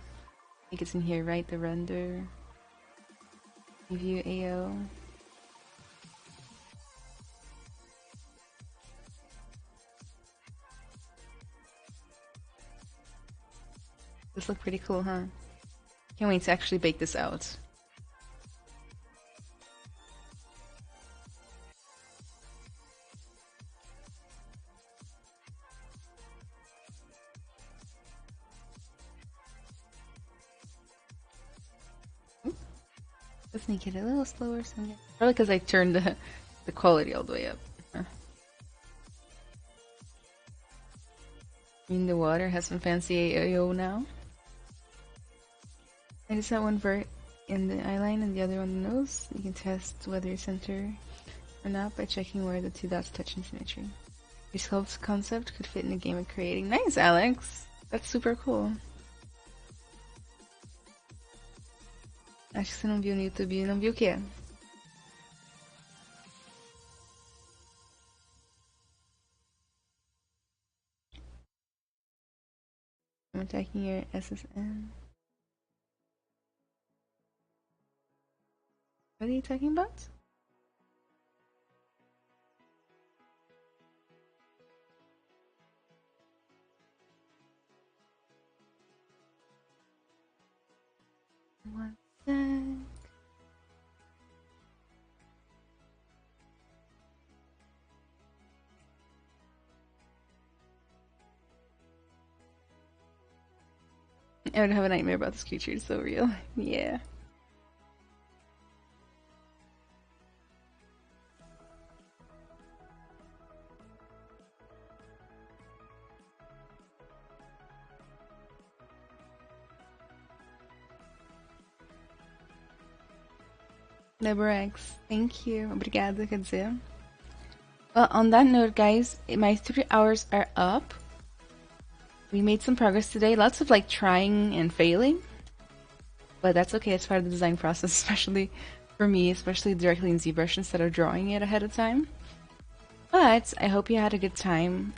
Speaker 2: I think it's in here, right? The render. Review AO. This look pretty cool, huh? Can't wait to actually bake this out. Let's make it a little slower. Probably because I turned the quality all the way up. In the water has some fancy AO now. I just have one vert in the eyeline and the other on the nose. You can test whether you're center or not by checking where the two dots touch in symmetry. Your sculpt concept could fit in a game of creating. Nice, Alex! That's super cool. Acho que você não viu no YouTube. Não viu o quê? I'm attacking your SSN. What are you talking about? One sec. I would have a nightmare about this creature, it's so real. Yeah. ZBrush, thank you. Obrigada, quer dizer. Well, on that note, guys, my 3 hours are up. We made some progress today. Lots of like trying and failing. But that's okay, it's part of the design process, especially for me, especially directly in ZBrush instead of drawing it ahead of time. But I hope you had a good time.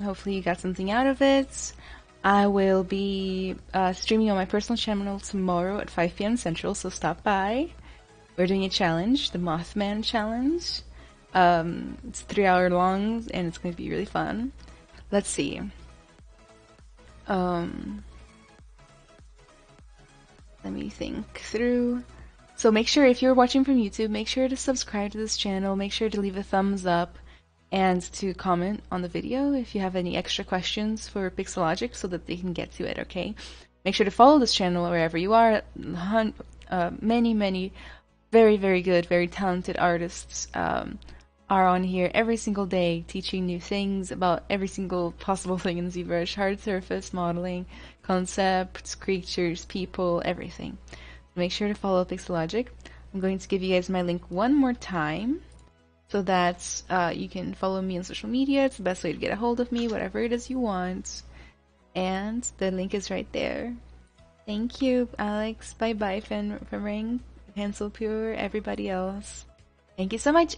Speaker 2: Hopefully you got something out of it. I will be streaming on my personal channel tomorrow at 5 p.m. Central, so stop by. We're doing a challenge, the Mothman Challenge. It's 3 hour long and it's going to be really fun. Let's see. Let me think through. So make sure, if you're watching from YouTube, make sure to subscribe to this channel, make sure to leave a thumbs up, and to comment on the video if you have any extra questions for Pixologic so that they can get to it, okay? Make sure to follow this channel wherever you are. Many very, very good, very talented artists are on here every single day teaching new things about every single possible thing in ZBrush. Hard surface, modeling, concepts, creatures, people, everything. Make sure to follow Pixologic. I'm going to give you guys my link one more time so that you can follow me on social media. It's the best way to get a hold of me, whatever it is you want. And the link is right there. Thank you, Alex. Bye-bye, Fenring, Hansel Pure, everybody else. Thank you so much.